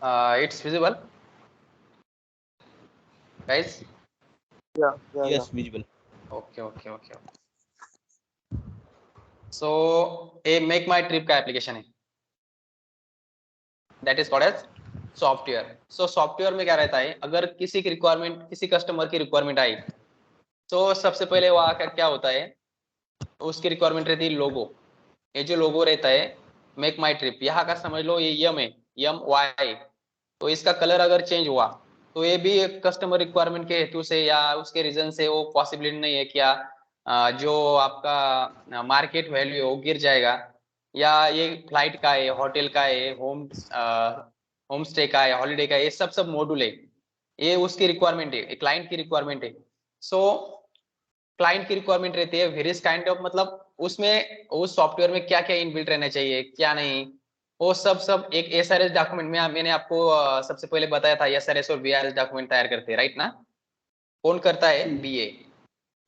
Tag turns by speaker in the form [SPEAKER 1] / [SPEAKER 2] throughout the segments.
[SPEAKER 1] It's visible, guys.
[SPEAKER 2] Yeah.
[SPEAKER 3] Yes, visible.
[SPEAKER 1] Okay. So a make my trip का application है, that is called as software. So software में क्या रहता है, अगर किसी की रिक्वायरमेंट, किसी कस्टमर की रिक्वायरमेंट आई, तो सबसे पहले वहाँ का क्या होता है, उसकी रिक्वायरमेंट रहती है लोगो. ये जो लोगो रहता है मेक माई ट्रिप, यहाँ का समझ लो ये यम है, यम वाई. तो इसका कलर अगर चेंज हुआ तो ये भी एक कस्टमर रिक्वायरमेंट के हेतु से या उसके रीजन से वो पॉसिबिलिटी नहीं है क्या जो आपका मार्केट वैल्यू है वो गिर जाएगा, या ये फ्लाइट का है, होटल का है, होम स्टे का है, हॉलीडे का है, ये सब मॉड्यूल है. ये उसकी रिक्वायरमेंट है, क्लाइंट की रिक्वायरमेंट है. सो क्लाइंट की रिक्वायरमेंट रहती है वेरियस काइंड ऑफ, मतलब उसमें उस सॉफ्टवेयर में क्या क्या इनबिल्ट रहना चाहिए, क्या नहीं, वो सब एक एसआरएस डॉक्यूमेंट में मैंने आपको सबसे पहले बताया था. एसआरएस और बीआरएस डॉक्यूमेंट तैयार करते हैं, राइट ना. कौन करता है,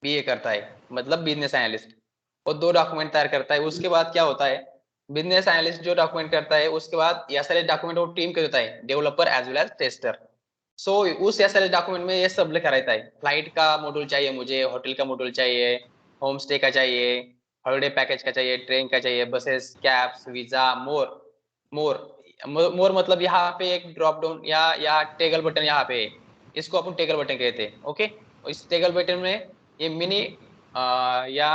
[SPEAKER 1] बीए करता है, मतलब बिजनेस एनालिस्ट. वो 2 डॉक्यूमेंट तैयार करता है. उसके बाद क्या होता है, बिजनेस एनालिस्ट जो डॉक्यूमेंट करता है, उसके बाद एसआरएस डॉक्यूमेंट वो टीम का होता है, developer as well as tester. So उस एसआरएस डॉक्यूमेंट में ये सब लिखा रहता है. फ्लाइट का मॉड्यूल चाहिए मुझे, होटल का मॉड्यूल चाहिए, होम स्टे का चाहिए, हॉलिडे पैकेज का चाहिए, ट्रेन का चाहिए, बसेस, कैब्स, वीजा, मोर मतलब यहाँ पे एक ड्रॉप डाउन या टेगल बटन यहाँ पे है. इसको अपन टेगल बटन कहते हैं. ओके. इस टेगल बटन में ये मिनी या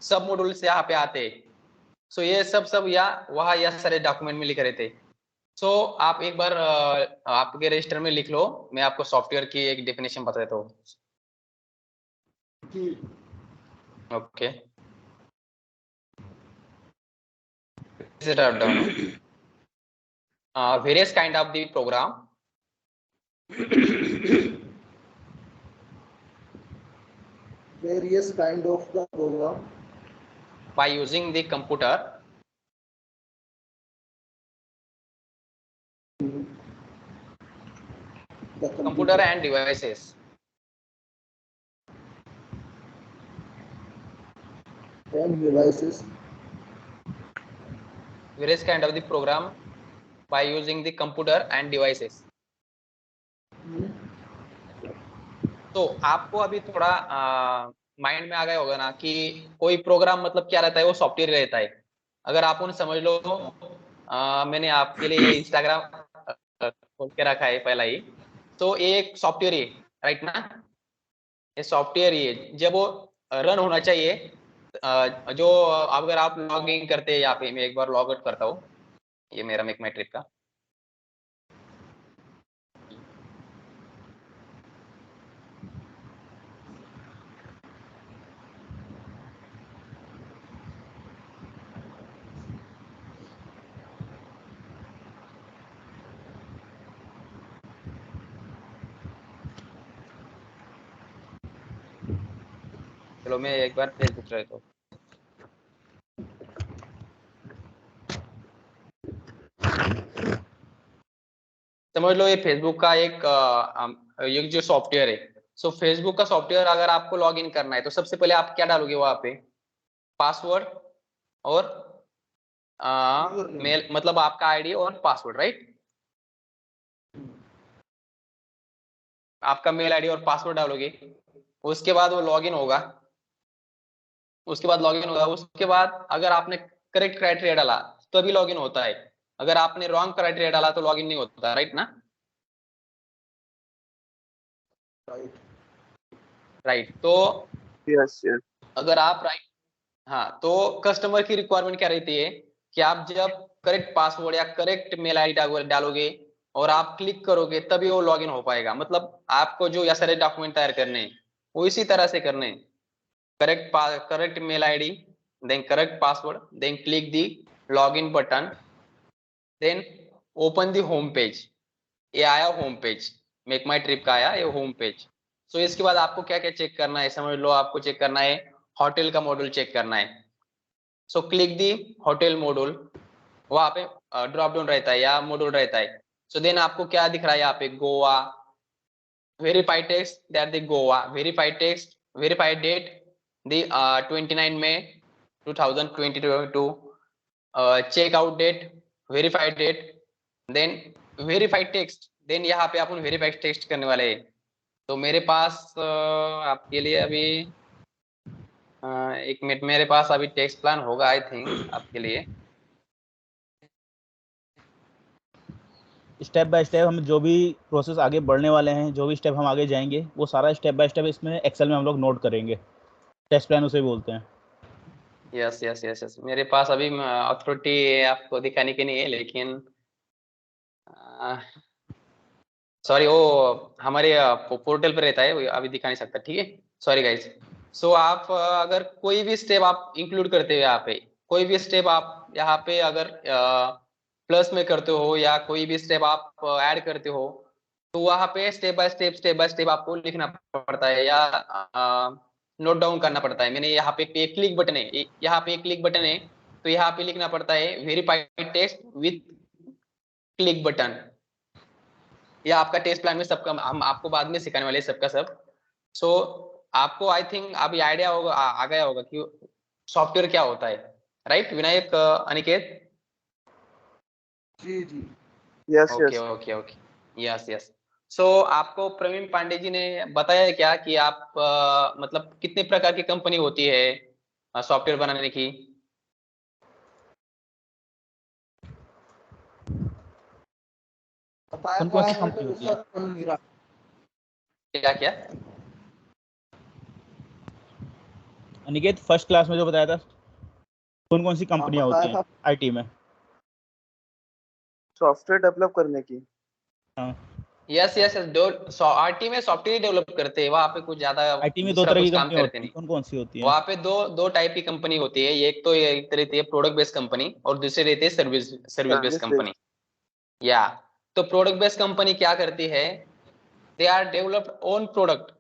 [SPEAKER 1] सब मॉड्यूल्स यहाँ पे आते हैं. सो ये सब या वहाँ या सारे डॉक्यूमेंट में लिखे रहते हैं. सो आप एक बार आपके रजिस्टर में लिख लो, मैं आपको सॉफ्टवेयर की एक डेफिनेशन बता देता हूँ. Okay, sit down. Various kind of the program
[SPEAKER 2] Various kind of the program
[SPEAKER 1] by using the computer and devices. Various kind of the program by using the computer and devices. तो आपको अभी थोड़ा mind में आ गया होगा ना कि कोई प्रोग्राम मतलब क्या रहता है, वो सॉफ्टवेयर रहता है. अगर आप उन्हें समझ लो, मैंने आपके लिए ये इंस्टाग्राम खोल के रखा है पहला ही. तो ये एक सॉफ्टवेयर है, राइट ना. ये सॉफ्टवेयर ही है, जब वो रन होना चाहिए, जो अगर आप लॉग इन करते हैं यहाँ पे, मैं एक बार लॉग आउट करता हूँ, ये मेरा मेक माई ट्रिप का. चलो मैं एक बार फेसबुक रहता हूँ. समझ लो ये फेसबुक का एक जो सॉफ्टवेयर है. सो फेसबुक का सॉफ्टवेयर अगर आपको लॉग इन करना है तो सबसे पहले आप क्या डालोगे वहां पे, पासवर्ड और मेल, मतलब आपका आईडी और पासवर्ड, राइट. आपका मेल आईडी और पासवर्ड डालोगे, उसके बाद वो लॉगिन होगा. उसके बाद अगर आपने करेक्ट क्राइटेरिया डाला तो अभी लॉगिन होता है. अगर आपने रॉन्ग क्राइटेरिया डाला तो लॉगिन नहीं होता, राइट ना. राइट. तो
[SPEAKER 2] यस
[SPEAKER 1] अगर आप राइट, हाँ, तो कस्टमर की रिक्वायरमेंट क्या रहती है कि आप जब करेक्ट पासवर्ड या करेक्ट मेल आईडी डालोगे और आप क्लिक करोगे तभी वो लॉगिन हो पाएगा. मतलब आपको जो या सारे डॉक्यूमेंट तैयार करने हैं वो इसी तरह से करने हैं. Correct mail ID, then correct password, then click the login button, then open the home page. ये आया home page, make my trip का आया ये होम पेज. सो इसके बाद आपको क्या क्या चेक करना है, समझ लो आपको चेक करना है होटल का मॉड्यूल चेक करना है. सो क्लिक दी होटल मॉड्यूल, वहां पे ड्रॉप डाउन रहता है या मॉड्यूल रहता है. सो देन आपको क्या दिख रहा है यहाँ पे, Goa, verified text that the Goa, verified text, verified date the 29 May 2022, check out date, verified date, then verified text, then यहाँ पे अपन वेरीफाइड टेक्स्ट करने वाले हैं। तो मेरे पास आपके लिए अभी एक मिनट, मेरे पास अभी टेक्स्ट प्लान होगा आई थिंक आपके लिए।
[SPEAKER 3] स्टेप बाय स्टेप हम जो भी प्रोसेस आगे बढ़ने वाले हैं, जो भी स्टेप हम आगे जाएंगे, वो सारा स्टेप बाय स्टेप इसमें एक्सेल में हम लोग नोट करेंगे। टेस्ट प्लान उसे बोलते हैं।
[SPEAKER 1] यस यस यस यस, मेरे पास अभी अथॉरिटी आपको दिखाने की नहीं है, लेकिन सॉरी वो हमारे पोर्टल पे रहता है, वो अभी दिखा नहीं सकता, ठीक है, सॉरी गाइस। सो आप अगर कोई भी स्टेप आप इंक्लूड करते हो यहाँ पे, कोई भी स्टेप आप यहाँ पे अगर प्लस में करते हो या कोई भी स्टेप आप ऐड करते हो, तो वहाँ पे स्टेप बाय स्टेप आपको लिखना पड़ता है या नोट डाउन करना पड़ता है। मैंने यहाँ पे एक क्लिक बटन है, यहाँ पे एक क्लिक बटन है, तो यहाँ पे लिखना पड़ता है verified text with click button. या आपका टेस्ट प्लान में सबका हम आपको बाद में सिखाने वाले हैं सबका सब। सो आपको आई थिंक अभी आइडिया होगा, आ गया होगा कि सॉफ्टवेयर क्या होता है, राइट विनायक, अनिकेत?
[SPEAKER 2] जी जी, yes
[SPEAKER 1] okay
[SPEAKER 2] yes.
[SPEAKER 1] Okay okay, yes yes. So आपको प्रवीण पांडे जी ने बताया है क्या कि आप मतलब कितने प्रकार की कंपनी होती है सॉफ्टवेयर बनाने की?
[SPEAKER 2] बताया
[SPEAKER 3] कौन
[SPEAKER 2] था
[SPEAKER 3] कौन सी
[SPEAKER 2] आपने,
[SPEAKER 3] कंपनी
[SPEAKER 2] तो
[SPEAKER 3] होती है?
[SPEAKER 2] सर सुन नहीं रहा।
[SPEAKER 1] क्या क्या?
[SPEAKER 3] अनिकेत, फर्स्ट क्लास में जो बताया था, कौन कौन सी
[SPEAKER 2] हाँ
[SPEAKER 3] कंपनियां
[SPEAKER 2] बताया
[SPEAKER 3] होती हैं
[SPEAKER 2] था,
[SPEAKER 3] आईटी में?
[SPEAKER 2] सॉफ्टवेयर डेवलप करने की।
[SPEAKER 3] हाँ,
[SPEAKER 1] यस यस यस, आरटी में सॉफ्टवेयर डेवलप करते हैं, वहाँ पे कुछ ज्यादा
[SPEAKER 3] आईटी में दो
[SPEAKER 1] दूसरा
[SPEAKER 3] तरह की
[SPEAKER 1] कुछ काम
[SPEAKER 3] कंपनियां
[SPEAKER 1] करते
[SPEAKER 3] होती
[SPEAKER 1] नहीं।
[SPEAKER 3] हैं, कौन कौन सी होती हैं?
[SPEAKER 1] वहाँ पे दो दो टाइप की कंपनी होती है, एक तो एक तरह रहती है प्रोडक्ट बेस्ड कंपनी और दूसरी रहती है service based
[SPEAKER 2] service
[SPEAKER 1] company.
[SPEAKER 2] Based.
[SPEAKER 1] या तो प्रोडक्ट बेस्ड कंपनी क्या करती है, they are developed own product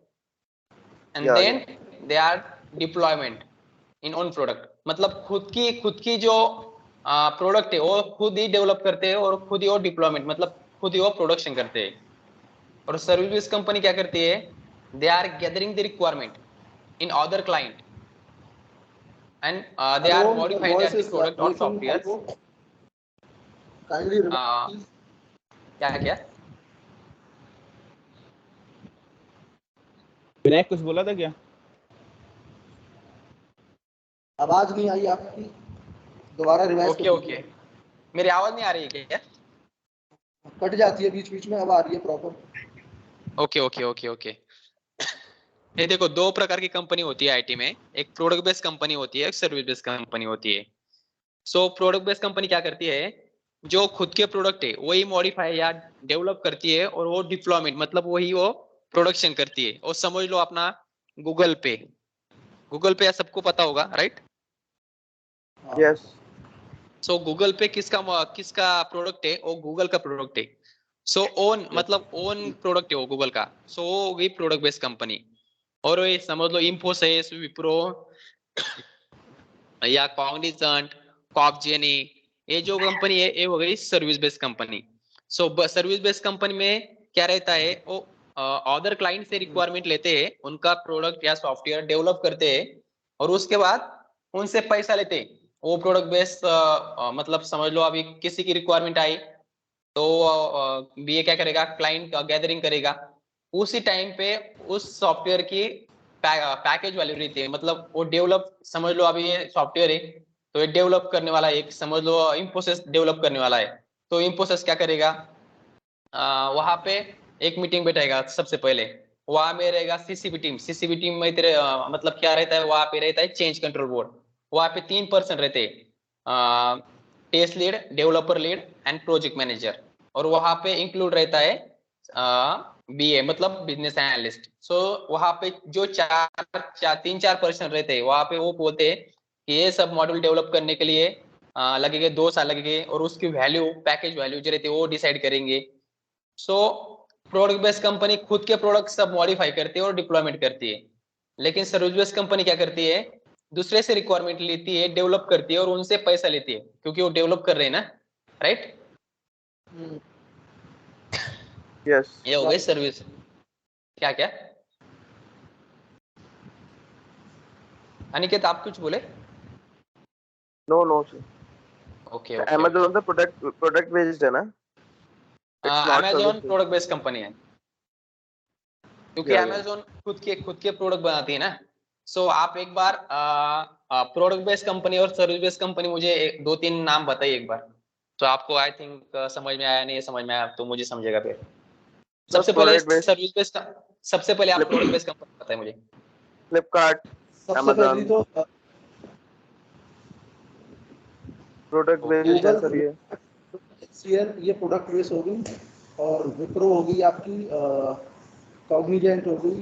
[SPEAKER 1] and
[SPEAKER 2] या
[SPEAKER 1] then they are deployment in own product. मतलब खुद की जो प्रोडक्ट है वो खुद ही डेवलप करते हैं और खुद ही वो डिप्लॉयमेंट मतलब खुद ही वो प्रोडक्शन करते हैं। और सर्विस बेस्ड कंपनी क्या करती है, they are gathering the requirement in other client and they
[SPEAKER 2] hello,
[SPEAKER 1] are
[SPEAKER 2] your
[SPEAKER 1] modified
[SPEAKER 2] voice
[SPEAKER 1] at the
[SPEAKER 2] is
[SPEAKER 1] product or
[SPEAKER 2] breaking.
[SPEAKER 1] softwares।
[SPEAKER 2] Hello, kindly
[SPEAKER 1] uh,
[SPEAKER 2] remind.
[SPEAKER 1] क्या क्या?
[SPEAKER 3] विनायक कुछ बोला था क्या?
[SPEAKER 2] आवाज नहीं आई आपकी, दोबारा रिवाइज कर
[SPEAKER 1] ओके ओके,
[SPEAKER 2] दीजिए।
[SPEAKER 1] मेरी आवाज नहीं आ रही है क्या?
[SPEAKER 2] कट जाती है बीच बीच में, अब आ रही है proper.
[SPEAKER 1] Okay okay okay okay, ये देखो दो प्रकार की कंपनी होती है आईटी में, एक प्रोडक्ट बेस्ड कंपनी होती है, एक सर्विस बेस्ड कंपनी होती है। सो प्रोडक्ट बेस्ड कंपनी क्या करती है, जो खुद के प्रोडक्ट है वही मॉडिफाई या डेवलप करती है और वो डिप्लॉयमेंट मतलब वही वो प्रोडक्शन करती है। और समझ लो अपना गूगल पे, गूगल पे सबको पता होगा, राइट?
[SPEAKER 2] यस।
[SPEAKER 1] सो गूगल पे किसका प्रोडक्ट है, वो गूगल का प्रोडक्ट है। सो ओन मतलब ओन प्रोडक्ट है वो गूगल का। सो वो गई प्रोडक्ट बेस्ड कंपनी। और ये समझ लो इंफोसिस, विप्रो या कॉग्निजेंट, कॉपजेनी, ये जो कंपनी है ये हो गई service based company. So service based company में क्या रहता है, वो अदर क्लाइंट से रिक्वायरमेंट लेते हैं, उनका प्रोडक्ट या सॉफ्टवेयर डेवलप करते हैं और उसके बाद उनसे पैसा लेते हैं। वो प्रोडक्ट बेस्ड मतलब समझ लो अभी किसी की रिक्वायरमेंट आई तो बीए क्या करेगा, क्लाइंट गैदरिंग करेगा, उसी टाइम पे उस सॉफ्टवेयर की पैकेज वैल्यू रहती है। मतलब वो डेवलप समझ लो अभी ये सॉफ्टवेयर है तो ये डेवलप करने वाला एक समझ लो इंफोसिस डेवलप करने वाला है। तो इंफोसिस क्या करेगा, वहां पे एक मीटिंग बैठेगा सबसे पहले, वहां में रहेगा सीसीबी टीम में तेरे मतलब क्या रहता है, वहां पे रहता है चेंज कंट्रोल बोर्ड। वहां पे 3 पर्सन रहते हैं, test lead, developer lead and project manager. और वहां पे इंक्लूड रहता है बीए मतलब बिजनेस एनालिस्ट। सो वहां पे जो तीन चार पर्सन रहते हैं वहां पे वो बोलते हैं कि ये सब मॉड्यूल डेवलप करने के लिए लगेंगे 2 साल लगेंगे और उसकी वैल्यू पैकेज वैल्यू जो रहती है वो डिसाइड करेंगे। सो प्रोडक्ट बेस्ड कंपनी खुद के प्रोडक्ट सब मॉडिफाई करती है और डिप्लॉयमेंट करती है, लेकिन सर्विस बेस्ड कंपनी क्या करती है, दूसरे से रिक्वायरमेंट लेती है, डेवलप करती है और उनसे पैसा लेती है क्योंकि वो डेवलप कर रहे हैं ना, राइट?
[SPEAKER 2] यस।
[SPEAKER 1] ये हो गई सर्विस। क्या क्या अनिकेत आप कुछ बोले?
[SPEAKER 2] No no sir,
[SPEAKER 1] okay okay okay,
[SPEAKER 2] Amazon पे प्रोडक्ट प्रोडक्ट बेस्ड है ना?
[SPEAKER 1] अमेजोन प्रोडक्ट बेस्ड कंपनी है, क्योंकि
[SPEAKER 4] Yeah,
[SPEAKER 1] अमेजोन खुद के प्रोडक्ट बनाती है ना। सो आप एक बार प्रोडक्ट बेस्ड कंपनी और सर्विस बेस्ड कंपनी मुझे दो तीन नाम बताइए एक बार, तो आपको आई थिंक समझ में आया, नहीं समझ में आया तो मुझे समझेगा फिर। सबसे पहले
[SPEAKER 4] product based,
[SPEAKER 1] सर्विस बेस्ड, सबसे पहले आप प्रोडक्ट बेस्ड कंपनी बताइए मुझे।
[SPEAKER 4] फ्लिपकार्ट,
[SPEAKER 2] सबसे पहली
[SPEAKER 4] Amazon,
[SPEAKER 2] तो
[SPEAKER 4] प्रोडक्ट बेस्ड
[SPEAKER 2] गूगल,
[SPEAKER 4] जैसा भी है।
[SPEAKER 2] HCL ये प्रोडक्ट बेस होगी, और विप्रो होगी आपकी, कॉग्निजेंट होगी,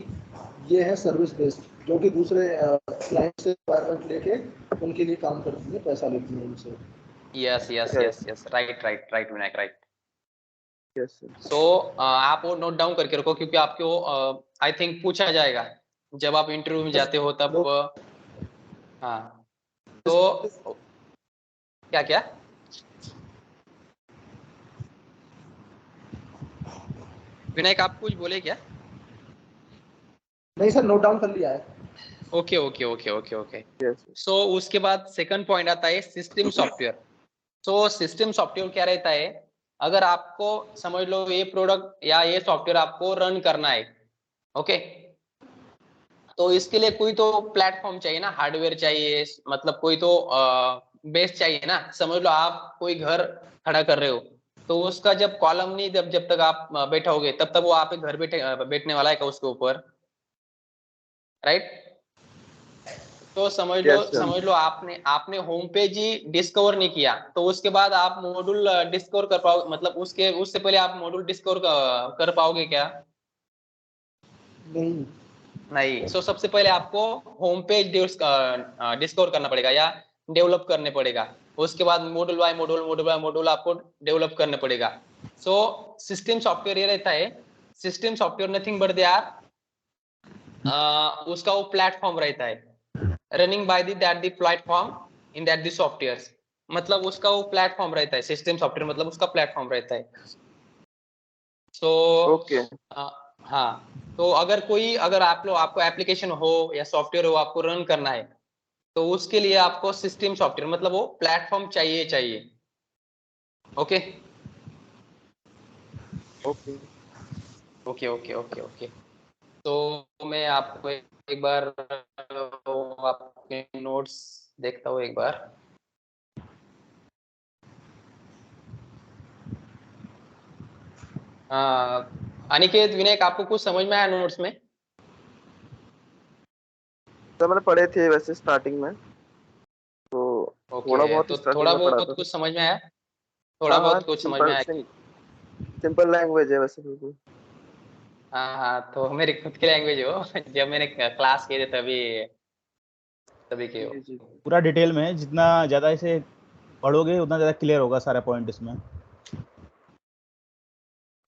[SPEAKER 2] ये है सर्विस बेस्ड, जो कि दूसरे क्लाइंट से रिक्वायरमेंट लेके उनके लिए काम करती है, पैसा लेती है उनसे।
[SPEAKER 1] Yes yes
[SPEAKER 4] Right.
[SPEAKER 1] Yes yes, right right right Vinayak, right.
[SPEAKER 4] Yes.
[SPEAKER 1] सो आप वो नोट डाउन करके रखो, क्योंकि आपको आई थिंक पूछा जाएगा जब आप इंटरव्यू में जाते हो तब। हाँ, तो क्या क्या विनायक आप कुछ बोले क्या?
[SPEAKER 2] नहीं सर, नोट डाउन कर लिया है।
[SPEAKER 1] Okay okay okay okay okay.
[SPEAKER 4] Yes.
[SPEAKER 1] सो उसके बाद सेकंड पॉइंट आता है system software. So system software क्या रहता है, अगर आपको समझ लो ये प्रोडक्ट या ये सॉफ्टवेयर आपको रन करना है, ओके, तो इसके लिए कोई तो प्लेटफॉर्म चाहिए ना, हार्डवेयर चाहिए, मतलब कोई तो बेस चाहिए ना। समझ लो आप कोई घर खड़ा कर रहे हो, तो उसका जब कॉलम नहीं, जब तक आप बैठोगे तब तक वो आप घर बैठने वाला है क्या उसके ऊपर, राइट? तो
[SPEAKER 4] Yes, sir.
[SPEAKER 1] समझ लो आपने होम पेज ही डिस्कवर नहीं किया, तो उसके बाद आप मॉड्यूल डिस्कवर कर पाओ, मतलब उससे पहले आप मॉड्यूल डिस्कवर कर पाओगे क्या?
[SPEAKER 2] नहीं,
[SPEAKER 1] नहीं। सो सबसे पहले आपको होम पेज डिस्कवर करना पड़ेगा या डेवलप करने पड़ेगा, उसके बाद मॉड्यूल आपको डेवलप करने पड़ेगा। सो सिस्टम सॉफ्टवेयर ये रहता है, system software nothing but they are, उसका वो प्लेटफॉर्म रहता है, running by that the platform in that the software, मतलब उसका वो प्लेटफॉर्म रहता है, सिस्टम सॉफ्टवेयर मतलब उसका प्लेटफॉर्म रहता है। सो
[SPEAKER 4] Okay.
[SPEAKER 1] हाँ, तो अगर आपको एप्लीकेशन हो या सॉफ्टवेयर हो आपको रन करना है, तो उसके लिए आपको सिस्टम सॉफ्टवेयर मतलब वो प्लेटफॉर्म चाहिए। Okay
[SPEAKER 4] Okay.
[SPEAKER 1] Okay okay okay okay. तो मैं आपको एक बार आपके नोट्स देखता हूँ एक बार। अनिकेत, विनायक, आपको कुछ समझ में आया नोट्स में?
[SPEAKER 4] तो मैंने पढ़े थे वैसे स्टार्टिंग में, तो थोड़ा
[SPEAKER 1] ओके,
[SPEAKER 4] बहुत
[SPEAKER 1] तो
[SPEAKER 4] स्टार्टिंग
[SPEAKER 1] थोड़ा
[SPEAKER 4] में पढ़ा
[SPEAKER 1] बहुत
[SPEAKER 4] था।
[SPEAKER 1] कुछ समझ में आया, थोड़ा
[SPEAKER 4] हाँ हाँ,
[SPEAKER 1] बहुत कुछ समझ में आया कि
[SPEAKER 4] सिंपल लैंग्वेज है वैसे बिल्कुल।
[SPEAKER 1] हाँ हाँ, तो मेरी खुद की लैंग्वेज हो जब मैंने क्लास किए थे तभी तभी किए हो।
[SPEAKER 4] जी जी।
[SPEAKER 3] पूरा डिटेल में जितना ज़्यादा इसे पढ़ोगे उतना ज़्यादा क्लियर होगा सारा पॉइंट इसमें।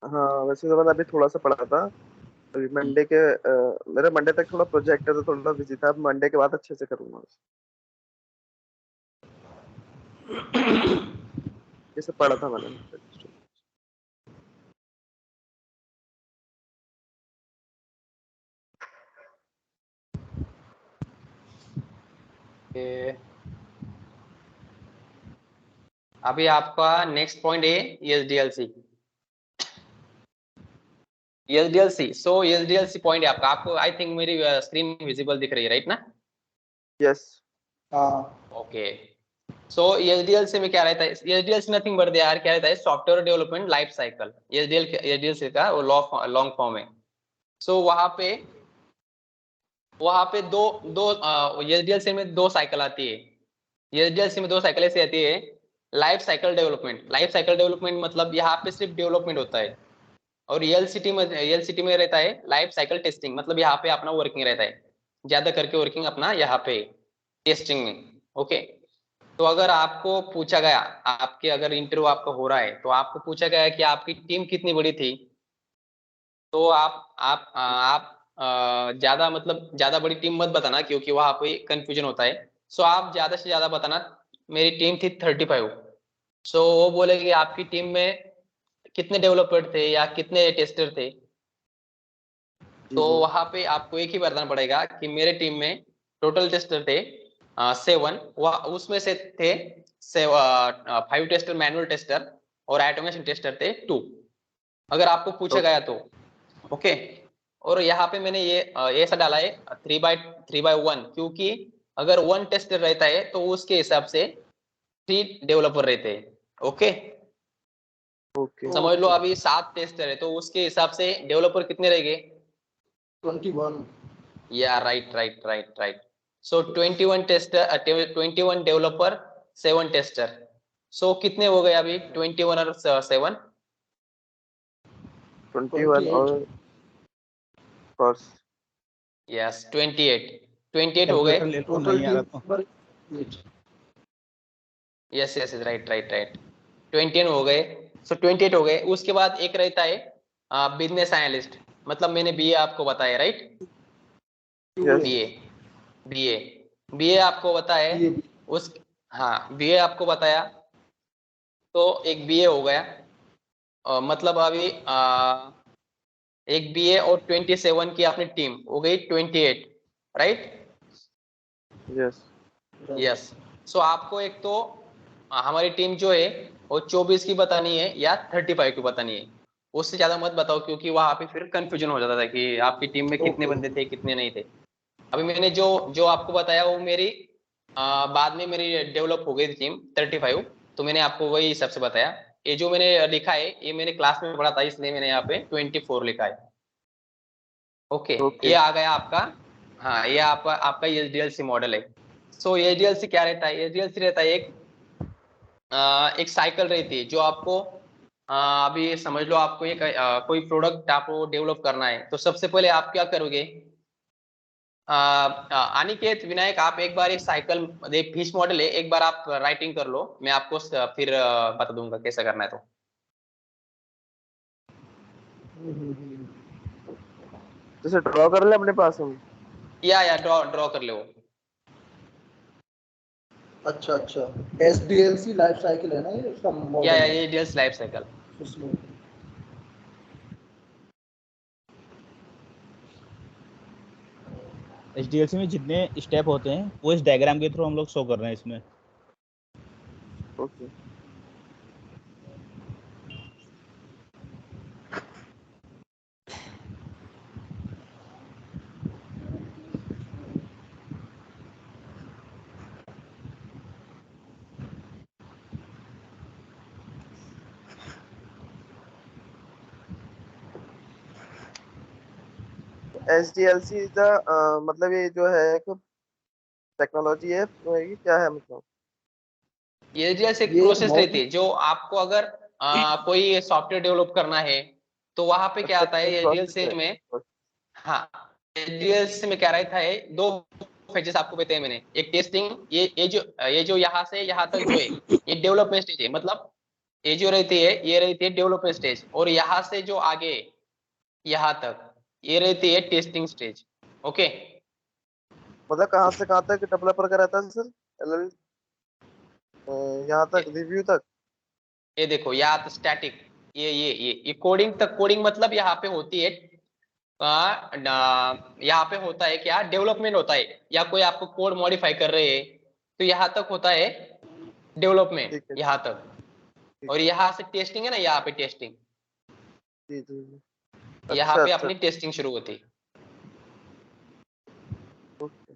[SPEAKER 4] हाँ वैसे तो मैंने अभी थोड़ा सा पढ़ा था, अभी मंडे के मेरा मंडे तक थोड़ा प्रोजेक्ट है तो थोड़ा बिजी था, अब मंडे के बाद अच्छे से करूंगा जैसे पढ़ा था मैंने।
[SPEAKER 1] ये अभी आपका नेक्स्ट पॉइंट है एसडीएलसी। एसडीएलसी, सो एसडीएलसी पॉइंट है आपको आई थिंक मेरी स्क्रीन विजिबल दिख रही है, राइट ना?
[SPEAKER 4] यस।
[SPEAKER 2] हाँ,
[SPEAKER 1] ओके। सो एसडीएलसी में क्या रहता है, एसडीएलसी नथिंग बट यार क्या रहता है, software development life cycle. SDLC का वो लॉन्ग फॉर्म है। सो वहां पे दो दो एसडीएलसी में दो साइकिल आती है। एसडीएलसी में दो साइकिल ऐसी आती है, life cycle development. Life cycle development मतलब यहाँ पे सिर्फ डेवलपमेंट होता है, और एलसीटी में रहता है लाइफ साइकिल टेस्टिंग, मतलब यहाँ पे अपना वर्किंग रहता है, ज्यादा करके वर्किंग अपना यहाँ पे टेस्टिंग में। ओके, तो अगर आपको पूछा गया, आपके अगर इंटरव्यू आपका हो रहा है तो आपको पूछा गया कि आपकी टीम कितनी बड़ी थी, तो आप ज्यादा मतलब ज्यादा बड़ी टीम मत बताना, क्योंकि वहां पे कंफ्यूजन होता है। सो आप ज्यादा से ज्यादा बताना मेरी टीम थी 35। सो वो बोलेगी आपकी टीम में कितने डेवलपर थे या कितने टेस्टर थे,
[SPEAKER 4] जी
[SPEAKER 1] तो
[SPEAKER 4] जी।
[SPEAKER 1] वहां पे आपको एक ही बताना पड़ेगा कि मेरे टीम में टोटल टेस्टर थे 7, उसमें से थे 5 टेस्टर मैनुअल टेस्टर और ऑटोमेशन टेस्टर थे 2। अगर आपको पूछा
[SPEAKER 4] Okay.
[SPEAKER 1] गया तो। ओके, और यहाँ पे मैंने ये ऐसा डाला है 3/1, क्योंकि अगर 1 टेस्टर रहता है तो उसके हिसाब से 3 डेवलपर रहते हैं। Okay,
[SPEAKER 4] Okay.
[SPEAKER 1] समझ लो अभी 7 टेस्टर है तो उसके हिसाब से डेवलपर कितने रहेंगे?
[SPEAKER 2] 21।
[SPEAKER 1] या राइट राइट राइट राइट। सो 21 टेस्टर, 21 डेवलपर, 7 टेस्टर। सो कितने हो गए अभी 21 और 7?
[SPEAKER 4] 21 और course.
[SPEAKER 1] यस 28 हो गए।
[SPEAKER 3] कैलकुलेटर ले लो,
[SPEAKER 2] टोटल
[SPEAKER 3] नहीं आ रहा तो।
[SPEAKER 2] Team at.
[SPEAKER 1] Yes yes right right right, 21 हो गए। सो 28 हो गए। उसके बाद एक रहता है बिजनेस एनालिस्ट, मतलब मैंने बीए आपको बताया, right?
[SPEAKER 4] Yes.
[SPEAKER 1] BA BA BA आपको बताया
[SPEAKER 2] ये
[SPEAKER 1] उस, हाँ बीए आपको बताया, तो एक बीए हो गया। मतलब अभी एक बीए और 27 की अपनी टीम हो गई 28, राइट?
[SPEAKER 4] Yes.
[SPEAKER 1] यस। सो आपको एक तो हमारी टीम जो है वो 24 की बतानी है या 35 की बतानी है। उससे ज्यादा मत बताओ, क्योंकि वहां पे फिर कंफ्यूजन हो जाता था कि आपकी टीम में कितने
[SPEAKER 2] ओके।
[SPEAKER 1] बंदे थे कितने नहीं थे। अभी मैंने जो जो आपको बताया वो मेरी बाद में मेरी डेवलप हो गई थी टीम 35, तो मैंने आपको वही हिसाब से बताया। ये जो मैंने लिखा है ये मैंने क्लास में पढ़ा था, इसलिए मैंने यहाँ पे 24 लिखा है। ओके, ये
[SPEAKER 4] Okay.
[SPEAKER 1] आ गया आपका। हाँ, ये आपका आपका एचडीएलसी मॉडल है। सो एचडीएलसी क्या रहता है? एचडीएलसी रहता है एक साइकिल रहती है जो आपको अभी समझ लो आपको एक कोई प्रोडक्ट आपको डेवलप करना है, तो सबसे पहले आप क्या करोगे? अनिकेत, विनायक, आप एक बार एक साइकिल, एक फिश मॉडल है, एक बार आप राइटिंग कर लो, मैं आपको फिर बता दूंगा कैसा करना है। तो
[SPEAKER 4] जैसे ड्रॉ कर ले अपने पास हम।
[SPEAKER 1] या ड्रॉ ड्रॉ कर लो।
[SPEAKER 2] अच्छा अच्छा, SDLC लाइफ साइकिल है ना ये उसका
[SPEAKER 1] या
[SPEAKER 2] मॉडल
[SPEAKER 1] ये डीएल्स लाइफ साइकिल।
[SPEAKER 2] उसमें।
[SPEAKER 3] एचडीएलसी में जितने स्टेप होते हैं वो इस डायग्राम के थ्रू हम लोग शो कर रहे हैं इसमें।
[SPEAKER 4] Okay. SDLC is the मतलब ये जो है एक टेक्नोलॉजी है, तो ये क्या है मतलब?
[SPEAKER 1] ये जैसे एक
[SPEAKER 2] ये एक
[SPEAKER 1] प्रोसेस रहती
[SPEAKER 2] मॉडल।
[SPEAKER 1] है जो आपको अगर कोई सॉफ्टवेयर डेवलप करना है, तो वहां पे क्या
[SPEAKER 4] अच्छा,
[SPEAKER 1] आता है
[SPEAKER 4] एक प्रोसेस
[SPEAKER 1] एचडीएलसी
[SPEAKER 4] है।
[SPEAKER 1] में। हाँ, एचडीएलसी में क्या रहता है, 2 फेजेस आपको बताए मैंने। एक टेस्टिंग, ये जो यहाँ से यहाँ तक जो है ये डेवलपमेंट स्टेज है, मतलब ये जो रहती है ये रहती है डेवलपमेंट स्टेज, और यहाँ से जो आगे यहाँ तक ये रहती है टेस्टिंग स्टेज। ओके,
[SPEAKER 4] मतलब कहाँ से कहाँ तक डेवलपर का रहता है सर? LL यहाँ तक रिव्यू तक?
[SPEAKER 1] ये देखो यहाँ तो स्टैटिक, ये कोडिंग तक। कोडिंग मतलब यहाँ पे होती है यहाँ पे होता है क्या, डेवलपमेंट होता है, या कोई आपको कोड मॉडिफाई कर रहे हैं, तो यहाँ तक होता है डेवलपमेंट,
[SPEAKER 4] ठीक है।
[SPEAKER 1] यहाँ तक।
[SPEAKER 4] ठीक
[SPEAKER 1] और
[SPEAKER 4] है।
[SPEAKER 1] यहाँ से टेस्टिंग है ना, यहाँ पे टेस्टिंग,
[SPEAKER 4] जी जी जी।
[SPEAKER 1] यहाँ
[SPEAKER 4] अच्छा
[SPEAKER 1] पे
[SPEAKER 4] अच्छा।
[SPEAKER 1] अपनी टेस्टिंग शुरू होती है।
[SPEAKER 4] ओके।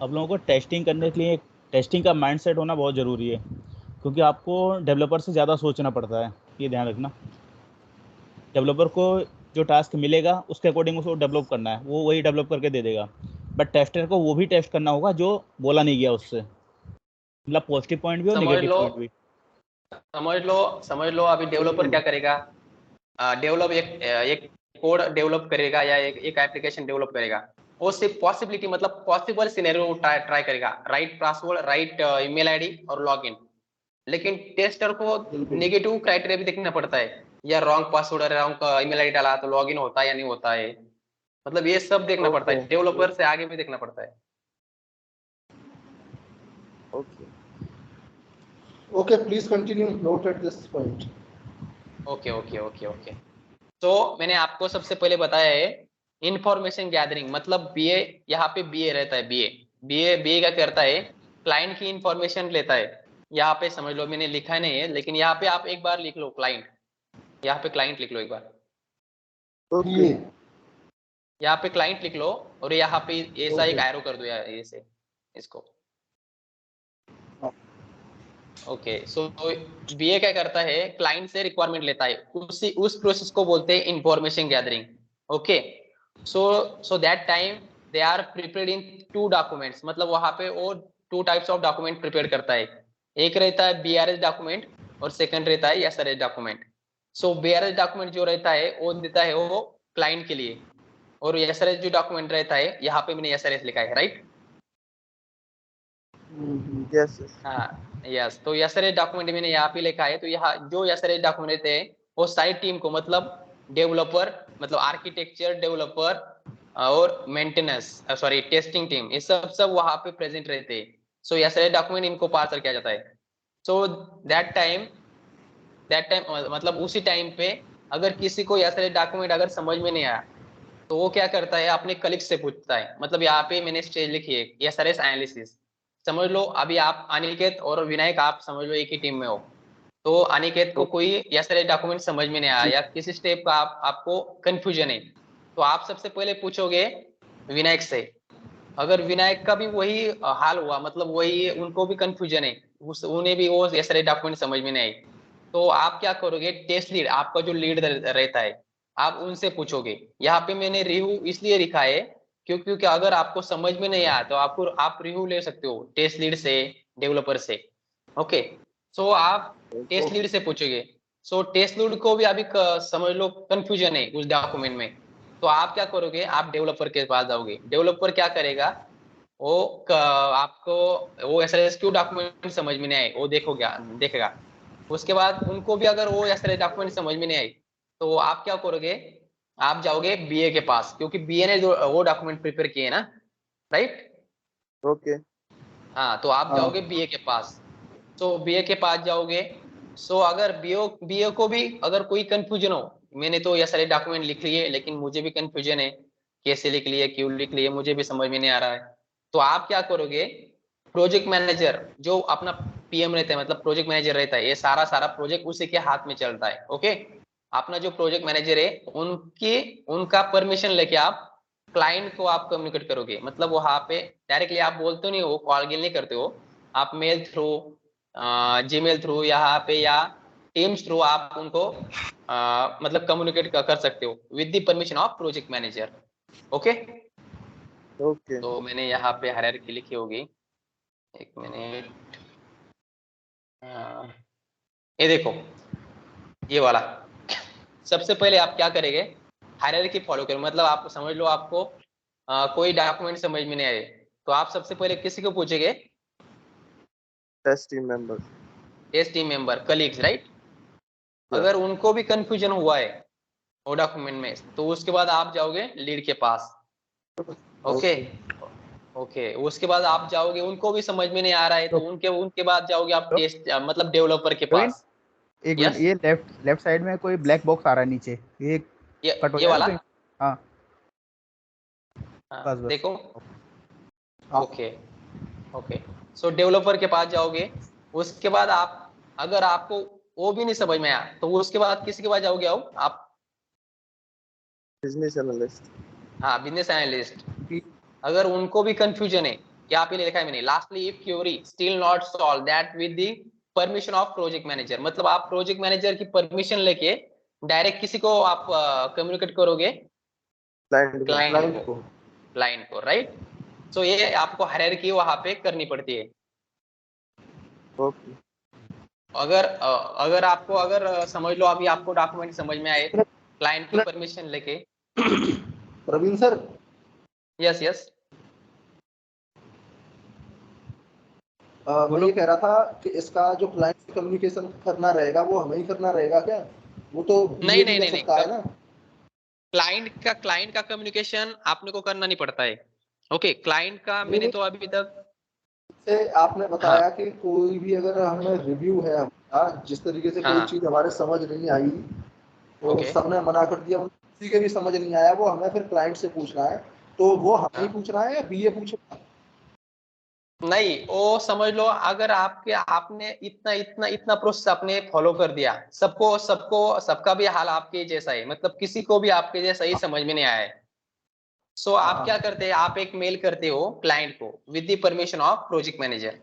[SPEAKER 3] आप लोगों को टेस्टिंग करने के लिए टेस्टिंग का माइंडसेट होना बहुत ज़रूरी है, क्योंकि आपको डेवलपर से ज़्यादा सोचना पड़ता है। ये ध्यान रखना, डेवलपर को जो टास्क मिलेगा उसके अकॉर्डिंग उसको डेवलप करना है, वो वही डेवलप करके दे देगा। बट टेस्टर को वो भी टेस्ट करना होगा जो बोला नहीं गया उससे, मतलब पॉजिटिव पॉइंट भी और
[SPEAKER 1] समझ
[SPEAKER 3] नेगेटिव
[SPEAKER 1] लो
[SPEAKER 3] पॉइंट भी।
[SPEAKER 1] समझ लो अभी डेवलपर क्या करेगा, डेवलप एक कोड डेवलप करेगा या एक एप्लीकेशन डेवलप करेगा। वो सिर्फ पॉसिबिलिटी, मतलब पॉसिबल सिनेरियो ट्राई करेगा, right password, right email ID और लॉगिन। लेकिन टेस्टर को
[SPEAKER 2] बिल्कुल।
[SPEAKER 1] नेगेटिव क्राइटेरिया भी देखना पड़ता है, या रॉन्ग पासवर्ड और रॉन्ग ईमेल आईडी डाला तो लॉगिन होता है या नहीं होता है, मतलब ये सब देखना पड़ता
[SPEAKER 4] ओके।
[SPEAKER 1] है, डेवलपर से आगे भी देखना पड़ता है।
[SPEAKER 4] Okay.
[SPEAKER 2] Okay, please continue. Note at this point.
[SPEAKER 1] Okay. तो मैंने आपको सबसे पहले बताया है इंफॉर्मेशन गैदरिंग, मतलब बीए, यहाँ पे बीए रहता है। बीए क्या करता है, क्लाइंट की इंफॉर्मेशन लेता है। यहाँ पे समझ लो, मैंने लिखा नहीं है, लेकिन यहाँ पे आप एक बार लिख लो क्लाइंट, यहाँ पे क्लाइंट लिख लो एक बार,
[SPEAKER 4] ओके
[SPEAKER 1] यहाँ पे क्लाइंट लिख लो, और यहाँ पे ऐसा एक
[SPEAKER 2] Okay.
[SPEAKER 1] एरो कर दो यार, ऐसे इसको। ओके, सो बीए क्या करता है, क्लाइंट से रिक्वायरमेंट लेता है, उस प्रोसेस को बोलते हैं information gathering. Okay, so that time they are prepared in 2 documents, मतलब वहां पे वो 2 टाइप्स ऑफ डॉक्यूमेंट प्रिपेयर करता है। एक रहता है बीआरएस डॉक्यूमेंट और सेकंड रहता है एसआरएस डॉक्यूमेंट। सो बीआरएस डॉक्यूमेंट जो रहता है वो देता है वो क्लाइंट के लिए, और एसआरएस जो डॉक्यूमेंट रहता है, यहाँ पे मैंने एसआरएस लिखा है, राइट?
[SPEAKER 4] यस यस
[SPEAKER 1] हाँ यस, तो एसआरएस डॉक्यूमेंट मैंने यहाँ पे लिखा है। तो यहाँ जो एसआरएस डॉक्यूमेंट रहते हैं वो सारी टीम को, मतलब डेवलपर, मतलब आर्किटेक्चर, डेवलपर और मेंटेनेंस, सॉरी टेस्टिंग टीम, ये सब वहां पे प्रेजेंट रहते हैं। सो एसआरएस डॉक्यूमेंट इनको पार्सल किया जाता है। सो दैट टाइम मतलब उसी टाइम पे अगर किसी को एसआरएस डॉक्यूमेंट अगर समझ में नहीं आया, तो वो क्या करता है, अपने कलीग से पूछता है। मतलब यहाँ पे मैंने स्टेज लिखी है एसआरएस एनालिसिस। समझ लो अभी आप अनिकेत और विनायक, आप समझ लो एक ही टीम में हो। तो अनिकेत को कोई एसआरएस डॉक्यूमेंट समझ में नहीं आया, या किसी स्टेप का आपको कंफ्यूजन है, तो आप सबसे पहले पूछोगे विनायक से। अगर विनायक का भी वही हाल हुआ, मतलब वही उनको भी कंफ्यूजन है, उन्हें भी वो एसआरएस डॉक्यूमेंट समझ में नहीं आई, तो आप क्या करोगे, टेस्ट लीड, आपका जो लीड रहता है, आप उनसे पूछोगे। यहाँ पे मैंने रिव्यू इसलिए लिखा है क्योंकि अगर आपको समझ में नहीं आया तो आप रिव्यू ले सकते हो टेस्ट लीड से, डेवलपर से। ओके, सो आप टेस्ट लीड से पूछोगे। सो टेस्ट लीड को भी अभी समझ लो कंफ्यूजन है उस डॉक्यूमेंट में, तो आप क्या करोगे, आप डेवलपर के पास जाओगे। डेवलपर क्या करेगा, वो आपको वो एसएलएस क्यों डॉक्यूमेंट समझ में नहीं आए वो देखेगा। उसके बाद उनको भी अगर वो एसएलएस डॉक्यूमेंट समझ में नहीं आई, तो आप क्या करोगे, आप जाओगे बीए के पास, क्योंकि बीए ने जो वो डॉक्यूमेंट प्रिपेयर किए ना, राइट?
[SPEAKER 4] ओके
[SPEAKER 1] हाँ, तो आप जाओगे बीए के पास। तो बीए के पास जाओगे। सो अगर बीए को भी अगर कोई कंफ्यूजन हो, मैंने तो ये सारे डॉक्यूमेंट लिख लिए लेकिन मुझे भी कंफ्यूजन है, कैसे लिख लिए, क्यों लिख लिए, मुझे भी समझ में नहीं आ रहा है, तो आप क्या करोगे, प्रोजेक्ट मैनेजर जो अपना पीएम रहता है, मतलब प्रोजेक्ट मैनेजर रहता है, ये सारा प्रोजेक्ट उसी के हाथ में चलता है। ओके, अपना जो प्रोजेक्ट मैनेजर है उनका परमिशन लेके आप क्लाइंट को आप कम्युनिकेट करोगे। मतलब वहां पे डायरेक्टली आप बोलते नहीं हो, कॉल गिल नहीं करते हो, आप मेल थ्रू, जीमेल थ्रू यहाँ पे, या टीम्स थ्रू आप उनको मतलब कम्युनिकेट कर सकते हो with the permission of project manager. Okay,
[SPEAKER 4] okay
[SPEAKER 1] तो मैंने यहाँ पे हायरार्की लिखी होगी, एक मिनट। ये देखो, ये वाला। सबसे पहले आप क्या करेंगे, हायरार्की फॉलो करो। मतलब आप समझ लो आपको कोई डॉक्यूमेंट समझ में नहीं आए, तो आप सबसे पहले किसी को पूछेंगे,
[SPEAKER 4] test team members
[SPEAKER 1] test team member, colleagues, right?
[SPEAKER 4] या
[SPEAKER 1] अगर उनको भी कंफ्यूजन हुआ है वो डॉक्यूमेंट में, तो उसके बाद आप जाओगे लीड के पास। ओके, ओके, उसके बाद आप जाओगे, उनको भी समझ में नहीं आ रहा है, तो उनके बाद जाओगे आप टेस्ट, मतलब डेवलपर के
[SPEAKER 5] रोहिन,
[SPEAKER 1] पास।
[SPEAKER 5] एक मिनट,
[SPEAKER 1] यस,
[SPEAKER 5] ये लेफ्ट साइड में कोई ब्लैक बॉक्स आ रहा है नीचे, ये कट हो
[SPEAKER 1] ये
[SPEAKER 5] जाएगा
[SPEAKER 1] वाला।
[SPEAKER 5] कहीं? हाँ, बस बस।
[SPEAKER 1] देखो, ओके, ओके, सो डेवलपर के पास जाओगे। उसके बाद आप, अगर आपको वो भी नहीं समझ में आया, तो उसके बाद किसके पास जाओगे आप?
[SPEAKER 4] बिजनेस एनालिस्ट
[SPEAKER 1] हाँ, बिजनेस एनालिस्ट। अगर उनको भी कंफ्यूजन है, यहाँ पे लिखा है मैंने, lastly if query still not solve that with the permission of project manager, मतलब आप प्रोजेक्ट मैनेजर की परमिशन लेके डायरेक्ट किसी को आप कम्युनिकेट करोगे, क्लाइंट को, राइट? सो ये आपको हायरार्की वहां पे करनी पड़ती है।
[SPEAKER 4] ओके
[SPEAKER 1] अगर आपको समझ लो अभी आपको डॉक्यूमेंट समझ में आए क्लाइंट की परमिशन लेके।
[SPEAKER 2] प्रवीण सर,
[SPEAKER 1] यस यस,
[SPEAKER 2] मैं ये कह रहा था कि इसका जो क्लाइंट से कम्युनिकेशन करना रहेगा वो हमें ही करना रहेगा क्या? वो तो
[SPEAKER 1] नहीं
[SPEAKER 2] बीए भी
[SPEAKER 1] नहीं
[SPEAKER 2] कर
[SPEAKER 1] नहीं नहीं,
[SPEAKER 2] सकता है ना?
[SPEAKER 1] क्लाइंट का कम्युनिकेशन आपने को करना नहीं पड़ता है। ओके, क्लाइंट का मैंने तो अभी तक
[SPEAKER 2] से आपने बताया कि कोई भी अगर हमें रिव्यू है हमारा, जिस तरीके से कोई
[SPEAKER 1] हाँ
[SPEAKER 2] चीज हमारे समझ नहीं आई तो
[SPEAKER 1] ओके
[SPEAKER 2] सबने मना कर दिया, किसी के भी समझ नहीं आया, वो हमें फिर क्लाइंट से पूछना है, तो वो हमें ही
[SPEAKER 1] हाँ
[SPEAKER 2] पूछना है या बीए पूछेगा?
[SPEAKER 1] नहीं, वो समझ लो अगर आपके आपने इतना इतना इतना प्रोसेस आपने फॉलो कर दिया, सबको सबको सबका भी हाल आपके जैसा है, मतलब किसी को भी आपके जैसा ही समझ में नहीं आया है। सो आप क्या
[SPEAKER 2] हाँ
[SPEAKER 1] करते हैं, आप एक मेल करते हो क्लाइंट को with the permission of project manager.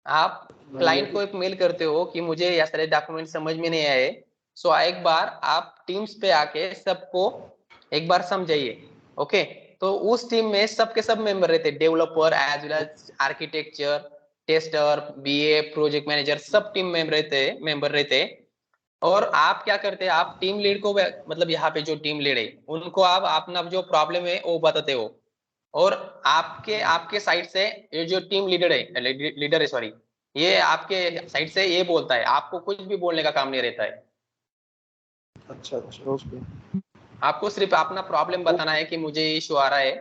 [SPEAKER 1] आप
[SPEAKER 2] ये
[SPEAKER 1] क्लाइंट को एक मेल करते हो कि मुझे ये सारे डॉक्यूमेंट समझ में नहीं आए, सो एक बार आप टीम्स पे आके सबको एक बार समझाइए। ओके, तो उस टीम में सबके सब मेंबर रहते हैं, developer as well as architecture, tester, BA, project manager, सब टीम मेंबर रहते हैं। और आप क्या करते हैं, आप टीम लीड को मतलब यहाँ पे जो टीम लीड है उनको आप अपना जो प्रॉब्लम है वो बताते हो, और आपके आपके साइड से ये जो टीम लीडर है सॉरी, ये आपके साइड से ये बोलता है, आपको कुछ भी बोलने का काम नहीं रहता है।
[SPEAKER 2] अच्छा अच्छा।
[SPEAKER 4] ओके
[SPEAKER 1] आपको सिर्फ अपना प्रॉब्लम बताना है कि मुझे इशू आ रहा है,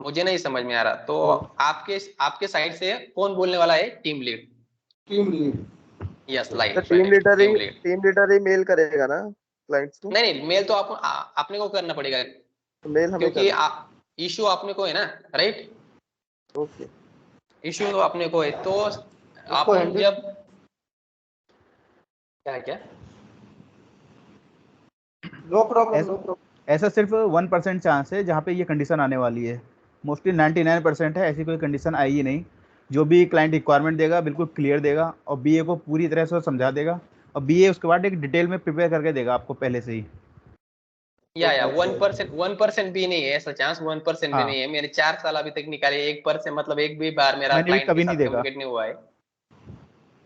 [SPEAKER 1] मुझे नहीं समझ में आ रहा, तो आपके आपके साइड से कौन बोलने वाला है, team lead.
[SPEAKER 2] Team lead.
[SPEAKER 1] Yes
[SPEAKER 4] तो
[SPEAKER 1] like right, team lead.
[SPEAKER 4] Team leader ही मेल करेगा ना क्लाइंट्स को?
[SPEAKER 1] नहीं नहीं, मेल तो आप अपने को करना पड़ेगा,
[SPEAKER 4] तो मेल हमें
[SPEAKER 1] क्योंकि
[SPEAKER 4] करना।
[SPEAKER 1] इशू अपने को है ना, राइट।
[SPEAKER 4] ओके
[SPEAKER 1] इशू तो अपने को है, तो
[SPEAKER 2] उसको
[SPEAKER 1] अपन
[SPEAKER 2] हैंडल।
[SPEAKER 1] जब क्या क्या
[SPEAKER 2] नो प्रॉब्लम
[SPEAKER 5] ऐसा
[SPEAKER 2] नो प्रॉब्लम।
[SPEAKER 5] ऐसा सिर्फ 1% चांस है जहाँ पे ये कंडीशन आने वाली है। मोस्टली 99% है, ऐसी कोई कंडीशन आई ही नहीं। जो भी क्लाइंट रिक्वायरमेंट देगा बिल्कुल क्लियर देगा, और बीए को पूरी तरह से समझा देगा, और बीए उसके बाद एक डिटेल में प्रिपेयर करके देगा आपको पहले से ही।
[SPEAKER 1] या
[SPEAKER 2] ओके
[SPEAKER 1] 1% भी नहीं है ऐसा चांस, 1% भी
[SPEAKER 5] हाँ,
[SPEAKER 1] नहीं है। मैंने 4 साल अभी तक निकाले, 1% मतलब एक भी बार मेरा
[SPEAKER 5] मैंने भी
[SPEAKER 1] क्लाइंट के
[SPEAKER 5] कभी नहीं
[SPEAKER 1] साथ
[SPEAKER 5] देखा।
[SPEAKER 1] कम्युनिकेट नहीं हुआ है।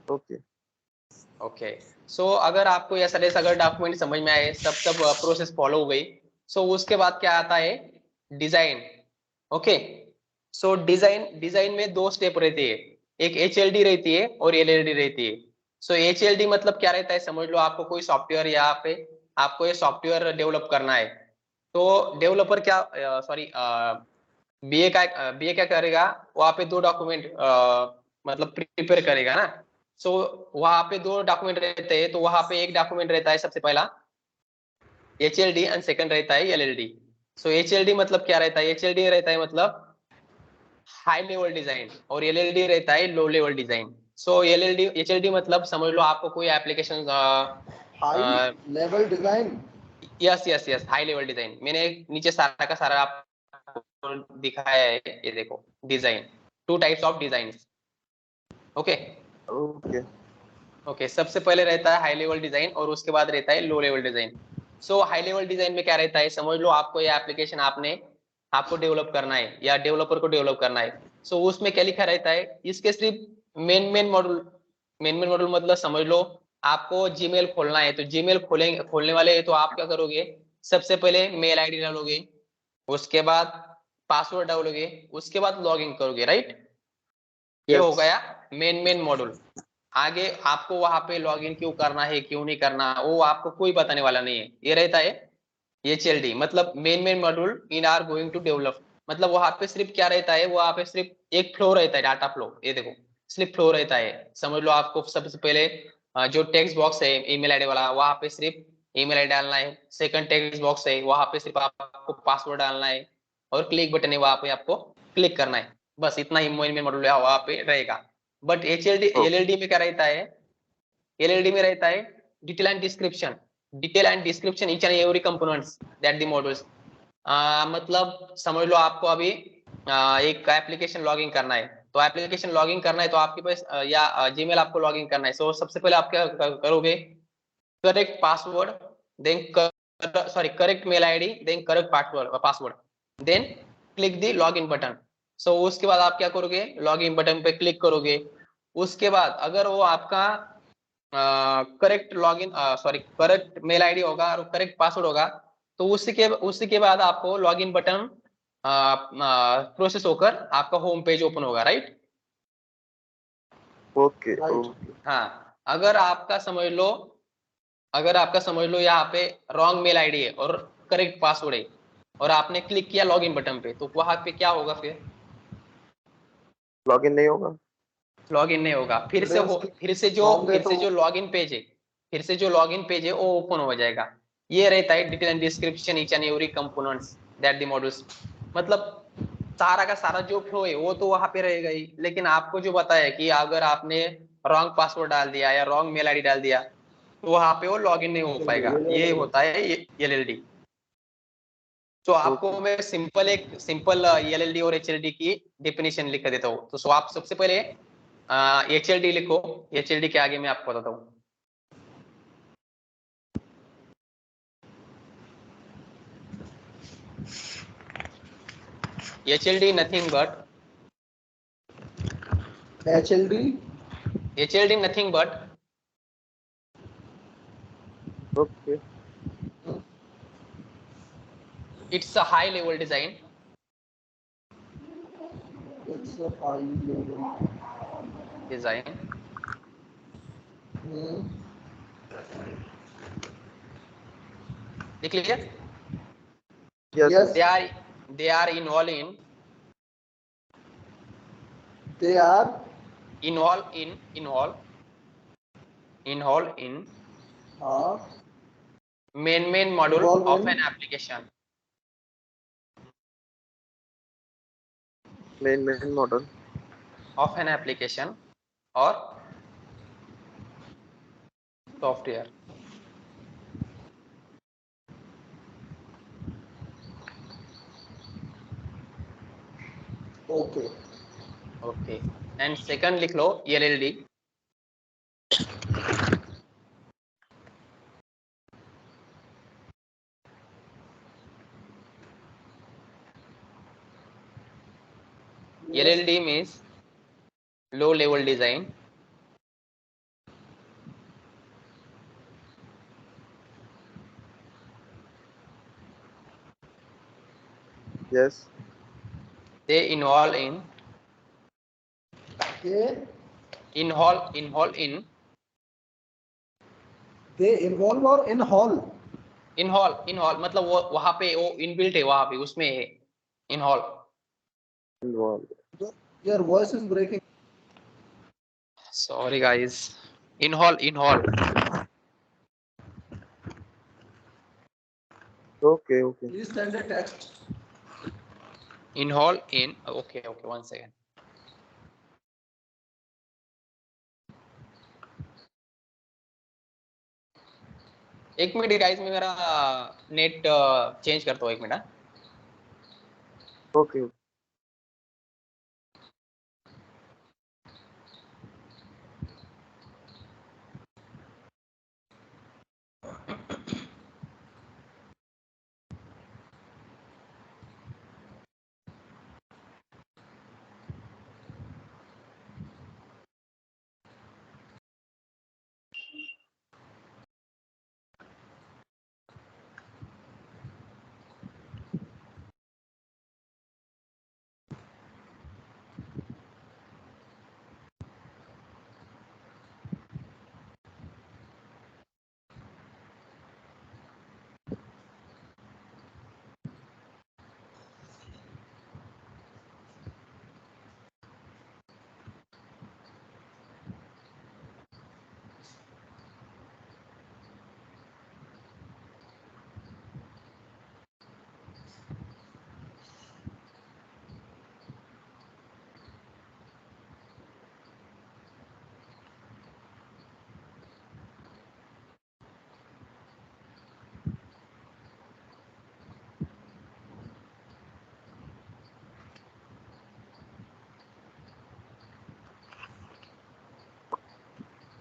[SPEAKER 4] ओके
[SPEAKER 1] ओके, सो अगर आपको ऐसा अगर डॉक्यूमेंट समझ में आए, सब सब प्रोसेस फॉलो हो गई, सो उसके बाद क्या आता है, डिजाइन। ओके, सो डिजाइन डिजाइन में दो स्टेप रहती है, एक एचएलडी रहती है और एलएलडी रहती है। सो एचएलडी मतलब क्या रहता है, समझ लो आपको कोई सॉफ्टवेयर यहाँ पे आपको ये सॉफ्टवेयर डेवलप करना है, तो डेवलपर क्या सॉरी बीए क्या करेगा, वहां पे दो डॉक्यूमेंट मतलब प्रिपेयर करेगा ना। सो वहां पे दो डॉक्यूमेंट रहते हैं, तो वहां पे एक डॉक्यूमेंट रहता है सबसे पहला एचएलडी एंड सेकंड रहता है एलएलडी। सो एचएलडी मतलब क्या रहता है, एचएलडी रहता है मतलब हाई लेवल डिजाइन, और एलएलडी रहता है लो लेवल डिजाइन। सो एलएलडी एचएलडी मतलब समझ लो आपको कोई application,
[SPEAKER 2] high level design.
[SPEAKER 1] Yes yes yes, high level design, मैंने नीचे सारा का सारा आपको दिखाया है, ये देखो design, two types of design. Okay
[SPEAKER 4] okay
[SPEAKER 1] okay, सबसे पहले रहता है हाई लेवल डिजाइन और उसके बाद रहता है लो लेवल डिजाइन। सो हाई लेवल डिजाइन में क्या रहता है, समझ लो आपको ये एप्लीकेशन आपको डेवलप करना है या डेवलपर को डेवलप करना है। सो उसमें क्या लिखा रहता है, इसके सिर्फ मेन मॉड्यूल मतलब समझ लो आपको जीमेल खोलना है, तो जीमेल खोलने वाले हैं, तो आप क्या करोगे, सबसे पहले मेल आईडी डालोगे, उसके बाद पासवर्ड डालोगे, उसके बाद लॉगिन करोगे, राइट। ये हो
[SPEAKER 4] यस
[SPEAKER 1] गया मेन मॉड्यूल। आगे आपको वहां पे लॉगिन क्यों करना है क्यों नहीं करना, वो आपको कोई बताने वाला नहीं है। ये रहता है एचएलडी मतलब main module in are going to develop, मतलब वहां पे सिर्फ क्या रहता है, वहां पे सिर्फ एक फ्लो रहता है, डाटा फ्लो, ये देखो सिर्फ फ्लो रहता है। समझ लो आपको सबसे पहले जो टेक्स्ट बॉक्स है ईमेल आईडी वाला, वहां पे सिर्फ ईमेल आईडी डालना है। सेकंड टेक्स्ट बॉक्स है, वहां पे सिर्फ आपको पासवर्ड डालना है, और क्लिक बटन है, वहां पे आपको क्लिक करना है, बस इतना ही मेन मॉड्यूल वहां पे रहेगा। बट एलएलडी में क्या रहता है, एलएलडी में रहता है detail and description each and every components that the modules. मतलब समझ लो आपको अभी एक एप्लीकेशन लॉगिन करना है, तो एप्लीकेशन लॉगिन करना है तो आपके पास या जीमेल आपको लॉगिन करना है, सो सबसे पहले आप क्या करोगे, correct password, then correct mail ID, then correct password, then click the login button. So उसके बाद आप क्या करोगे, लॉगिन बटन पे क्लिक करोगे। उसके बाद अगर वो आपका correct login correct mail ID होगा और करेक्ट पासवर्ड होगा, तो उसी के बाद आपको लॉगिन बटन प्रोसेस होकर आपका होम पेज ओपन होगा, राइट।
[SPEAKER 4] Okay
[SPEAKER 2] right.
[SPEAKER 4] ओके
[SPEAKER 1] हाँ, अगर आपका समझ लो यहाँ पे रॉन्ग मेल आईडी है और करेक्ट पासवर्ड है, और आपने क्लिक किया लॉगिन बटन पे, तो वहां पे क्या होगा फिर,
[SPEAKER 4] लॉगिन नहीं होगा।
[SPEAKER 1] लॉगिन नहीं होगा, फिर से जो लॉगिन पेज है वो ओपन हो जाएगा। ये रहता है detail and description each and every components that the modules, मतलब सारा का सारा जो फ्लो है वो तो वहां पे रहेगा ही, लेकिन आपको जो बताया है कि अगर आपने रॉन्ग पासवर्ड डाल दिया या रॉन्ग मेल आईडी डाल दिया तो वहां पे वो लॉगिन नहीं हो पाएगा। ये होता है एलएलडी। तो आपको
[SPEAKER 4] ओके।
[SPEAKER 1] मैं सिंपल एलएलडी और एचएलडी की डेफिनेशन लिख कर देता हूँ। तो आप सबसे पहले एचएलडी लिखो, एचएलडी के आगे मैं आपको बताता हूँ। HLD nothing but
[SPEAKER 4] okay.
[SPEAKER 1] it's a high level design
[SPEAKER 2] It's a high level.
[SPEAKER 1] लिख लीजिए।
[SPEAKER 4] Yes.
[SPEAKER 2] Yes,
[SPEAKER 1] they are involved in
[SPEAKER 2] they are
[SPEAKER 1] involved in main module
[SPEAKER 2] involved
[SPEAKER 1] of
[SPEAKER 2] in
[SPEAKER 1] an application
[SPEAKER 4] main model
[SPEAKER 1] or software।
[SPEAKER 2] okay.
[SPEAKER 1] Okay and second लिख लो LLD.
[SPEAKER 2] Yes,
[SPEAKER 1] LLD means low level design
[SPEAKER 4] yes.
[SPEAKER 1] they involve in
[SPEAKER 2] they
[SPEAKER 1] involve in
[SPEAKER 2] involve or in hall.
[SPEAKER 1] इनहॉल मतलब वो वहां पे वो inbuilt है, वहां पे उसमें इनहॉल।
[SPEAKER 4] Involve.
[SPEAKER 2] Your voice is breaking.
[SPEAKER 1] Sorry guys, इनहॉल
[SPEAKER 4] okay okay.
[SPEAKER 2] Please send a text.
[SPEAKER 1] इनहॉल इन ओके वन सेकेंड। एक मिनट गाइस, मैं मेरा नेट चेंज करता हूँ, एक मिनट।
[SPEAKER 4] ओके।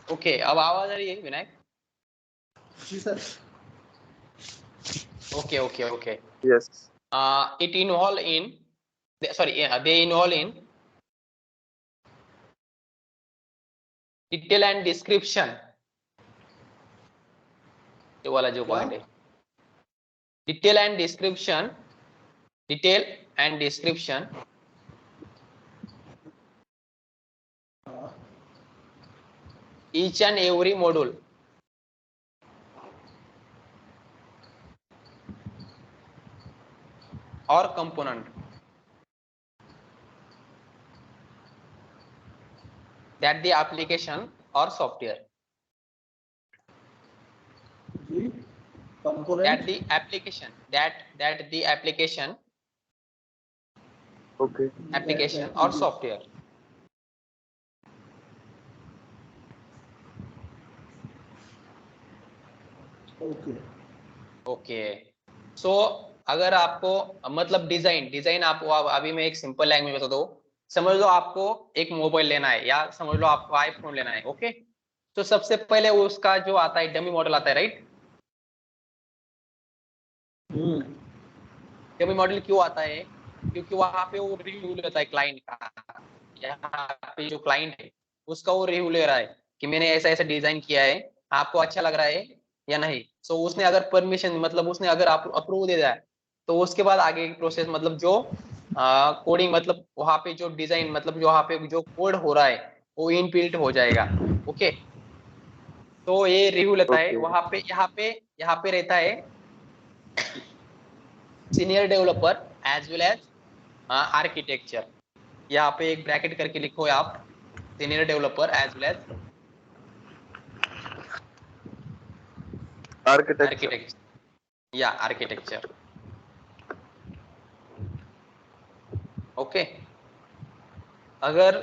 [SPEAKER 1] ओके अब आवाज आ रही है विनायक?
[SPEAKER 2] जी sir.
[SPEAKER 1] Okay
[SPEAKER 4] yes.
[SPEAKER 1] it involve in they involve in detail and description, ये वाला जो पॉइंट है detail and description each and every module और component that the application or software,
[SPEAKER 2] जी component
[SPEAKER 1] that the application, that the
[SPEAKER 4] okay
[SPEAKER 1] application or software.
[SPEAKER 2] Okay
[SPEAKER 1] okay so अगर आपको मतलब design आपको अभी मैं एक सिंपल लैंग्वेज बता दो, समझ लो आपको एक मोबाइल लेना है या समझ लो आपको आईफोन लेना है, ओके। तो सबसे पहले उसका जो आता है डमी मॉडल आता है, राइट। डमी मॉडल क्यों आता है? क्योंकि वहां पे वो रिव्यू लेता है क्लाइंट का, यहाँ पे जो क्लाइंट है उसका वो रिव्यू ले रहा है कि मैंने ऐसा ऐसा डिजाइन किया है, आपको अच्छा लग रहा है या नहीं। सो उसने अगर परमिशन मतलब उसने अगर आप अप्रूव दे दिया है, तो उसके बाद आगे की प्रोसेस मतलब जो कोडिंग मतलब वहां पे जो डिजाइन मतलब जो वहां पे जो कोड हो रहा है वो इनबिल्ट हो जाएगा, ओके। तो ये रिव्यू लेता है
[SPEAKER 4] ओके
[SPEAKER 1] वहां पे, यहाँ पे रहता है senior developer as well as architecture. यहाँ पे एक ब्रैकेट करके लिखो आप, senior developer as well as
[SPEAKER 4] architecture
[SPEAKER 1] architecture या आर्किटेक्चर, ओके। अगर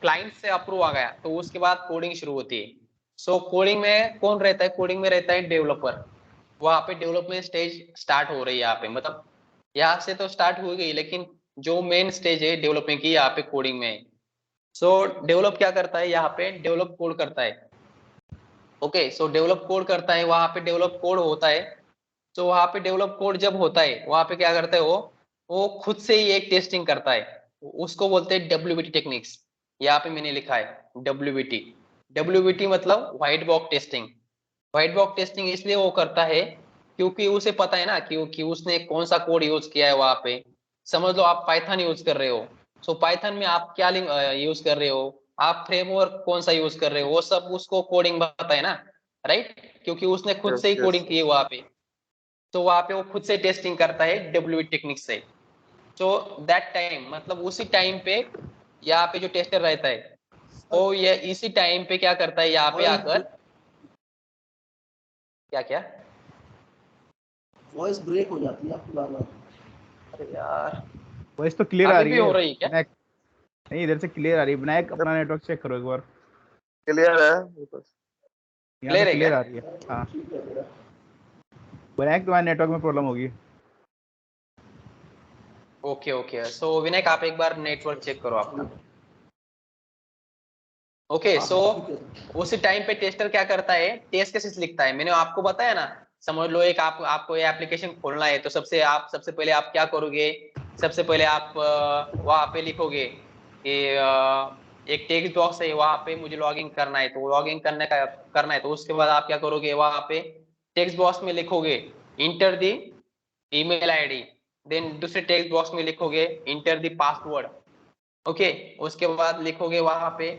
[SPEAKER 1] क्लाइंट से अप्रूव आ गया तो उसके बाद कोडिंग शुरू होती है। सो कोडिंग में कौन रहता है? कोडिंग में रहता है डेवलपर। वहां पे डेवलपमेंट स्टेज स्टार्ट हो रही है यहाँ पे, मतलब यहाँ से तो स्टार्ट हो गई, लेकिन जो मेन स्टेज है डेवलपमेंट की यहाँ पे कोडिंग में है। सो डेवलप क्या करता है? यहाँ पे डेवलप कोड करता है, ओके। सो डेवलप कोड करता है, वहां पे डेवलप कोड होता है। तो वहां पे डेवलप कोड जब होता है वहां पे क्या करता है वो खुद से ही एक टेस्टिंग करता है, उसको बोलते हैं डब्ल्यूबीटी टेक्निक्स। यहाँ पे मैंने लिखा है डब्ल्यूबीटी। डब्ल्यूबीटी मतलब white box testing. White box testing इसलिए वो करता है क्योंकि उसे पता है ना कि उसने कौन सा कोड यूज किया है वहां पे। समझ लो आप पाइथन यूज कर रहे हो, सो पाइथन में आप क्या यूज कर रहे हो, आप फ्रेमवर्क कौन सा यूज कर रहे हो, वो सब उसको कोडिंग पता है ना, राइट। क्योंकि उसने खुद से
[SPEAKER 4] यस
[SPEAKER 1] ही
[SPEAKER 4] यस
[SPEAKER 1] कोडिंग की है वहां पे। तो वहां पे वो खुद से टेस्टिंग करता है डब्ल्यू टेक्निक से। तो दैट टाइम मतलब उसी टाइम पे यहाँ पे जो टेस्टर रहता है वो ये इसी टाइम पे क्या करता है यहाँ पे आकर क्या क्या
[SPEAKER 2] वॉइस ब्रेक हो जाती है आपकी बार बार।
[SPEAKER 1] अरे यार
[SPEAKER 5] वॉइस तो क्लियर आ
[SPEAKER 1] अभी
[SPEAKER 5] रही
[SPEAKER 1] भी
[SPEAKER 5] है
[SPEAKER 1] हो रही है क्या?
[SPEAKER 5] विनायक। नहीं, इधर से क्लियर आ रही है विनायक, अपना नेटवर्क चेक करो एक बार।
[SPEAKER 4] क्लियर है मेरे पास।
[SPEAKER 5] यहाँ तो
[SPEAKER 1] क्लियर है क्या?
[SPEAKER 5] क्लियर आ रही है। हाँ
[SPEAKER 2] ठीक है मेरा
[SPEAKER 5] विनायक, तुम्हारे नेटवर्क में प्रॉब्लम होगी।
[SPEAKER 1] ओके ओके सो विनायक आप एक बार नेटवर्क चेक करो आपका, ओके।
[SPEAKER 2] हाँ
[SPEAKER 1] सो
[SPEAKER 2] हाँ ठीक है।
[SPEAKER 1] उसी टाइम पे टेस्टर क्या करता है? टेस्ट केसेस लिखता है। मैंने आपको बताया ना, समझ लो एक आपको ये एप्लीकेशन खोलना है तो सबसे पहले आप क्या करोगे? सबसे पहले आप वहां पे लिखोगे कि एक टेक्स्ट बॉक्स है वहां पे मुझे लॉगिन करना है, तो लॉगिन करना है तो उसके बाद आप क्या करोगे? वहां पे टेक्स्ट बॉक्स में लिखोगे इंटर दी ईमेल आईडी, देन दूसरे टेक्स्ट बॉक्स में लिखोगे इंटर दी पासवर्ड, ओके। उसके बाद लिखोगे वहां पे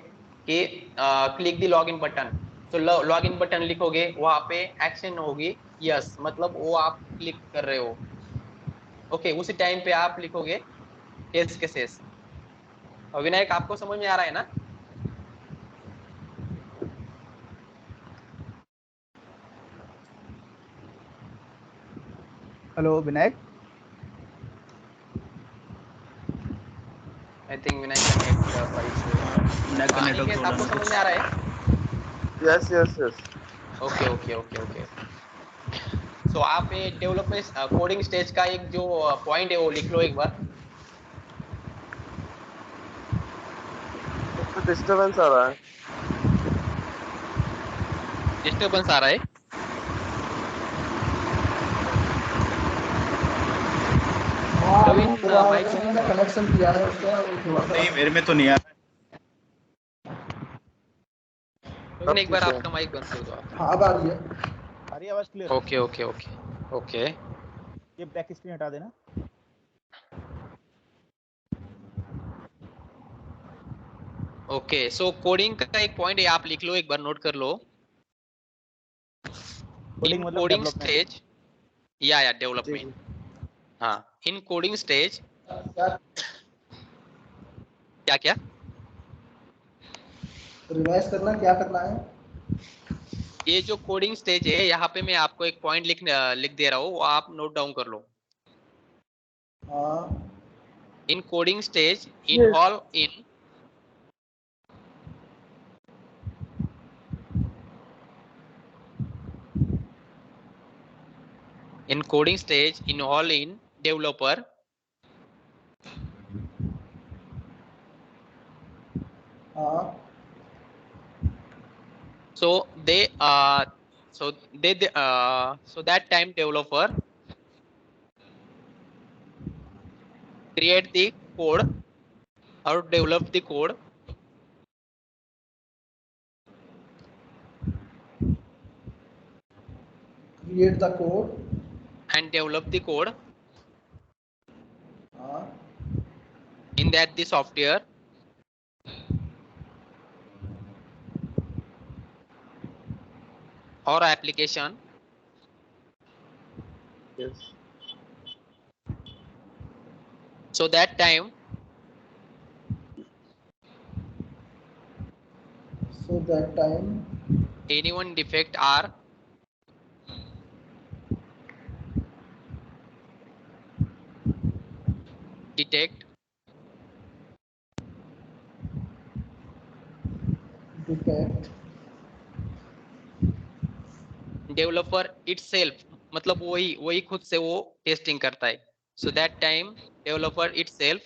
[SPEAKER 1] कि क्लिक द लॉगिन बटन। तो लॉगिन बटन लिखोगे वहां पे एक्शन होगी यस, मतलब वो आप क्लिक कर रहे हो, ओके। उसी टाइम पे आप लिखोगे टेस्ट केसेस। और विनायक आपको समझ में आ रहा है ना?
[SPEAKER 5] Hello Vinayak.
[SPEAKER 1] I think Vinayak का नेट का इशू है।
[SPEAKER 3] विनायक का नेटवर्क
[SPEAKER 1] अनिकेत
[SPEAKER 3] प्रॉब्लम
[SPEAKER 1] आपको
[SPEAKER 3] है
[SPEAKER 1] समझ
[SPEAKER 3] कुछ।
[SPEAKER 1] में आ रहा है?
[SPEAKER 4] Yes yes yes
[SPEAKER 1] okay okay okay okay सो आप ये डेवलपमेंट कोडिंग स्टेज का एक जो पॉइंट है वो लिख लो एक बार।
[SPEAKER 4] तो डिस्टरबेंस आ रहा है।
[SPEAKER 1] डिस्टर्बेंस आ रहा है?
[SPEAKER 2] हाँ अभी
[SPEAKER 1] प्रवीण
[SPEAKER 2] मेरा
[SPEAKER 1] माइक
[SPEAKER 2] जो
[SPEAKER 1] बंद
[SPEAKER 2] मैंने
[SPEAKER 1] करो।
[SPEAKER 2] कनेक्शन किया है उसका वो थोड़ा सा
[SPEAKER 5] नहीं मेरे में तो नहीं आ रहा।
[SPEAKER 1] प्रवीण
[SPEAKER 4] अब
[SPEAKER 1] एक बार
[SPEAKER 4] ठीक है।
[SPEAKER 1] आपका माइक बंद कर दो आप।
[SPEAKER 2] हाँ अब आ रही है।
[SPEAKER 5] आ रही है आवाज clear?
[SPEAKER 1] Okay okay okay okay
[SPEAKER 5] ये बैक स्क्रीन हटा देना।
[SPEAKER 1] ओके सो कोडिंग का एक पॉइंट है, आप लिख लो एक बार, नोट कर लो। इन
[SPEAKER 5] कोडिंग मतलब
[SPEAKER 1] कोडिंग
[SPEAKER 5] डेवलपमेंट।
[SPEAKER 1] स्टेज या
[SPEAKER 4] जी जी
[SPEAKER 1] डेवलपमेंट, हाँ। इन कोडिंग स्टेज
[SPEAKER 2] क्या
[SPEAKER 1] क्या क्या
[SPEAKER 2] रिवाइज करना क्या करना है?
[SPEAKER 1] ये जो कोडिंग स्टेज है, यहाँ पे मैं आपको एक पॉइंट लिख दे रहा हूँ, वो आप नोट डाउन कर लो।
[SPEAKER 2] हाँ,
[SPEAKER 1] in coding stage involve in coding stage involve in developer
[SPEAKER 2] हाँ,
[SPEAKER 1] so that time developer create the code or develop the code
[SPEAKER 2] create the code,
[SPEAKER 1] and develop the code
[SPEAKER 2] हाँ,
[SPEAKER 1] in that the software or application
[SPEAKER 4] Yes.
[SPEAKER 1] so that time anyone defect are detect developer itself, मतलब वही खुद से वो testing करता है। so that time developer itself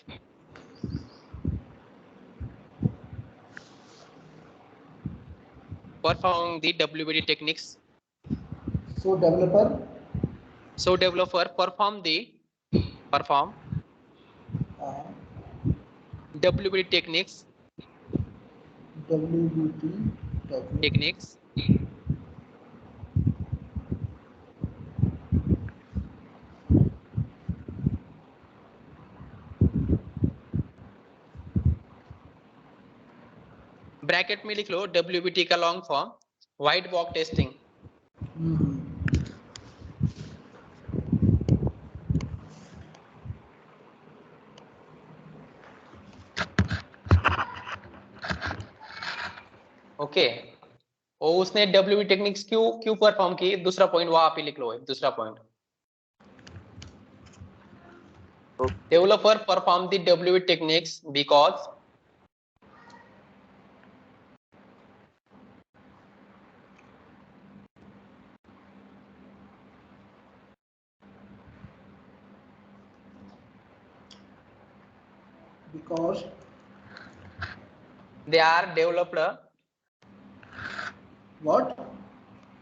[SPEAKER 1] perform the WBT techniques.
[SPEAKER 2] so developer
[SPEAKER 1] perform
[SPEAKER 2] हाँ,
[SPEAKER 1] WBT techniques
[SPEAKER 2] WBT
[SPEAKER 1] techniques bracket में लिख लो WBT का long form white box testing. Okay, और उसने WBT टेक्निक्स क्यों परफॉर्म की, दूसरा पॉइंट वहां पे लिख लो, दूसरा point developer perform the WBT techniques because they are developed
[SPEAKER 2] what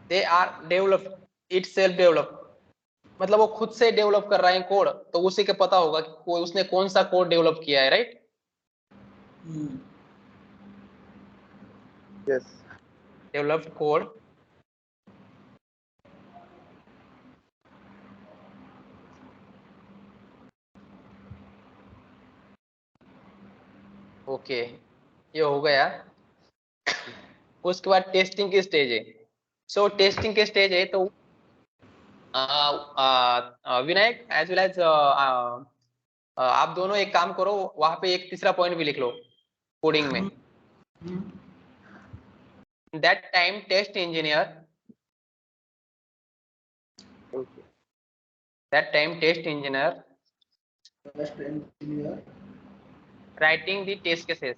[SPEAKER 1] they are developed it self developed, मतलब वो खुद से डेवलप कर रहा है कोड, तो उसी के पता होगा कि उसने कौन सा कोड डेवलप किया है, right?
[SPEAKER 4] Yes.
[SPEAKER 1] Developed code okay, ये हो गया। उसके बाद टेस्टिंग की स्टेज है। सो टेस्टिंग के स्टेज है तो विनायक एज वेल एज आप दोनों एक काम करो, वहां पे एक तीसरा पॉइंट भी लिख लो कोडिंग में। That time test engineer
[SPEAKER 4] Okay.
[SPEAKER 1] that time test engineer writing the test cases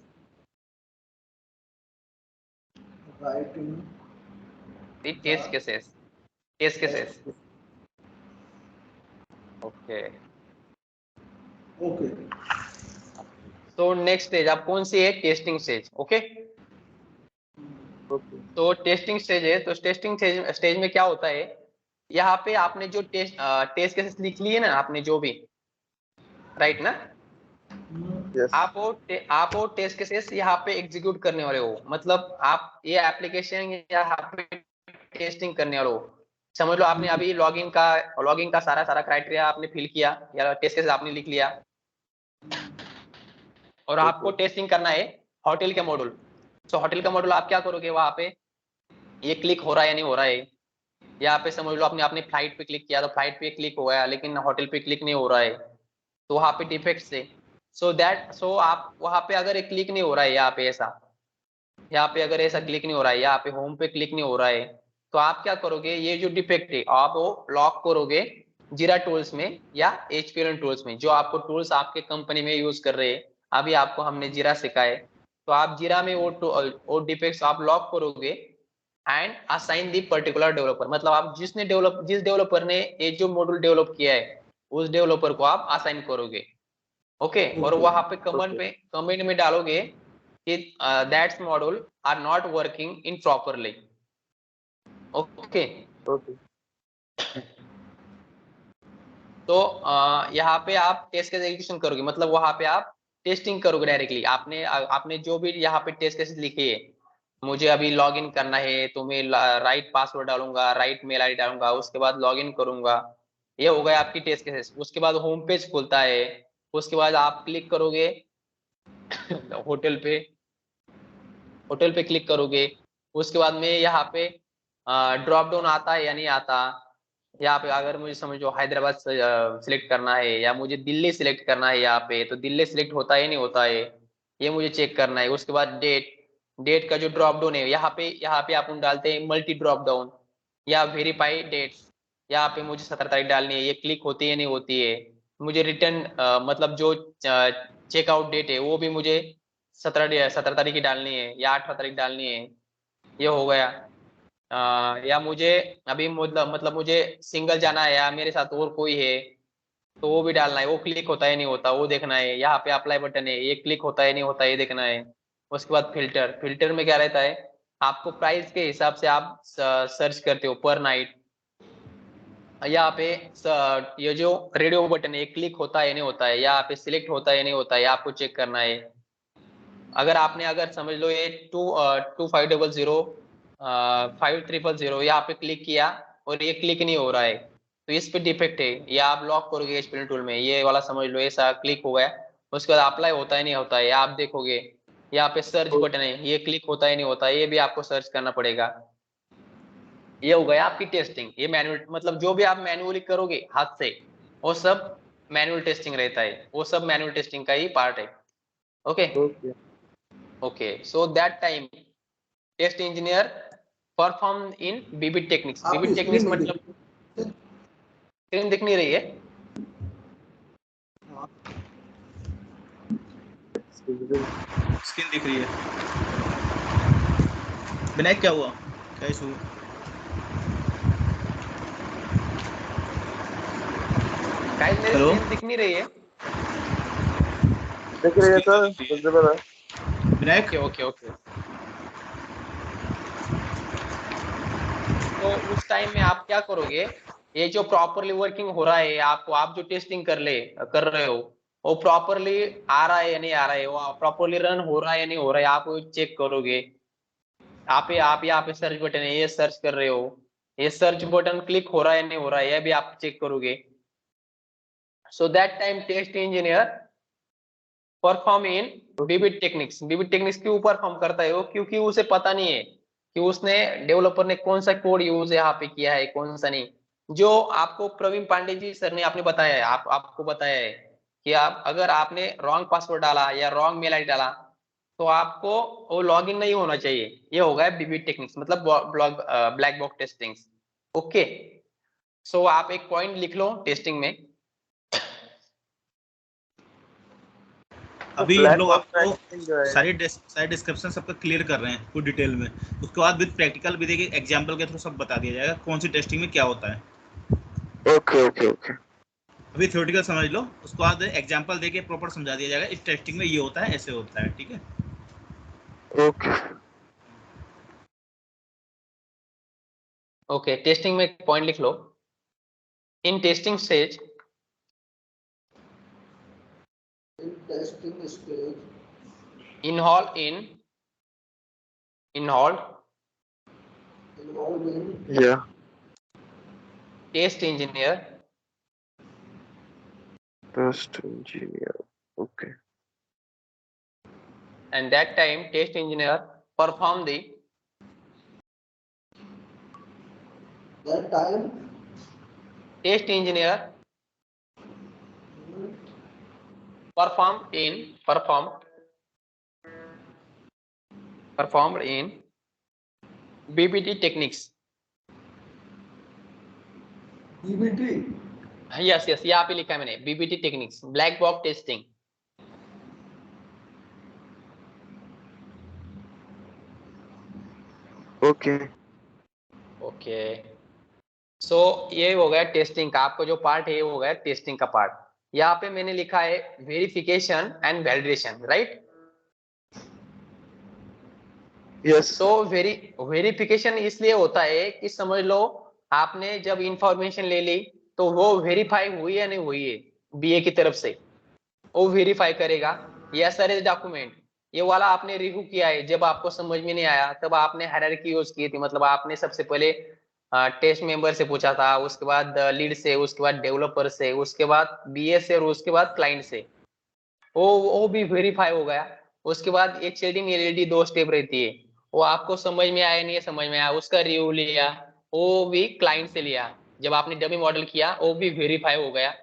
[SPEAKER 1] the test cases okay so next stage आप कौन सी है, टेस्टिंग स्टेज। Okay,
[SPEAKER 4] Okay.
[SPEAKER 1] तो टेस्टिंग स्टेज है, तो टेस्टिंग स्टेज में क्या होता है, यहाँ पे आपने जो टेस्ट केसेस लिख लिए ना आपने जो भी, राइट ना?
[SPEAKER 4] Yes.
[SPEAKER 1] आप वो टेस्ट केसेस यहाँ पे एग्जीक्यूट करने वाले हो, मतलब आप ये एप्लीकेशन यहाँ पे टेस्टिंग करने वाले हो। समझ लो आपने अभी लॉगिन का सारा क्राइटेरिया आपने फिल किया या टेस्ट केसेस आपने लिख लिया, और आपको टेस्टिंग करना है होटल के मॉड्यूल। सो होटल का मॉड्यूल आप क्या करोगे, वहां पे ये क्लिक हो रहा है या नहीं हो रहा है, यहाँ पे समझ लो आपने फ्लाइट पे क्लिक किया तो फ्लाइट पे क्लिक हो गया, लेकिन होटल पे क्लिक नहीं हो रहा है, तो वहां पे डिफेक्ट से सो आप वहां पे अगर एक क्लिक नहीं हो रहा है यहाँ पे ऐसा, यहाँ पे अगर ऐसा क्लिक नहीं हो रहा है, यहाँ पे होम पे क्लिक नहीं हो रहा है, तो आप क्या करोगे, ये जो डिफेक्ट है आप वो लॉक करोगे जीरा टूल्स में या एचपीएल टूल्स में, जो आपको टूल्स आपके कंपनी में यूज कर रहे हैं। अभी आपको हमने जीरा सिखाए, तो आप जीरा में वो डिफेक्ट्स आप लॉक करोगे and assign the particular developer, मतलब आप जिस डेवलपर ने ये जो मॉड्यूल डेवलप किया है उस डेवलपर को आप असाइन करोगे। ओके, और वहां पे कमेंट में डालोगे कि that's module are not working in properly. Okay,
[SPEAKER 4] okay
[SPEAKER 1] तो यहाँ पे आप टेस्ट केस एग्जीक्यूशन करोगे, मतलब वहां पे आप टेस्टिंग करोगे डायरेक्टली। आपने आपने जो भी यहाँ पे टेस्ट केसेस लिखे है, मुझे अभी लॉग इन करना है तो मैं राइट पासवर्ड डालूंगा, राइट मेल आईडी डालूंगा, उसके बाद लॉग इन करूंगा। ये हो गया आपकी टेस्ट केसेस। उसके बाद होम पेज खुलता है, उसके बाद आप क्लिक करोगे होटल पे, होटल पे क्लिक करोगे। उसके बाद में यहाँ पे ड्रॉप डाउन आता है या नहीं आता, यहाँ पे अगर मुझे समझो हैदराबाद सिलेक्ट करना है या मुझे दिल्ली सिलेक्ट करना है, यहाँ पे तो दिल्ली सिलेक्ट होता है नहीं होता है, ये मुझे चेक करना है। उसके बाद डेट, डेट का जो ड्रॉप डाउन है यहाँ पे अपन डालते हैं मल्टी ड्रॉप डाउन या वेरीफाई डेट्स। यहाँ पे मुझे 17 तारीख डालनी है, ये क्लिक होती है नहीं होती है। मुझे रिटर्न मतलब जो चेकआउट डेट है वो भी मुझे 17 तारीख की डालनी है या 18 तारीख डालनी है। ये हो गया। या मुझे अभी मतलब मुझे सिंगल जाना है या मेरे साथ और कोई है तो वो भी डालना है, वो क्लिक होता है नहीं होता वो देखना है। यहाँ पे अप्लाई बटन है, ये क्लिक होता है नहीं होता ये देखना है। उसके बाद फिल्टर, फिल्टर में क्या रहता है, आपको प्राइस के हिसाब से आप सर्च करते हो पर नाइट। यहाँ पे ये जो रेडियो बटन है, क्लिक होता है नहीं होता है, यहाँ पे सिलेक्ट होता है नहीं होता है, आपको चेक करना है। अगर आपने अगर समझ लो ये 2500 5300 यहाँ पे क्लिक किया और ये क्लिक नहीं हो रहा है, तो इस पे डिफेक्ट है, ये आप लॉक करोगे एचपीएल टूल में, ये वाला समझ लो ऐसा क्लिक हो गया। उसके बाद अप्लाई होता है नहीं होता है आप देखोगे। यहाँ पे सर्च बटन है, ये क्लिक होता है नहीं होता है, ये भी आपको सर्च करना पड़ेगा। ये हो गया आपकी टेस्टिंग। ये मैनुअल मतलब जो भी आप मैनुअली करोगे हाथ से वो सब मैनुअल टेस्टिंग रहता है, वो सब मैनुअल टेस्टिंग का ही पार्ट है। Okay
[SPEAKER 4] okay
[SPEAKER 1] okay, so that time test engineer perform in BBT techniques.
[SPEAKER 2] आपकी
[SPEAKER 1] बीबीट
[SPEAKER 2] स्क्रीन
[SPEAKER 1] टेक्निक्स
[SPEAKER 2] नहीं
[SPEAKER 1] मतलब
[SPEAKER 2] दिख
[SPEAKER 1] स्क्रीन दिख नहीं रही है।
[SPEAKER 3] स्क्रीन दिख रही है। विनायक क्या हुआ, क्या इशू?
[SPEAKER 1] गाइस मेरी
[SPEAKER 3] हेलो,
[SPEAKER 1] स्क्रीन दिख नहीं रही है।
[SPEAKER 4] देख रहे हैं
[SPEAKER 3] स्क्रीन तो
[SPEAKER 4] सर,
[SPEAKER 3] दिख रही
[SPEAKER 4] विजिबल है।
[SPEAKER 3] है विनायक।
[SPEAKER 1] ओके ओके ओके, तो उस टाइम में आप क्या करोगे, ये जो प्रॉपरली वर्किंग हो रहा है आपको, आप जो टेस्टिंग कर रहे हो वो प्रॉपरली आ रहा है या नहीं आ रहा है, वो प्रॉपरली रन हो रहा है या नहीं हो रहा है, आप चेक करोगे। आप यहाँ पे सर्च बटन है, ये सर्च कर रहे हो, ये सर्च बटन क्लिक हो रहा है या नहीं हो रहा है, ये भी आप चेक करोगे। So that time test engineer perform in BBT techniques. BBT techniques क्यों परफॉर्म करता है वो, क्योंकि उसे पता नहीं है कि उसने डेवलपर ने कौन सा कोड यूज यहाँ पे किया है कौन सा नहीं। जो आपको प्रवीण पांडे जी सर ने आपने बताया है, आपको बताया है कि आप अगर आपने रॉन्ग पासवर्ड डाला या रॉन्ग मेल आईडी डाला तो आपको वो लॉगिन नहीं होना चाहिए। ये होगा बीबीट टेक्निक्स मतलब ब्लैक बॉक्स टेस्टिंग। ओके, सो आप एक पॉइंट लिख लो टेस्टिंग में।
[SPEAKER 3] अभी हम
[SPEAKER 4] ब्लैक
[SPEAKER 3] लोग
[SPEAKER 4] बॉक्स
[SPEAKER 3] आपको
[SPEAKER 4] टेस्टिंग जो है।
[SPEAKER 3] सारी डिस्क्रिप्शन सबका क्लियर कर रहे हैं पूरी डिटेल में। उसके बाद विद प्रैक्टिकल भी देखिए, एग्जाम्पल के थ्रू सब बता दिया जाएगा कौन सी टेस्टिंग में क्या होता है।
[SPEAKER 4] ओके ओके ओके
[SPEAKER 3] अभी थ्योरेटिकल समझ लो, उसके बाद एग्जाम्पल देके प्रॉपर समझा दिया जाएगा, इस टेस्टिंग में ये होता है ऐसे होता है। ठीक है,
[SPEAKER 4] ओके
[SPEAKER 1] ओके, टेस्टिंग में एक पॉइंट लिख लो। In testing stage
[SPEAKER 2] in testing stage
[SPEAKER 1] involved
[SPEAKER 2] involving
[SPEAKER 4] या
[SPEAKER 1] test engineer
[SPEAKER 4] test engineer. Okay
[SPEAKER 1] and that time test engineer perform the
[SPEAKER 2] that time
[SPEAKER 1] test engineer perform performed in BBT techniques.
[SPEAKER 2] BBT,
[SPEAKER 1] yes yes, यहाँ पे लिखा है मैंने, BBT techniques, black box testing.
[SPEAKER 4] Okay.
[SPEAKER 1] Okay, so ये हो गया testing का, आपको जो पार्ट है ये हो गया टेस्टिंग का पार्ट। यहाँ पे मैंने लिखा है verification and validation, right?
[SPEAKER 4] Yes.
[SPEAKER 1] तो वेरिफिकेशन इसलिए होता है कि समझ लो आपने जब इंफॉर्मेशन ले ली तो वो वेरीफाई हुई या नहीं हुई है बीए की तरफ से, वो वेरीफाई करेगा। ये सारे डॉक्यूमेंट, ये वाला आपने रिव्यू किया है, जब आपको समझ में नहीं आया तब आपने हायरार्की यूज की थी, मतलब आपने सबसे पहले टेस्ट मेंबर से पूछा था, उसके बाद लीड से, उसके बाद डेवलपर से, उसके बाद बीएस से, और उसके बाद क्लाइंट से, वो भी वेरीफाई हो गया। उसके बाद एक शेडिंग एलईडी 2 स्टेप रहती है, वो आपको समझ में आया नहीं समझ में आया, उसका रिव्यू लिया, वो भी क्लाइंट से लिया। जब आपने डमी मॉडल किया वो भी वेरीफाई हो गया।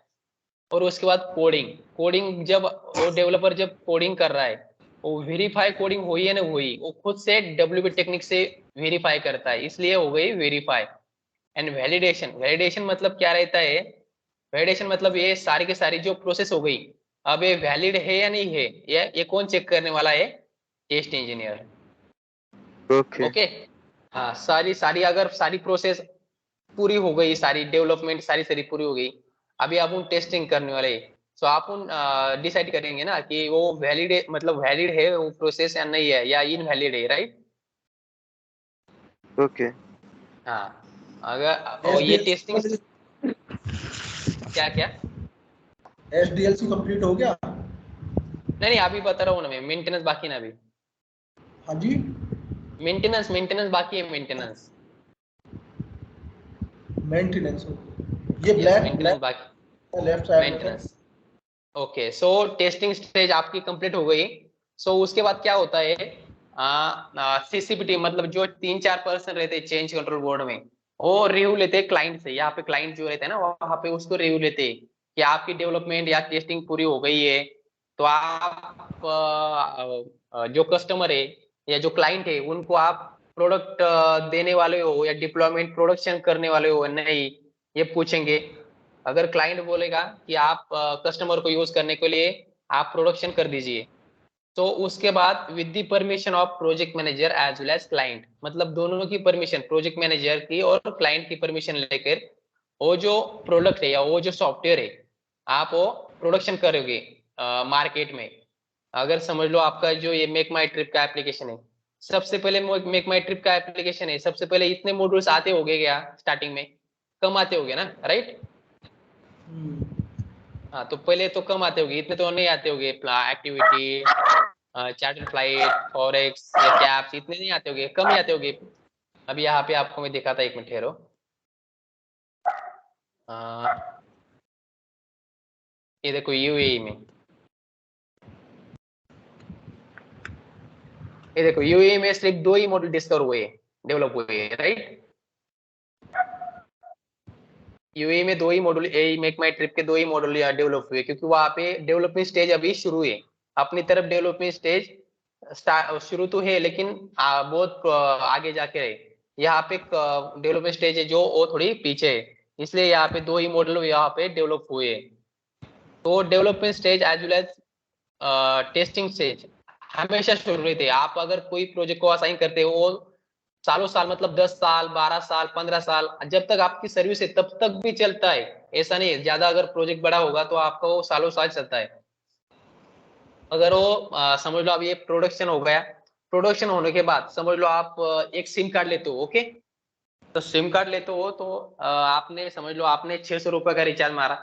[SPEAKER 1] और उसके बाद कोडिंग, कोडिंग जब वो डेवलपर जब कोडिंग कर रहा है, वो वेरीफाई कोडिंग हुई है ना हुई, वो खुद से डब्ल्यूपी टेक्निक से वेरीफाई करता है, इसलिए हो गई वेरीफाई। एंड वैलिडेशन, वैलिडेशन मतलब क्या रहता है? वैलिडेशन मतलब ये सारी की सारी जो प्रोसेस हो गई, अब ये वैलिड है या नहीं है, ये कौन चेक करने वाला है? Test engineer.
[SPEAKER 4] ओके।
[SPEAKER 1] ओके, हाँ, सारी सारी अगर सारी प्रोसेस पूरी हो गई, सारी डेवलपमेंट सारी सारी पूरी हो गई, अभी आप उन टेस्टिंग करने वाले, तो आप उन डिसाइड करेंगे ना कि वो वैलिड मतलब वैलिड है वो प्रोसेस या नहीं है, या इनवैलिड है, राइट?
[SPEAKER 4] ओके।
[SPEAKER 1] हाँ, अगर और ये टेस्टिंग
[SPEAKER 2] एसडीएलसी,
[SPEAKER 1] क्या क्या?
[SPEAKER 2] एसडीएलसी कंप्लीट हो गया?
[SPEAKER 1] नहीं नहीं, अभी बता रहा हूँ ना मैं, मेंटेनेंस बाकी ना अभी,
[SPEAKER 2] हाँ जी,
[SPEAKER 1] मेंटेनेंस मेंटेनेंस बाकी है, मेंटेनेंस।
[SPEAKER 2] मेंटेनेंस। ये
[SPEAKER 1] यस,
[SPEAKER 2] ब्लैक
[SPEAKER 1] मेंटेनेंस बाकी,
[SPEAKER 2] ब्लैक लेफ्ट साइड में सर।
[SPEAKER 1] मेंटेनेंस। ओके, सो टेस्टिंग स्टेज आपकी कंप्लीट हो गई। सो उसके बाद क्या होता है, सीसीबीटी मतलब जो 3-4 पर्सन रहते हैं चेंज कंट्रोल बोर्ड में, वो रिव्यू लेते हैं क्लाइंट से। यहाँ पे क्लाइंट जो रहते हैं ना, वहाँ पे उसको रिव्यू लेते हैं कि आपकी डेवलपमेंट या टेस्टिंग पूरी हो गई है। तो आप जो कस्टमर है या जो क्लाइंट है उनको आप प्रोडक्ट देने वाले हो या डिप्लॉयमेंट प्रोडक्शन करने वाले हो नहीं, ये पूछेंगे। अगर क्लाइंट बोलेगा कि आप कस्टमर को यूज करने के लिए आप प्रोडक्शन कर दीजिए, तो उसके बाद with the permission of project manager as well as client, मतलब दोनों की परमिशन, प्रोजेक्ट मैनेजर की और क्लाइंट की परमिशन लेकर वो जो प्रोडक्ट है या वो जो सॉफ्टवेयर है आप वो प्रोडक्शन करोगे मार्केट में। अगर समझ लो आपका जो ये मेक माई ट्रिप का एप्लीकेशन है, सबसे पहले मेक माई ट्रिप का एप्लीकेशन है, सबसे पहले इतने मॉड्यूल्स आते होंगे क्या स्टार्टिंग में? कम आते होंगे ना, राइट? हाँ, तो पहले तो कम आते होंगे, इतने तो नहीं आते होंगे, एक्टिविटी, चार्टर फ्लाइट, फॉरेक्स या कैप्स, इतने नहीं आते होंगे, कम ही आते होंगे। अभी यहाँ पे आपको मैं दिखाता, एक मिनट ठहरो। ये देखो यूएई में, ये देखो यूएई में सिर्फ 2 ही मॉडल डिस्कवर हुए, डेवलप हुए, राइट? यूएई में 2 ही मॉडल, मेक माई ट्रिप के 2 ही मॉडल डेवलप हुए, क्योंकि वहाँ पे डेवलपमेंट स्टेज अभी शुरू है। अपनी तरफ डेवलपमेंट स्टेज शुरू तो है, लेकिन बहुत आगे जाके रहे। यहाँ पे डेवलपमेंट स्टेज है जो वो थोड़ी पीछे है, इसलिए यहाँ पे 2 ही मॉडल यहाँ पे डेवलप हुए। तो development stage as well as testing stage हमेशा शुरू रहते हैं। आप अगर कोई प्रोजेक्ट को असाइन करते हो, वो सालों साल, मतलब 10 साल, 12 साल, 15 साल, जब तक आपकी सर्विस है तब तक भी चलता है। ऐसा नहीं है, ज्यादा अगर प्रोजेक्ट बड़ा होगा तो आपका वो सालों साल चलता है। अगर वो समझ लो अब ये प्रोडक्शन हो गया, प्रोडक्शन होने के बाद समझ लो आप एक सिम कार्ड लेते हो, ओके? तो सिम कार्ड लेते हो तो आपने समझ लो आपने 600 रुपए का रिचार्ज मारा,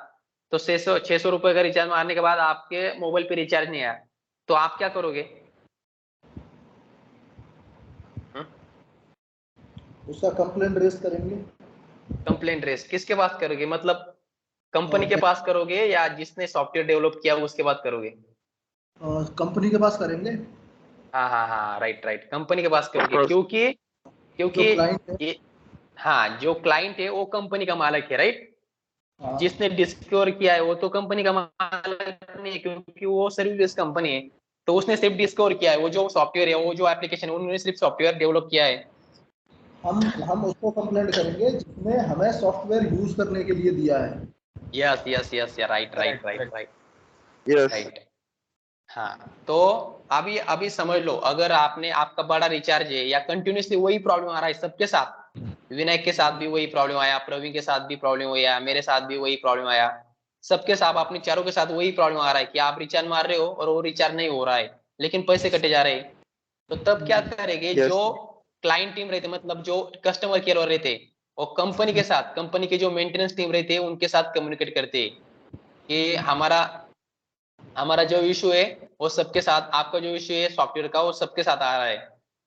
[SPEAKER 1] तो 600 रुपए का रिचार्ज मारने के बाद आपके मोबाइल पे रिचार्ज नहीं आया, तो आप क्या करोगे?
[SPEAKER 2] उसका कंप्लेंट रेज करेंगे।
[SPEAKER 1] कंप्लेंट रेस किसके पास करोगे, मतलब कंपनी के पास करोगे या जिसने सॉफ्टवेयर डेवलप किया उसके पास करोगे?
[SPEAKER 2] कंपनी के पास करेंगे।
[SPEAKER 1] हाँ हाँ हाँ, राइट राइट, कंपनी के पास करोगे, क्योंकि क्योंकि
[SPEAKER 2] जो क्लाइंट है,
[SPEAKER 1] ये, हाँ, जो क्लाइंट है वो कंपनी का मालिक है, राइट?
[SPEAKER 2] हाँ,
[SPEAKER 1] जिसने डिस्कवर किया है वो तो कंपनी का मालिक नहीं है, क्योंकि वो सर्विस कंपनी है। तो उसने सिर्फ डिस्कवर किया है, वो जो सॉफ्टवेयर है, वो जो एप्लीकेशन है, उन्होंने सिर्फ सॉफ्टवेयर डेवलप किया है।
[SPEAKER 2] हम उसको कंप्लेंट करेंगे जिसने हमें सॉफ्टवेयर यूज करने के लिए दिया है।
[SPEAKER 1] Yes yes yes, right right right
[SPEAKER 3] correct.
[SPEAKER 1] Right
[SPEAKER 4] yes
[SPEAKER 1] right. हाँ, तो अभी अभी समझ लो, अगर आपने आपका बड़ा रिचार्ज है या कंटिन्यूसली वही प्रॉब्लम आ रहा है सबके साथ, विनायक के साथ भी वही प्रॉब्लम आया, प्रवीण के साथ भी प्रॉब्लम आया, मेरे साथ भी वही प्रॉब्लम आया, सबके साथ, अपने चारों के साथ वही प्रॉब्लम आ रहा है कि आप रिचार्ज मार रहे हो और वो रिचार्ज नहीं हो रहा है, लेकिन पैसे कटे जा रहे हैं। तो तब क्या करेंगे,
[SPEAKER 4] यस
[SPEAKER 1] जो क्लाइंट टीम रहते, मतलब जो कस्टमर केयर वाले रहते, और कंपनी के साथ, कंपनी के जो मेंटेनेंस टीम रहते हैं उनके साथ कम्युनिकेट करते कि हमारा हमारा जो इशू है वो सबके साथ, आपका जो इशू है सॉफ्टवेयर का वो सबके साथ आ रहा है।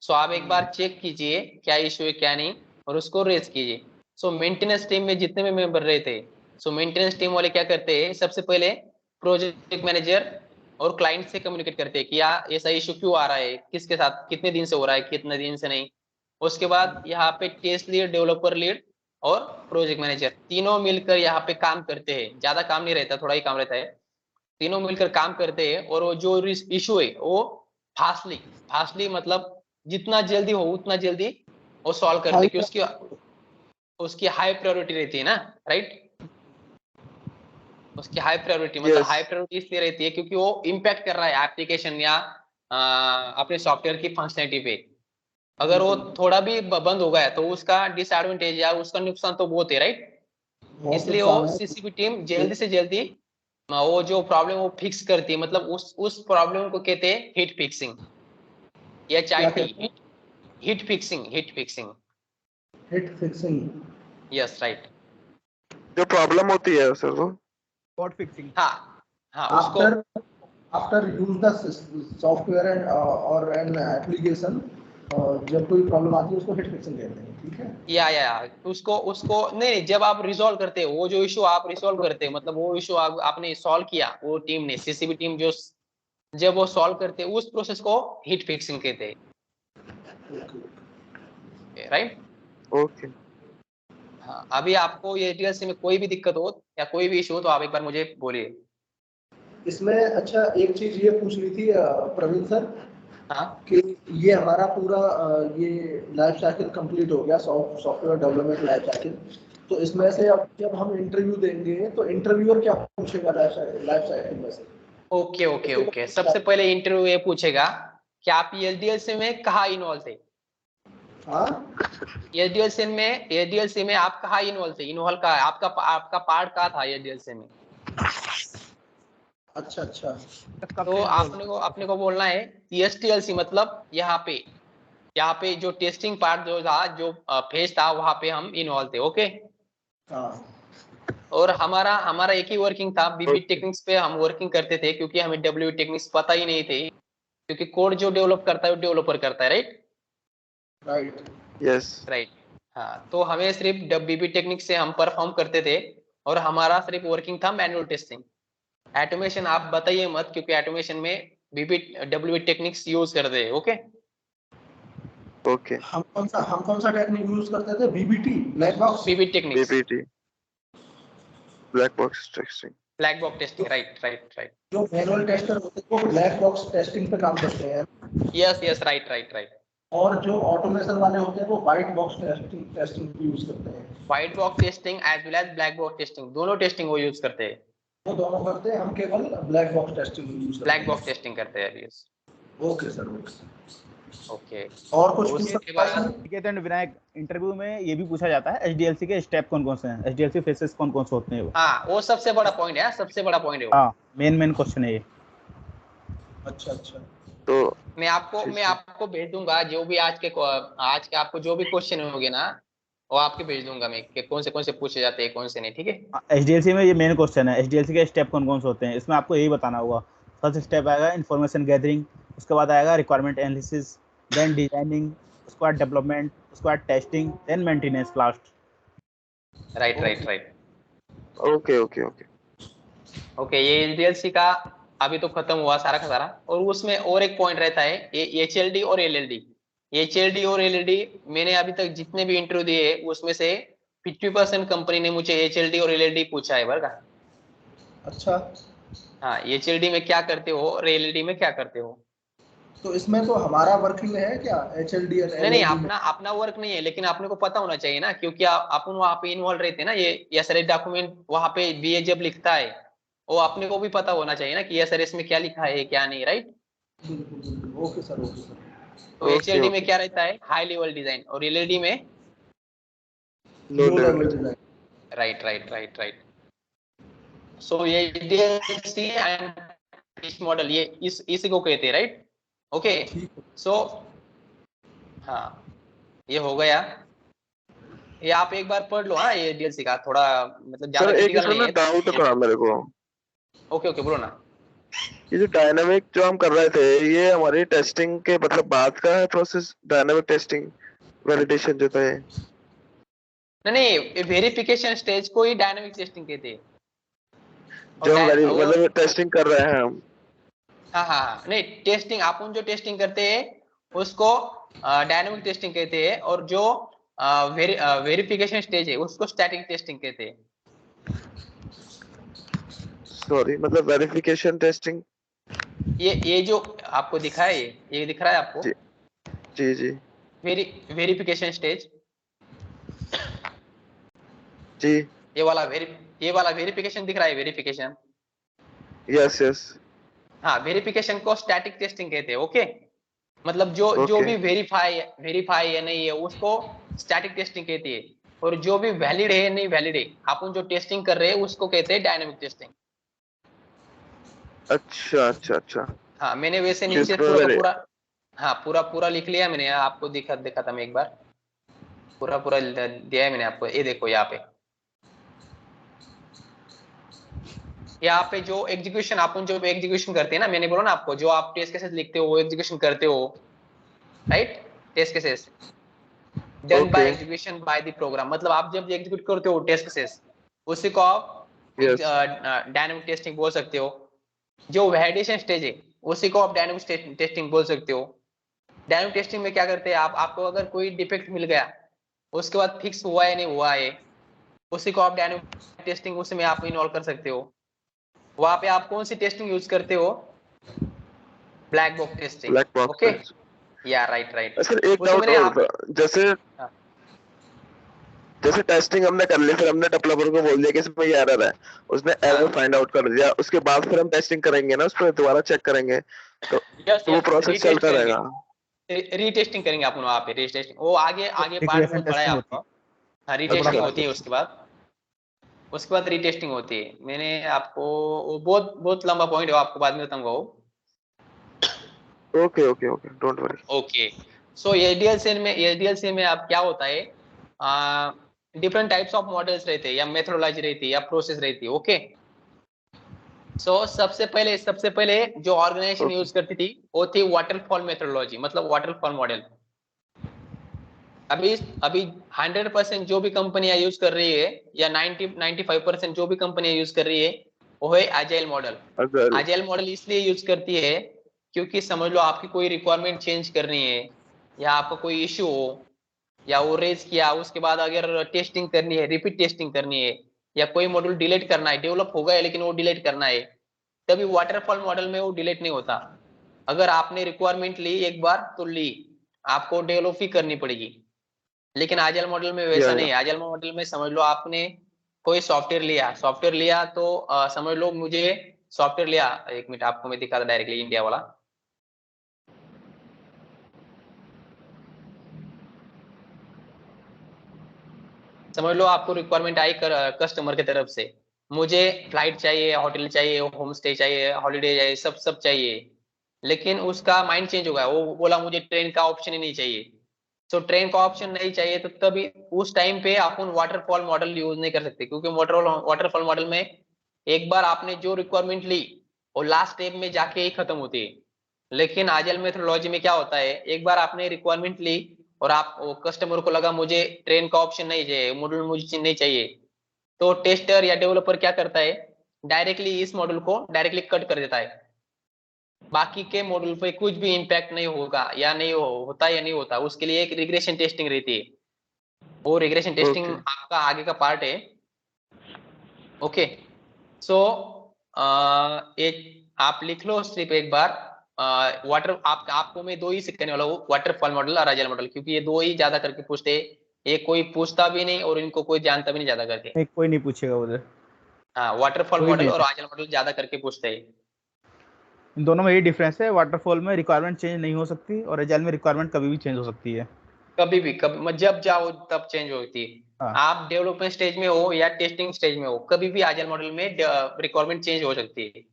[SPEAKER 1] सो आप एक बार चेक कीजिए क्या इशू है क्या नहीं, और उसको रेज कीजिए। सो मेंटेनेंस टीम में जितने भी मेंबर रहे थे, सो मेंटेनेंस टीम वाले क्या करते हैं, सबसे पहले प्रोजेक्ट मैनेजर और क्लाइंट से कम्युनिकेट करते हैं कि यार ऐसा इशू क्यों आ रहा है, किसके साथ, कितने दिन से हो रहा है, कितने दिन से नहीं। उसके बाद यहाँ पे टेस्ट लीड, डेवलपर लीड और प्रोजेक्ट मैनेजर तीनों मिलकर यहाँ पे काम करते हैं, ज्यादा काम नहीं रहता, थोड़ा ही काम रहता है, तीनों मिलकर काम करते हैं, और वो जो इशू है वो फास्टली फास्टली मतलब जितना जल्दी हो उतना जल्दी वो सॉल्व करते हैं, कि उसकी हाई प्रायोरिटी रहती है ना, राइट। उसकी हाई प्रायोरिटी मतलब
[SPEAKER 4] यस
[SPEAKER 1] हाई प्रायोरिटी इसलिए रहती है क्योंकि वो इम्पैक्ट कर रहा है एप्लीकेशन या अपने सॉफ्टवेयर की फंक्शनलिटी पे। अगर वो थोड़ा भी बंद हो गया तो उसका डिसएडवांटेज या उसका नुकसान तो बहुत है, राइट।
[SPEAKER 2] बहुत
[SPEAKER 1] इसलिए वो
[SPEAKER 2] नुकसान है।
[SPEAKER 1] सीसीबी टीम जल्दी से जल्दी वो जो प्रॉब्लम वो फिक्स करती है, मतलब उस प्रॉब्लम को कहते हैं हिट फिक्सिंग, एच आई
[SPEAKER 2] क्या
[SPEAKER 1] टी,
[SPEAKER 2] कहते हैं?
[SPEAKER 1] Hit fixing, hit fixing.
[SPEAKER 2] Hit fixing.
[SPEAKER 1] Yes right.
[SPEAKER 4] जो प्रॉब्लम होती है सर वो
[SPEAKER 5] स्पॉट फिक्सिंग।
[SPEAKER 1] हाँ हाँ, उसको
[SPEAKER 2] after use the software and और एन एप्लीकेशन, जब कोई प्रॉब्लम आती है उसको हिट फिक्सिंग कहते हैं, ठीक है।
[SPEAKER 1] या उसको उसको नहीं, जब आप रिजॉल्व करते हो वो जो इशू आप रिजॉल्व करते हो, मतलब वो इशू आपने सॉल्व किया, वो टीम ने, सीसीबी टीम जो, जब वो सॉल्व करते हैं उस प्रोसेस को हिट फिक्सिंग कहते हैं, राइट।
[SPEAKER 4] ओके
[SPEAKER 1] हाँ, अभी आपको ये डीएलसी में कोई भी दिक्कत हो या कोई भी इशू हो तो आप एक बार मुझे बोलिए।
[SPEAKER 2] इसमें अच्छा एक चीज ये पूछनी थी प्रवीण सर,
[SPEAKER 1] हाँ
[SPEAKER 2] कि ये हमारा पूरा ये लाइफ साइकिल कंप्लीट हो गया, सॉफ्टवेयर डेवलपमेंट लाइफ साइकिल। तो इसमें से अब जब हम इंटरव्यू देंगे तो इंटरव्यूअर क्या पूछेगा लाइफ साइकिल में से?
[SPEAKER 1] ओके ओके ओके, सबसे पहले इंटरव्यू ये पूछेगा कि आप एसडीएलसी में कहाँ इन्वॉल्व थे।
[SPEAKER 2] हाँ,
[SPEAKER 1] एसडीएलसी में आप कहाँ इन्वॉल्व थे, इन्वॉल्व का आपका आपका पार्ट कहाँ था एसडीएलसी में।
[SPEAKER 2] अच्छा अच्छा।
[SPEAKER 1] तो आपने को बोलना है एसटीएलसी, मतलब यहाँ पे जो टेस्टिंग पार्ट जो था, जो फेज था, वहां पे हम इन्वॉल्व थे, ओके।
[SPEAKER 2] हाँ
[SPEAKER 1] और हमारा हमारा एक ही वर्किंग था, बीबी टेक्निक्स पे हम वर्किंग करते थे, क्योंकि हमें डब्ल्यू टेक्निक्स पता ही नहीं थे, क्योंकि कोड जो डेवलप करता है वो डेवलपर करता है, राइट
[SPEAKER 2] राइट।
[SPEAKER 4] Yes
[SPEAKER 1] right. हाँ, तो हमें सिर्फ बीबी टेक्निक्स से हम परफॉर्म करते थे, और हमारा सिर्फ वर्किंग था मैनुअल टेस्टिंग। ऑटोमेशन आप बताइए मत, क्योंकि ऑटोमेशन में बीबी डब्ल्यू टेक्निक्स यूज करते हैं, ओके।
[SPEAKER 4] ओके
[SPEAKER 2] हम कौन सा टेक्निक यूज करते थे? BBT, black box.
[SPEAKER 1] BB techniques,
[SPEAKER 4] BPT black box testing
[SPEAKER 1] black box testing, right right right.
[SPEAKER 2] जो मैनुअल टेस्टर होते हैं वो ब्लैक बॉक्स टेस्टिंग पे काम करते हैं,
[SPEAKER 1] yes yes, right right right.
[SPEAKER 2] और जो ऑटोमेशन वाले होते हैं वो व्हाइट बॉक्स टेस्टिंग यूज करते हैं।
[SPEAKER 1] White box testing as well as black box testing, दोनों टेस्टिंग वो यूज करते हैं।
[SPEAKER 2] वो दोनों करते हैं, हम केवल ब्लैक बॉक्स टेस्टिंग यूज करते
[SPEAKER 1] ब्लैक
[SPEAKER 2] हैं।
[SPEAKER 1] बॉक्स टेस्टिंग करते हैं, yes.
[SPEAKER 2] Okay sir, okay.
[SPEAKER 1] Okay,
[SPEAKER 2] और कुछ पूछ
[SPEAKER 1] उसके
[SPEAKER 2] सकते हैं
[SPEAKER 1] बाद
[SPEAKER 2] सर?
[SPEAKER 5] ठीक है, तो विनायक इंटरव्यू में ये भी पूछा जाता है एचडीएलसी के स्टेप कौन कौन से हैं, एचडीएलसी फेसेस कौन कौन से होते हैं वो।
[SPEAKER 1] हाँ, वो सबसे बड़ा पॉइंट है, सबसे बड़ा पॉइंट है वो।
[SPEAKER 5] हाँ, मेन क्वेश्चन है ये।
[SPEAKER 2] अच्छा अच्छा।
[SPEAKER 4] तो
[SPEAKER 1] मैं आपको भेज दूंगा, जो भी आज के आपको जो भी क्वेश्चन होंगे ना, वो आपके भेज दूंगा मैं, कि कौन से पूछे जाते हैं, कौन से नहीं, ठीक है।
[SPEAKER 5] एचडीएलसी में ये मेन क्वेश्चन है, एचडीएलसी के स्टेप कौन कौन से होते हैं, इसमें आपको यही बताना होगा। फर्स्ट स्टेप आएगा इन्फॉर्मेशन गैदरिंग, उसके बाद आएगा रिक्वायरमेंट एनालिसिस, देन डिजाइनिंग, उसके बाद डेवलपमेंट, उसके बाद testing, then maintenance last.
[SPEAKER 1] Right right right.
[SPEAKER 4] Okay okay okay
[SPEAKER 1] okay, ये एलडीएलसी का अभी तो खत्म हुआ सारा का सारा, और उसमें और एक पॉइंट रहता है एचएलडी और एलएलडी। एचएलडी और एलएलडी, मैंने अभी तक जितने भी इंटरव्यू दिए उसमें से 50% कंपनी ने मुझे एचएलडी और एलएलडी पूछा है, बरका।
[SPEAKER 2] अच्छा।
[SPEAKER 1] हाँ, एचएलडी में क्या करते हो और एलएलडी में क्या करते हो।
[SPEAKER 2] तो इसमें तो हमारा वर्किंग है क्या, HLD और
[SPEAKER 1] नहीं,
[SPEAKER 2] LLD में?
[SPEAKER 1] अपना अपना वर्क नहीं है, लेकिन आपने को पता होना चाहिए ना, क्योंकि अपन वहाँ पे इन्वॉल्व रहते हैं ना। ये एसआरएस डॉक्यूमेंट वहाँ पे बीए जब लिखता है, वो अपने को भी पता होना चाहिए ना कि एसआरएस में क्या लिखा है क्या नहीं, राइट।
[SPEAKER 2] बिल्कुल बिल्कुल, ओके सर, ओके सर।
[SPEAKER 1] तो
[SPEAKER 4] ओके
[SPEAKER 1] एचएलडी में
[SPEAKER 4] ओके।
[SPEAKER 1] क्या रहता है, हाई लेवल डिजाइन, और एलएलडी में
[SPEAKER 4] low
[SPEAKER 2] low
[SPEAKER 4] level
[SPEAKER 2] level
[SPEAKER 4] design.
[SPEAKER 2] Design.
[SPEAKER 1] Right right right right. So ये डीएलसी एंड इस मॉडल, ये इसी को कहते हैं, राइट। ओके।
[SPEAKER 2] ठीक है।
[SPEAKER 1] सो हाँ, ये हो गया। ये आप एक बार पढ़ लो, हाँ, ये डीएलसी का थोड़ा मतलब ज्यादा
[SPEAKER 4] सर एक
[SPEAKER 1] क्रिटिकल
[SPEAKER 4] इसमें
[SPEAKER 1] नहीं
[SPEAKER 4] ना
[SPEAKER 1] है।
[SPEAKER 4] डाउट था मेरे को।
[SPEAKER 1] ओके ओके, बोलो ना।
[SPEAKER 4] ये जो डायनामिक जो हम कर रहे थे, ये हमारी टेस्टिंग के मतलब बाद का है प्रोसेस, डायनामिक टेस्टिंग वैलिडेशन जो था ये?
[SPEAKER 1] नहीं नहीं, वेरिफिकेशन स्टेज को ही डायनामिक टेस्टिंग कहते हैं।
[SPEAKER 4] जो हम
[SPEAKER 1] और
[SPEAKER 4] मतलब टेस्टिंग कर रहे हैं हम।
[SPEAKER 1] हाँ हाँ हाँ, नहीं, टेस्टिंग अपन जो टेस्टिंग करते हैं उसको डायनामिक टेस्टिंग कहते हैं, और जो वेरिफिकेशन स्टेज है उसको स्टैटिक टेस्टिंग कहते हैं।
[SPEAKER 4] सॉरी, मतलब वेरिफिकेशन टेस्टिंग।
[SPEAKER 1] ये जो आपको दिखा है, ये दिख रहा है आपको,
[SPEAKER 4] जी जी जी
[SPEAKER 1] वेरिफिकेशन स्टेज,
[SPEAKER 4] जी।
[SPEAKER 1] ये वाला वेरिफिकेशन दिख रहा है, वेरिफिकेशन।
[SPEAKER 4] Yes yes.
[SPEAKER 1] हाँ, वेरिफिकेशन को स्टैटिक टेस्टिंग कहते हैं। ओके, मतलब जो जो
[SPEAKER 4] ओके
[SPEAKER 1] भी वेरीफाई या नहीं है उसको स्टैटिक टेस्टिंग कहती है, और जो भी वैलिड है नहीं वैलिड है अपन जो टेस्टिंग कर रहे हैं उसको कहते हैं डायनामिक टेस्टिंग।
[SPEAKER 4] अच्छा अच्छा अच्छा।
[SPEAKER 1] हाँ, मैंने वैसे नीचे
[SPEAKER 4] जिसमें
[SPEAKER 1] पूरा का
[SPEAKER 4] मेरे
[SPEAKER 1] पूरा, हाँ, पूरा पूरा लिख लिया मैंने, आपको दिखा था मैं एक बार, पूरा पूरा दिया है मैंने आपको, ये देखो यहाँ पे। यहाँ पे जो एग्जीक्यूशन, अपन जो एग्जीक्यूशन करते हैं ना, मैंने बोला ना आपको, जो आप टेस्ट केसेस लिखते हो वो एग्जीक्यूशन करते हो, right. Test cases done by
[SPEAKER 4] okay.
[SPEAKER 1] Execution by the program, मतलब आप जब एग्जीक्यूट करते हो टेस्ट केसेस, उसी को आप
[SPEAKER 4] यस।
[SPEAKER 1] डायनामिक टेस्टिंग बोल सकते हो। जो वैलिडेशन स्टेज है उसी को आप डायनामिक टेस्टिंग बोल सकते हो। डायनामिक टेस्टिंग में क्या करते हैं आप, आपको अगर कोई डिफेक्ट मिल गया, उसके बाद फिक्स हुआ है नहीं हुआ है, उसी को आप डायनामिक टेस्टिंग उसमें आप इन्वॉल्व कर सकते हो। वहां पे आप कौन सी टेस्टिंग यूज करते हो, black box testing.
[SPEAKER 4] Black box
[SPEAKER 1] okay,
[SPEAKER 4] test.
[SPEAKER 1] या राइट राइट,
[SPEAKER 4] सर एक डाउट
[SPEAKER 1] उसमें
[SPEAKER 4] और
[SPEAKER 1] आप,
[SPEAKER 4] था। जैसे
[SPEAKER 1] हाँ,
[SPEAKER 4] जैसे टेस्टिंग हमने कर ली, फिर हमने डेवलपर को बोल दिया कि इसमें ये एरर है, उसने एरर
[SPEAKER 1] हाँ,
[SPEAKER 4] फाइंड आउट कर दिया, उसके बाद फिर हम टेस्टिंग करेंगे ना, उस पर दोबारा चेक करेंगे, तो
[SPEAKER 1] यस
[SPEAKER 4] वो
[SPEAKER 1] यस,
[SPEAKER 4] प्रोसेस
[SPEAKER 1] रीटेस्ट
[SPEAKER 4] चलता
[SPEAKER 1] करेंगे,
[SPEAKER 4] रहेगा?
[SPEAKER 1] रीटेस्टिंग करेंगे अपन वहां पे, रीटेस्टिंग वो आगे आगे पार्ट
[SPEAKER 5] रिग्रेशन
[SPEAKER 1] बहुत बड़ा है
[SPEAKER 5] टेस्टिंग होती
[SPEAKER 1] आपका।
[SPEAKER 5] है
[SPEAKER 1] हाँ,
[SPEAKER 5] और बड़ा
[SPEAKER 1] रीटेस्टिंग
[SPEAKER 5] पार्ट
[SPEAKER 1] होती है
[SPEAKER 5] होता
[SPEAKER 1] उसके बाद, उसके बाद रीटेस्टिंग होती है। मैंने आपको, वो बहुत बहुत लंबा पॉइंट है, वो आपको बाद में बताऊंगा वो।
[SPEAKER 4] Okay okay okay, don't worry.
[SPEAKER 1] Okay, so SDLC में आप क्या होता है, डिफरेंट टाइप्स ऑफ मॉडल्स रहते हैं, या मेथोडोलॉजी रहती है, या प्रोसेस रहती है। ओके, सो सबसे पहले जो ऑर्गेनाइजेशन
[SPEAKER 4] ओके
[SPEAKER 1] यूज करती थी वो थी वाटरफॉल मेथोडोलॉजी, मतलब वाटरफॉल मॉडल। अभी अभी 100% जो भी कंपनियां यूज कर रही है, या 95% जो भी कंपनियां यूज कर रही है, वो है आजाइल मॉडल।
[SPEAKER 4] अगर
[SPEAKER 1] आजाइल मॉडल इसलिए यूज करती है क्योंकि समझ लो आपकी कोई रिक्वायरमेंट चेंज करनी है, या आपका कोई इश्यू हो, या वो रेज किया उसके बाद अगर टेस्टिंग करनी है, रिपीट टेस्टिंग करनी है, या कोई मॉड्यूल डिलीट करना है, डेवलप हो गया है लेकिन वो डिलीट करना है, तभी वाटरफॉल मॉडल में वो डिलीट नहीं होता। अगर आपने रिक्वायरमेंट ली एक बार तो ली, आपको डेवलप ही करनी पड़ेगी। लेकिन आजल मॉडल में वैसा नहीं
[SPEAKER 4] या
[SPEAKER 1] है। आजल मॉडल में समझ लो आपने कोई सॉफ्टवेयर लिया तो समझ लो मुझे सॉफ्टवेयर लिया, एक मिनट आपको मैं दिखा था डायरेक्टली इंडिया वाला। समझ लो आपको रिक्वायरमेंट आई कस्टमर की तरफ से, मुझे फ्लाइट चाहिए, होटल चाहिए, होम स्टे चाहिए, हॉलीडे चाहिए, सब सब चाहिए, लेकिन उसका माइंड चेंज हो गया, वो बोला मुझे ट्रेन का ऑप्शन ही नहीं चाहिए। तो ट्रेन का ऑप्शन नहीं चाहिए तो तभी उस टाइम पे अपन वाटरफॉल मॉडल यूज नहीं कर सकते, क्योंकि वाटरफॉल मॉडल में एक बार आपने जो रिक्वायरमेंट ली वो लास्ट स्टेप में जाके ही खत्म होती है। लेकिन आजल मेथोडोलॉजी में क्या होता है, एक बार आपने रिक्वायरमेंट ली और आप कस्टमर को लगा मुझे ट्रेन का ऑप्शन नहीं चाहिए, मॉड्यूल मुझे नहीं चाहिए, तो टेस्टर या डेवलपर क्या करता है, डायरेक्टली इस मॉड्यूल को डायरेक्टली कट कर देता है। बाकी के मॉड्यूल पे कुछ भी इम्पैक्ट नहीं होगा, या नहीं होता या नहीं होता, उसके लिए एक रिग्रेशन टेस्टिंग रहती है। वो रिग्रेशन टेस्टिंग
[SPEAKER 4] ओके
[SPEAKER 1] आपका आगे का पार्ट है। ओके, सो ये आप लिख लो सिर्फ एक बार, वाटर आपको मैं दो ही सिखाने वाला हूँ, वाटरफॉल मॉडल और आइजल मॉडल, क्योंकि ये दो ही ज्यादा करके पूछते हैं। ये कोई पूछता भी नहीं और इनको कोई जानता भी नहीं ज्यादा करके।
[SPEAKER 5] नहीं, कोई नहीं पूछेगा उधर,
[SPEAKER 1] हाँ, वाटरफॉल
[SPEAKER 5] कोई
[SPEAKER 1] मॉडल
[SPEAKER 5] नहीं
[SPEAKER 1] और
[SPEAKER 5] है।
[SPEAKER 1] आइजल मॉडल ज्यादा करके पूछते हैं।
[SPEAKER 5] इन दोनों में यही डिफरेंस है, वाटरफॉल में रिक्वायरमेंट चेंज नहीं हो सकती और एजाइल में रिक्वायरमेंट कभी भी चेंज हो सकती है।
[SPEAKER 1] कभी भी, कभी जब चाहो तब चेंज होती है।
[SPEAKER 5] हाँ,
[SPEAKER 1] आप डेवलपमेंट स्टेज में हो या टेस्टिंग स्टेज में हो, कभी भी आइजल मॉडल में रिक्वायरमेंट चेंज हो सकती है।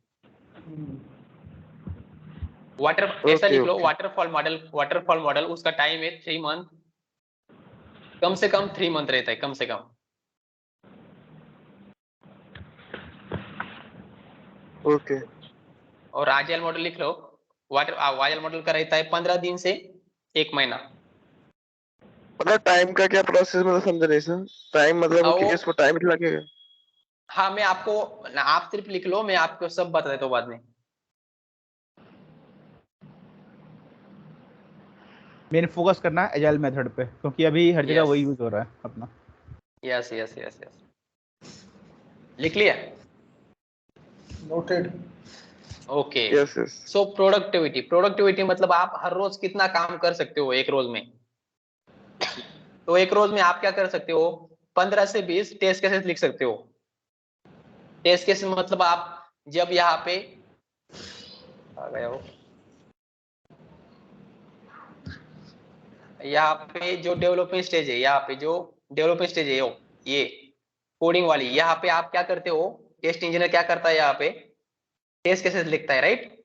[SPEAKER 1] ऐसा
[SPEAKER 4] ओके
[SPEAKER 1] लिख लो,
[SPEAKER 4] ओके
[SPEAKER 1] वाटरफॉल मॉडल उसका टाइम है 3 मंथ, कम से कम 3 मंथ रहता है कम से कम।
[SPEAKER 4] ओके।
[SPEAKER 1] और आइजल मॉडल लिख लो, आइजल मॉडल का रहता है 15 दिन से 1 महीना।
[SPEAKER 4] मतलब टाइम का क्या प्रोसेस, मतलब समझ नहीं सर। टाइम मतलब कि
[SPEAKER 1] और
[SPEAKER 4] इसको टाइम लगेगा?
[SPEAKER 1] हाँ, मैं आपको, आप सिर्फ लिख लो, मैं आपको सब बता देता हूँ बाद में।
[SPEAKER 5] मेन फोकस करना है एजाइल मेथड पे, क्योंकि अभी हर जगह
[SPEAKER 1] यस
[SPEAKER 5] वही यूज हो रहा है अपना।
[SPEAKER 1] यस यस यस यस, लिख लिया?
[SPEAKER 2] Noted.
[SPEAKER 1] Okay.
[SPEAKER 4] Yes yes.
[SPEAKER 1] So productivity मतलब आप हर रोज कितना काम कर सकते हो एक रोज में। तो एक रोज में आप क्या कर सकते हो, 15 से 20 टेस्ट केसेस लिख सकते हो। टेस्ट केसेस मतलब आप जब यहाँ पे आ गया हो, यहाँ पे जो डेवलपमेंट स्टेज है, यहाँ पे जो डेवलपमेंट स्टेज है ये कोडिंग वाली, यहाँ पे आप क्या करते हो, टेस्ट इंजीनियर क्या करता है, यहाँ पे टेस्ट केसेस लिखता है, राइट?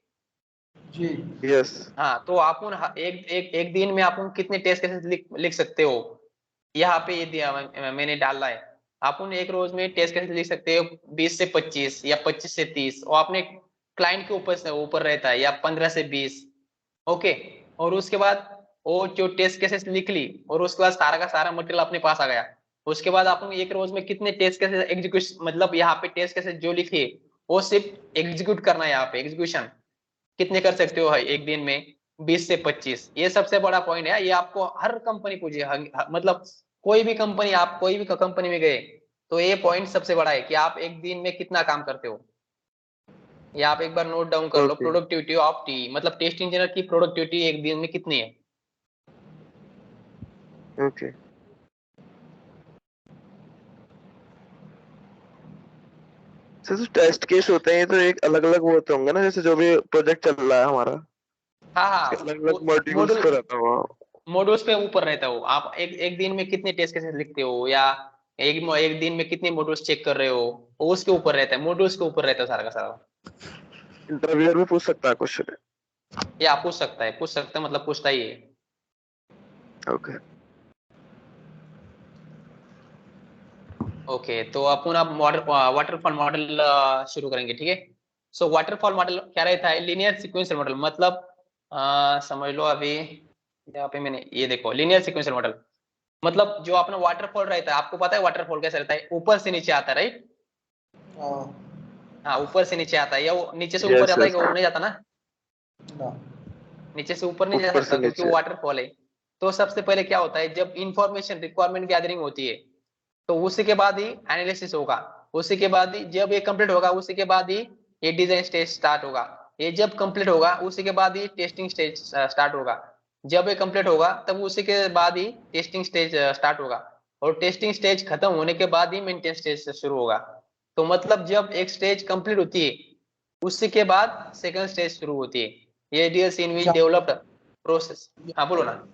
[SPEAKER 2] जी।
[SPEAKER 4] यस।
[SPEAKER 1] हाँ, तो आप एक दिन में आप कितने टेस्ट केसेस लिख सकते हो, यहाँ पे ये दिया मैंने डाला है। आप एक रोज में टेस्ट केसेस लिख सकते हो 20 से 25 या 25 से 30, और अपने क्लाइंट के ऊपर रहता है, या 15 से 20। ओके। और उसके बाद वो जो टेस्ट केसेस लिख ली, और उसके बाद सारा का सारा मटेरियल अपने पास आ गया। उसके बाद आप एक रोज में कितने टेस्ट केसेस एग्जीक्यूट, मतलब यहाँ पे टेस्ट केसेस जो लिखे वो सिर्फ एग्जीक्यूट करना है, यहाँ पे एग्जीक्यूशन कितने कर सकते हो एक दिन में, 20 से 25। ये सबसे बड़ा पॉइंट है, ये आपको हर कंपनी पूछे, मतलब कोई भी कंपनी, आप कोई भी कंपनी में गए तो ये पॉइंट सबसे बड़ा है कि आप एक दिन में कितना काम करते हो। ये आप एक बार नोट डाउन कर लो,
[SPEAKER 4] ओके
[SPEAKER 1] प्रोडक्टिविटी ऑफ टी, मतलब टेस्ट इंजीनियर की प्रोडक्टिविटी एक दिन में कितनी है।
[SPEAKER 4] ओके। सर जो टेस्ट केस होते हैं ये तो एक अलग अलग वो होते होंगे ना, जैसे जो भी प्रोजेक्ट चल रहा है हमारा,
[SPEAKER 1] हाँ
[SPEAKER 4] इसके
[SPEAKER 1] हाँ,
[SPEAKER 4] अलग अलग मॉड्यूल्स
[SPEAKER 1] मॉड्यूल
[SPEAKER 4] पे रहता होगा।
[SPEAKER 1] मॉड्यूल्स पे ऊपर रहता हो। आप एक दिन में कितने टेस्ट केसेस लिखते हो, या एक दिन में कितने मॉड्यूल्स चेक कर रहे हो, वो उसके ऊपर रहता है, मॉड्यूल्स के ऊपर रहता है सारा का सारा।
[SPEAKER 4] इंटरव्यूअर भी पूछ सकता है क्वेश्चन?
[SPEAKER 1] ये आप पूछ सकता है, मतलब पूछता ही है।
[SPEAKER 4] ओके।
[SPEAKER 1] ओके, तो अपन अब वाटरफॉल मॉडल शुरू करेंगे, ठीक है? सो वाटरफॉल मॉडल क्या रहता है, लीनियर सीक्वेंशियल मॉडल, मतलब समझ लो अभी यहाँ पे मैंने ये देखो, लीनियर सीक्वेंशियल मॉडल मतलब जो अपना वाटरफॉल रहता है, आपको पता है वाटरफॉल कैसे रहता है, ऊपर से नीचे आता है, राइट?
[SPEAKER 2] हाँ।
[SPEAKER 1] हाँ, ऊपर से नीचे आता है, या वो नीचे से ऊपर
[SPEAKER 4] यस
[SPEAKER 1] जाता है
[SPEAKER 4] यस।
[SPEAKER 1] कि वो नहीं जाता ना,
[SPEAKER 2] ना।
[SPEAKER 1] नीचे से ऊपर नहीं जा
[SPEAKER 4] ऊपर से
[SPEAKER 1] सकता क्योंकि वो
[SPEAKER 4] नीचे।
[SPEAKER 1] वाटरफॉल है। तो सबसे पहले क्या होता है, जब इंफॉर्मेशन रिक्वायरमेंट गैदरिंग होती है, तो उसी के बाद ही एनालिसिस होगा, उसी के बाद ही जब ये कंप्लीट होगा, उसी के बाद ही ये डिजाइन स्टेज स्टार्ट होगा। ये जब कंप्लीट होगा उसी के बाद ही टेस्टिंग स्टेज स्टार्ट होगा। जब ये कंप्लीट होगा तब उसी के बाद ही टेस्टिंग स्टेज स्टार्ट होगा। और टेस्टिंग स्टेज खत्म होने के बाद ही मेंटेनेंस स्टेज शुरू होगा। तो मतलब जब एक स्टेज कंप्लीट होती है उसी के बाद सेकंड स्टेज शुरू होती है। ये डीएस इन विच डेवलप्ड प्रोसेस। हाँ बोलो ना।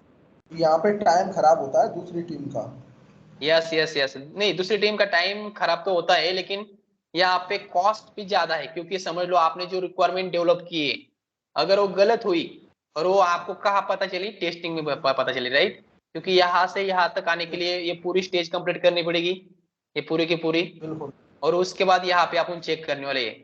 [SPEAKER 2] यहाँ पे टाइम खराब होता है दूसरी टीम का।
[SPEAKER 1] यस यस यस, नहीं दूसरी टीम का टाइम खराब तो होता है, लेकिन यहाँ पे कॉस्ट भी ज्यादा है, क्योंकि समझ लो आपने जो रिक्वायरमेंट डेवलप की है, अगर वो गलत हुई और वो आपको कहाँ पता चली, टेस्टिंग में पता चली, राइट? क्योंकि यहाँ से यहाँ तक आने के लिए ये पूरी स्टेज कंप्लीट करनी पड़ेगी, ये पूरी की पूरी।
[SPEAKER 2] बिल्कुल।
[SPEAKER 1] और उसके बाद यहाँ पे अपन चेक करने वाले हैं,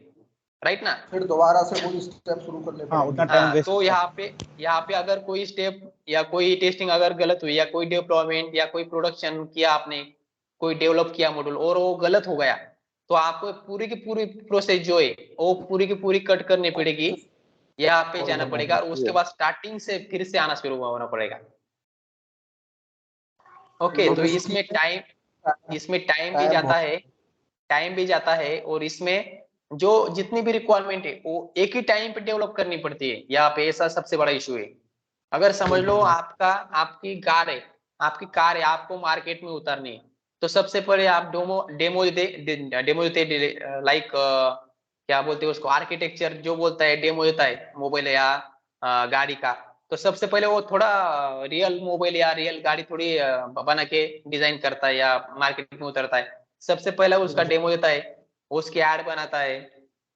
[SPEAKER 1] राइट ना?
[SPEAKER 2] फिर दोबारा से वही स्टेप शुरू करने
[SPEAKER 5] हाँ,
[SPEAKER 2] पड़ेंगे।
[SPEAKER 5] उतना टाइम
[SPEAKER 1] हाँ,
[SPEAKER 5] वेस्ट
[SPEAKER 1] तो
[SPEAKER 5] होता है।
[SPEAKER 1] यहाँ पे अगर कोई स्टेप या कोई टेस्टिंग अगर गलत हुई, या कोई डिप्लॉयमेंट या कोई प्रोडक्शन किया आपने, कोई डेवलप किया मॉड्यूल और वो गलत हो गया, तो आपको पूरी की पूरी प्रोसेस जो है वो पूरी की पूरी कट करनी पड़ेगी, यहाँ पे
[SPEAKER 2] और
[SPEAKER 1] जाना
[SPEAKER 2] बनना
[SPEAKER 1] पड़ेगा, और उसके
[SPEAKER 4] ये
[SPEAKER 1] बाद स्टार्टिंग से फिर से आना शुरू होना पड़ेगा। ओके,
[SPEAKER 2] तो
[SPEAKER 1] तो
[SPEAKER 2] बेसिकली
[SPEAKER 1] इसमें टाइम भी
[SPEAKER 2] टाइम
[SPEAKER 1] जाता है, टाइम भी जाता है, और इसमें जो जितनी भी रिक्वायरमेंट है वो एक ही टाइम पे डेवलप करनी पड़ती है, यहाँ पे ऐसा सबसे बड़ा इशू है। अगर समझ लो आपका आपकी कार है, आपको मार्केट में उतारनी है, तो सबसे पहले आप डेमो देते लाइक क्या बोलते हैं उसको, आर्किटेक्चर जो बोलता है डेमो देता है मोबाइल या गाड़ी का। तो सबसे पहले वो थोड़ा रियल मोबाइल या रियल गाड़ी थोड़ी बना के डिजाइन करता है या मार्केट में उतरता है। सबसे पहले उसका डेमो देता है, उसकी एड बनाता है,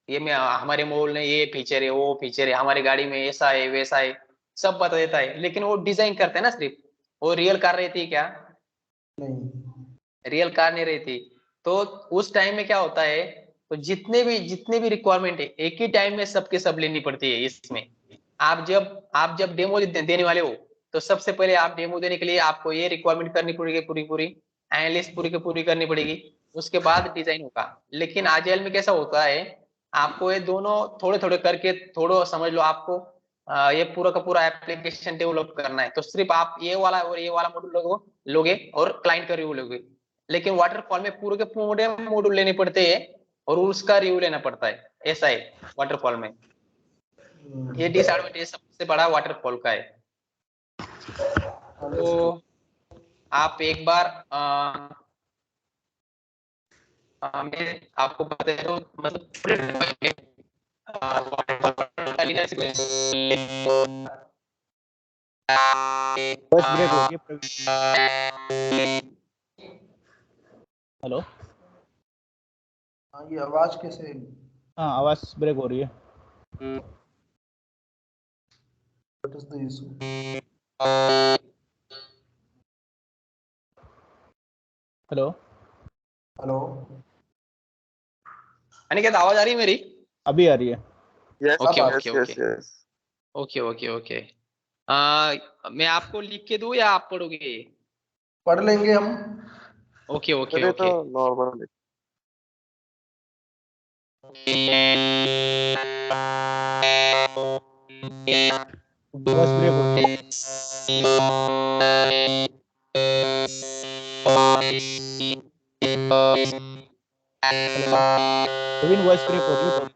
[SPEAKER 1] ये में हमारे मोबाइल में ये फीचर है, वो फीचर है, हमारी गाड़ी में ऐसा है वैसा है, सब बता देता है। लेकिन वो डिजाइन करते हैं ना सिर्फ, वो रियल कार रहती है क्या?
[SPEAKER 2] नहीं।
[SPEAKER 1] रियल कार नहीं रहती। तो उस टाइम में क्या होता है, तो जितने भी रिक्वायरमेंट है एक ही टाइम में सबके सब लेनी पड़ती है इसमें। आप जब डेमो देने वाले हो, तो सबसे पहले आप डेमो देने के लिए आपको ये रिक्वायरमेंट करनी पड़ेगी, पूरी पूरी एनालिस्ट पूरी की पूरी करनी पड़ेगी, उसके बाद डिजाइन होगा। लेकिन आजकल में कैसा होता है, आपको ये दोनों थोड़े थोड़े करके, थोड़ा समझ लो आपको ये पूरा का पूरा एप्लीकेशन डेवलप करना है, तो सिर्फ आप ये वाला और ये वाला मॉड्यूल लोगे और क्लाइंट का रिव्यू लोगे। लेकिन वाटरफॉल में पूरे के पूरे मॉड्यूल लेने पड़ते हैं और उसका रिव्यू लेना पड़ता है, ऐसा है वाटरफॉल में। ये डिसएडवांटेज सबसे बड़ा वाटरफॉल का है। तो आप एक बार मैं आपको बता दूं, मतलब
[SPEAKER 3] वॉइस ब्रेक हो रही है प्रवीण। हेलो।
[SPEAKER 2] हाँ, ये आवाज कैसे?
[SPEAKER 3] हाँ, आवाज ब्रेक हो रही है।
[SPEAKER 2] What is the issue?
[SPEAKER 3] Hello.
[SPEAKER 2] Hello.
[SPEAKER 1] Aniket, आवाज आ रही है मेरी?
[SPEAKER 3] अभी आ रही है।
[SPEAKER 4] Yes
[SPEAKER 1] okay
[SPEAKER 4] yes
[SPEAKER 1] okay okay
[SPEAKER 4] yes yes.
[SPEAKER 1] Okay okay okay. मैं आपको लिख के दूं या आप पढ़ोगे?
[SPEAKER 2] पढ़ लेंगे हम।
[SPEAKER 1] ओके ओके
[SPEAKER 4] चलिए तो
[SPEAKER 1] ओके।
[SPEAKER 4] नॉर्मल।
[SPEAKER 3] वॉइस ब्रेक हो रही है। हेलो। प्रवीण, वॉइस ब्रेक हो रही है थोड़ी।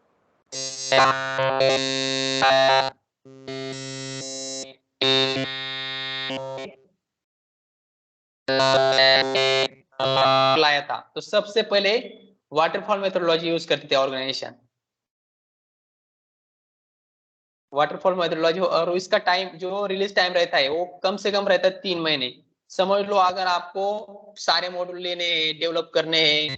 [SPEAKER 1] लाया था, तो सबसे पहले वाटरफॉल मेथोडोलॉजी यूज करते थे ऑर्गेनाइजेशन, वाटरफॉल मेथोडोलॉजी। और इसका टाइम जो रिलीज टाइम रहता है वो कम से कम रहता है 3 महीने। समझ लो अगर आपको सारे मॉड्यूल लेने डेवलप करने हैं,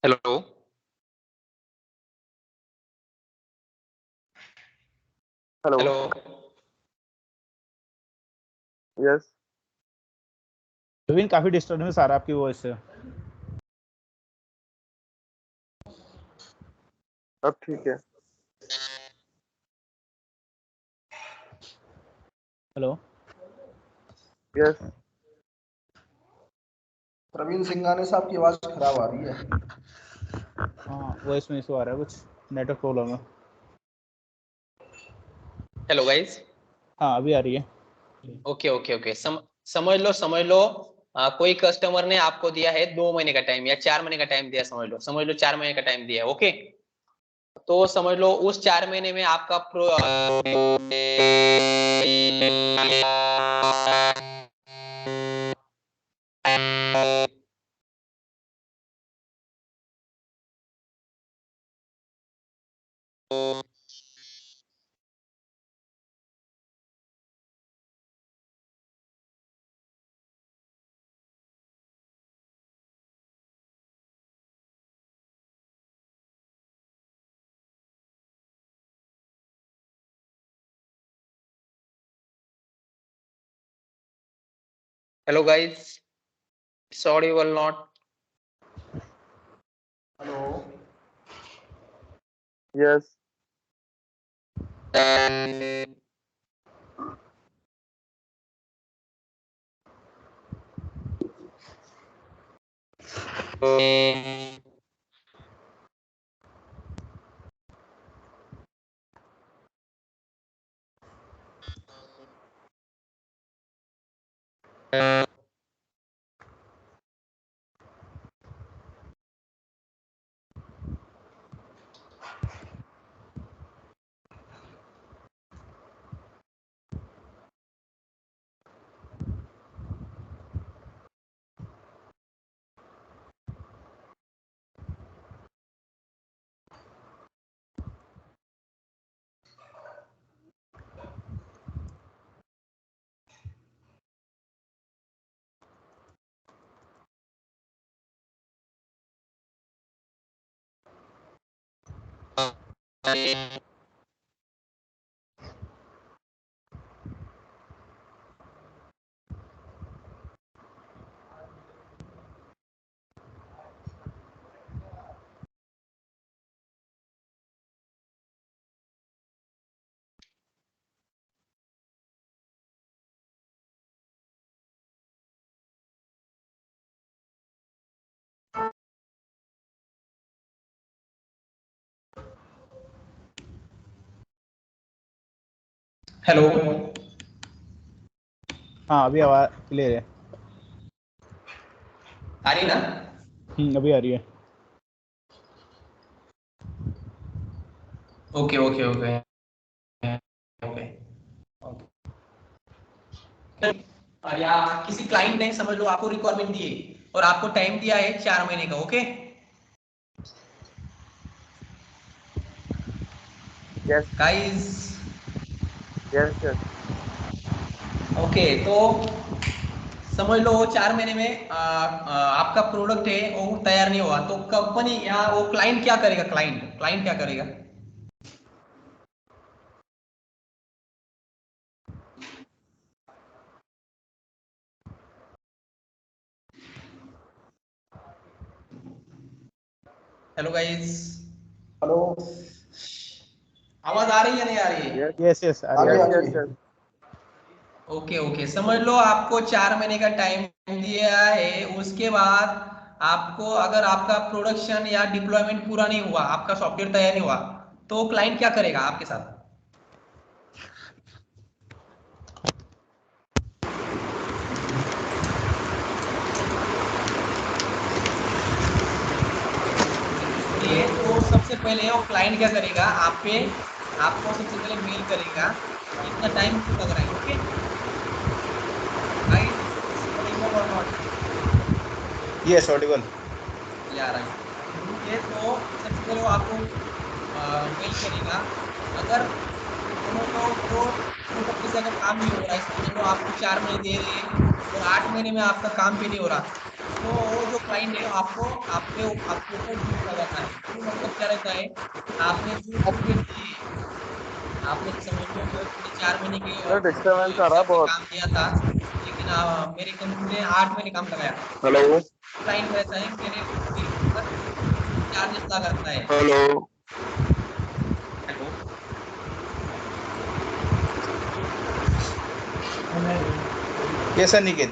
[SPEAKER 1] hello
[SPEAKER 4] hello.
[SPEAKER 1] Hello.
[SPEAKER 4] Yes.
[SPEAKER 3] Praveen, काफी डिस्टर्बेंस आ रहा है आपकी वॉइस से।
[SPEAKER 4] अब ठीक है।
[SPEAKER 3] हेलो।
[SPEAKER 4] यस।
[SPEAKER 2] प्रवीण सिंघानिया साहब की आवाज खराब आ रही है।
[SPEAKER 3] हाँ, वॉइस में इशू आ रहा है, कुछ नेटवर्क प्रॉब्लम है।
[SPEAKER 1] Hello guys.
[SPEAKER 3] हाँ, अभी आ रही है।
[SPEAKER 1] Okay okay okay. समझ लो कोई कस्टमर ने आपको दिया है 2 महीने का टाइम या 4 महीने का टाइम दिया, समझ लो 4 महीने का टाइम दिया है। ओके, तो समझ लो उस 4 महीने में आपका hello guys. It's audible not.
[SPEAKER 2] Hello.
[SPEAKER 4] Yes.
[SPEAKER 1] Then hello,
[SPEAKER 5] हाँ अभी आवाज क्लियर है।
[SPEAKER 1] आ रही ना?
[SPEAKER 5] अभी आ रही है।
[SPEAKER 1] Okay okay okay okay okay. या किसी क्लाइंट ने समझ लो आपको रिक्वायरमेंट दी है और आपको टाइम दिया है 4 महीने का। Okay
[SPEAKER 4] Yes.
[SPEAKER 1] Guys,
[SPEAKER 4] Yes. Yes.
[SPEAKER 1] Okay तो समझ लो 4 महीने में आपका प्रोडक्ट है वो तैयार नहीं हुआ, तो कंपनी या वो क्लाइंट क्या करेगा? क्लाइंट क्या करेगा? Hello guys,
[SPEAKER 2] hello.
[SPEAKER 1] आवाज आ रही है नहीं आ रही है?
[SPEAKER 4] Yes.
[SPEAKER 5] यस यस आ रही
[SPEAKER 2] आगे
[SPEAKER 5] है।
[SPEAKER 4] Yes.
[SPEAKER 2] आगे।
[SPEAKER 4] Yes. Yes.
[SPEAKER 1] ओके ओके, समझ लो आपको 4 महीने का टाइम दिया है। उसके बाद आपको अगर आपका प्रोडक्शन या डिप्लॉयमेंट पूरा नहीं हुआ, आपका सॉफ्टवेयर तैयार नहीं हुआ, तो क्लाइंट क्या करेगा आपके साथ? ये तो सबसे पहले वो क्लाइंट क्या करेगा आपको सबसे पहले मेल करेगा कितना टाइम क्यों लग रहा है। ओके गाइस, ऑडिबल और नॉट?
[SPEAKER 5] Yes Audible.
[SPEAKER 1] या राइट। ये तो सबसे पहले वो आपको मेल करेगा। अगर समझ लो वो प्रोडक्ट से अगर काम नहीं हो रहा है, समझ लो आपको 4 महीने दे रहे हैं और 8 महीने में आपका काम भी नहीं हो रहा, तो वो जो क्लाइंट है आपको आपके ऊपर ड्यू लगाता है। ड्यू मतलब क्या रहता है? आपने जो प्रोजेक्ट दिए, आपने समझ लो मेरे 4 महीने के
[SPEAKER 4] मेरा डिस्टर्बेंस आ रहा
[SPEAKER 1] हिसाब से
[SPEAKER 4] बहुत।
[SPEAKER 1] काम दिया था, लेकिन मेरी कंपनी ने 8 महीने काम लगाया।
[SPEAKER 4] हेलो।
[SPEAKER 1] क्लाइंट रहता है मेरे ऊपर चार्जेस लगाता है।
[SPEAKER 4] हेलो।
[SPEAKER 1] हेलो,
[SPEAKER 5] कैसा निकेत?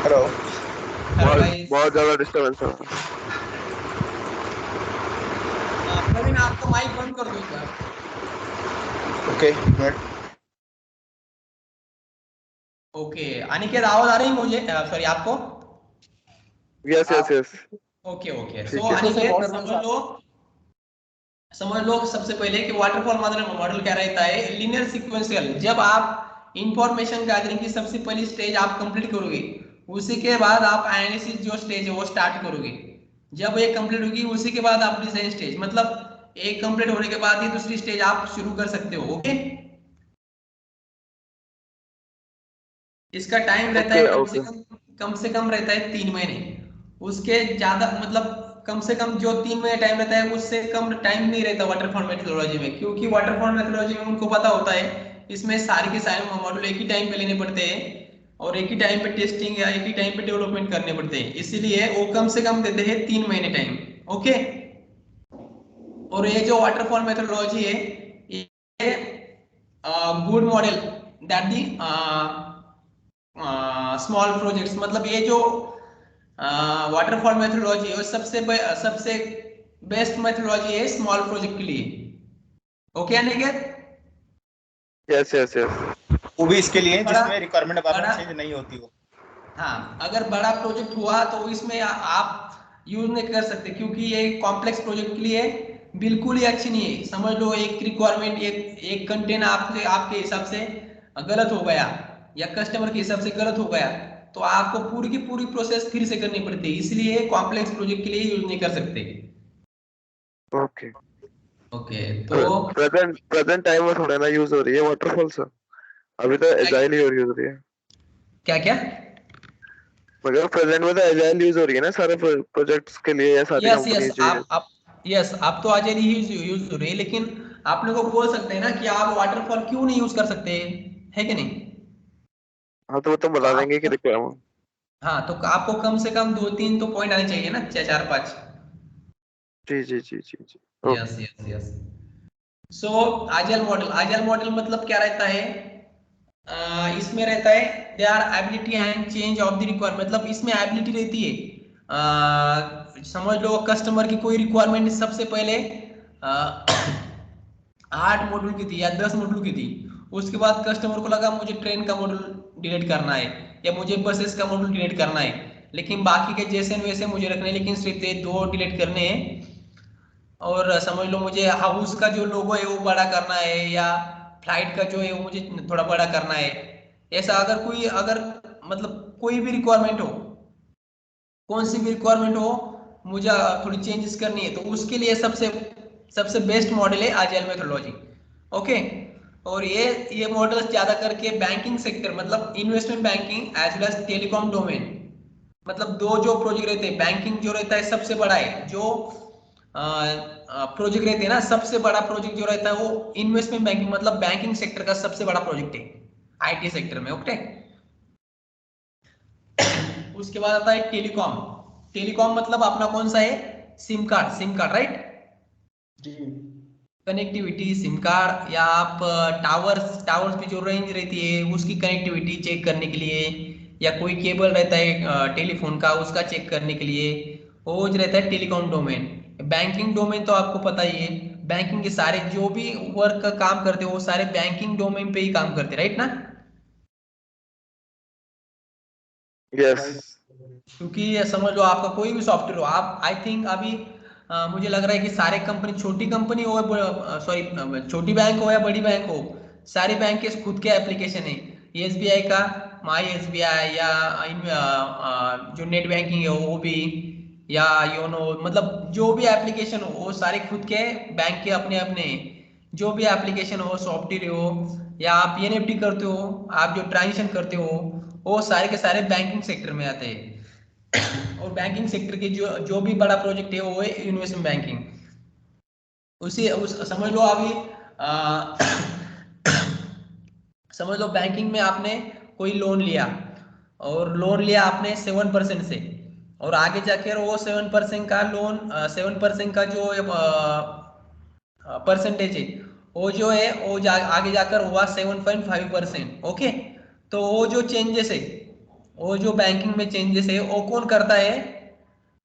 [SPEAKER 5] हेलो।
[SPEAKER 1] हेलो गाइस,
[SPEAKER 4] बहुत ज्यादा डिस्टर्बेंस है।
[SPEAKER 1] प्रवीण आपका माइक बंद कर दो एक बार।
[SPEAKER 5] ओके एक मिनट।
[SPEAKER 1] ओके अनिकेत, आवाज आ रही है मुझे? सॉरी, आपको?
[SPEAKER 4] यस यस
[SPEAKER 2] आप
[SPEAKER 4] यस।
[SPEAKER 1] ओके ओके, सो
[SPEAKER 4] ठीक है।
[SPEAKER 2] पीछे से
[SPEAKER 1] अनिकेत
[SPEAKER 2] बहुत
[SPEAKER 1] समझ लो सबसे पहले कि वाटरफॉल मॉडल क्या रहता है? Linear sequential. जब आप इंफॉर्मेशन गैदरिंग की सबसे पहली स्टेज आप कंप्लीट करोगे, उसी के बाद आप एनालिसिस जो स्टेज है वो स्टार्ट करोगे। जब ये कंप्लीट होगी उसी के बाद आप डिजाइन स्टेज, मतलब एक कंप्लीट होने के बाद ही दूसरी स्टेज आप शुरू कर सकते हो। ओके, इसका टाइम रहता है
[SPEAKER 4] ओके ओके।
[SPEAKER 1] कम से कम रहता है 3 महीने। उसके ज्यादा मतलब कम से कम जो 3 महीने टाइम रहता है उससे कम टाइम नहीं रहता वाटरफॉल मेथोडोलॉजी में, क्योंकि वाटरफॉल मेथोडोलॉजी में उनको पता होता है इसमें सारे के सारे मॉड्यूल एक ही टाइम पे लेने पड़ते हैं और एक ही टाइम पे टेस्टिंग या एक ही टाइम पे डेवलपमेंट करने पड़ते हैं, इसीलिए वो कम से कम देते हैं 3 महीने टाइम। ओके, और ये जो वाटरफॉल मेथोडोलॉजी है ये good model that the small projects, मतलब ये जो वाटरफॉल मेथोडोलॉजी है सबसे बेस्ट मेथोडोलॉजी है स्मॉल प्रोजेक्ट के लिए। Okay Aniket?
[SPEAKER 4] Yes yes yes.
[SPEAKER 5] वो भी इसके लिए
[SPEAKER 1] बड़ा-
[SPEAKER 5] जिसमें रिक्वायरमेंट बार
[SPEAKER 1] बड़ा-
[SPEAKER 5] चेंज नहीं होती हो।
[SPEAKER 1] हाँ, अगर बड़ा प्रोजेक्ट हुआ तो इसमें आप यूज नहीं कर सकते, क्योंकि ये कॉम्प्लेक्स प्रोजेक्ट के लिए बिल्कुल ही अच्छी नहीं है। समझ लो एक रिक्वायरमेंट एक कंटेंट आपके हिसाब से गलत हो गया या कस्टमर के हिसाब से गलत हो गया तो आपको पूरी की पूरी प्रोसेस फिर से करनी पड़ती है, इसलिए कॉम्प्लेक्स प्रोजेक्ट के लिए यूज नहीं कर सकते।
[SPEAKER 4] ओके।
[SPEAKER 1] ओके, तो
[SPEAKER 4] प्रेजेंट टाइम में थोड़ा ना यूज हो रही है वाटरफॉल सर, अभी तो एजाइल ही हो रही है।
[SPEAKER 1] क्या क्या?
[SPEAKER 4] मगर प्रेजेंट में तो एजाइल यूज हो रही है ना सारे प्रोजेक्ट्स के लिए या सारी
[SPEAKER 1] यस
[SPEAKER 4] कंपनी
[SPEAKER 1] यस
[SPEAKER 4] जो
[SPEAKER 1] आप यस आप तो आज ही यूज हो रही है, लेकिन आप लोग को बोल सकते हैं ना कि आप वाटरफॉल क्यों नहीं यूज कर सकते, है कि नहीं?
[SPEAKER 4] हाँ तो वो तो
[SPEAKER 1] तो
[SPEAKER 4] बता
[SPEAKER 1] आप
[SPEAKER 4] देंगे कि रिक्वायरमेंट।
[SPEAKER 1] हाँ, तो आपको कम से कम 2-3 तो पॉइंट आने चाहिए ना, 6-4-5।
[SPEAKER 4] जी जी जी जी जी।
[SPEAKER 1] Yes yes yes. So agile model मतलब क्या रहता है? इसमें रहता है they are ability and change of the requirement, मतलब इसमें एबिलिटी रहती है। समझ लो कस्टमर की कोई रिक्वायरमेंट सबसे पहले 8 मॉड्यूल की थी या 10 मॉड्यूल की थी, उसके बाद कस्टमर को लगा मुझे ट्रेन का मॉड्यूल डिलीट करना है या मुझे बसेस का मॉड्यूल डिलीट करना है, लेकिन बाकी के जैसे वैसे मुझे रखने हैं, लेकिन सिर्फ ये 2 डिलीट करने हैं। और समझ लो मुझे हाउस का जो लोगो है वो बड़ा करना है या फ्लाइट का जो है वो मुझे थोड़ा बड़ा करना है। ऐसा अगर मतलब कोई भी रिक्वायरमेंट हो, कौन सी भी रिक्वायरमेंट हो, मुझे थोड़ी चेंजेस करनी है, तो उसके लिए सबसे सबसे बेस्ट मॉडल है आजाइल मेथोडोलॉजी। ओके, और ये मॉडल ज्यादा करके बैंकिंग सेक्टर मतलब investment banking as well as telecom domain, मतलब दो जो प्रोजेक्ट रहते हैं, बैंकिंग जो रहता है सबसे बड़ा है, जो प्रोजेक्ट रहते हैं ना सबसे बड़ा प्रोजेक्ट जो रहता है वो इन्वेस्टमेंट बैंकिंग मतलब बैंकिंग सेक्टर का सबसे बड़ा प्रोजेक्ट है आईटी सेक्टर में। ओके, उसके बाद आता है टेलीकॉम। टेलीकॉम मतलब अपना कौन सा है? सिम कार्ड राइट,
[SPEAKER 2] जी
[SPEAKER 1] कनेक्टिविटी सिम कार्ड, या आप टावर्स पे जो रेंज रहती है उसकी कनेक्टिविटी चेक करने के लिए, या कोई केबल रहता है टेलीफोन का उसका चेक करने के लिए, वो जो रहता है टेलीकॉम डोमेन। बैंकिंग डोमेन तो आपको पता ही है, बैंकिंग के सारे जो भी वर्क का काम करते हो वो सारे बैंकिंग डोमेन पे ही काम करते राइट ना?
[SPEAKER 4] यस।
[SPEAKER 1] क्योंकि ये समझ लो आपका कोई भी सॉफ्टवेयर हो, आप आई थिंक अभी मुझे लग रहा है कि सारे कंपनी छोटी कंपनी हो सॉरी छोटी बैंक हो या बड़ी बैंक हो, सारे बैंक के खुद के एप्लीकेशन है। एसबीआई का माई एसबीआई या जो नेट बैंकिंग है वो भी, या योनो, मतलब जो भी एप्लीकेशन हो वो सारे खुद के बैंक के अपने अपने जो भी एप्लीकेशन हो सॉफ्टवेयर हो, या आप एनएफटी करते हो, आप जो ट्रांजेक्शन करते हो, वो सारे के सारे बैंकिंग सेक्टर में आते हैं। और बैंकिंग सेक्टर के जो भी बड़ा प्रोजेक्ट है वो है इन्वेस्टमेंट बैंकिंग। उसी उस समझ लो अभी समझ लो बैंकिंग में आपने कोई लोन लिया और लोन लिया आपने 7% से, और आगे जाकर वो 7% का लोन 7% का जो परसेंटेज है वो जो है वो आगे जाकर हुआ 7.5%। ओके, तो वो जो चेंजेस है, वो जो बैंकिंग में चेंजेस है वो कौन करता है?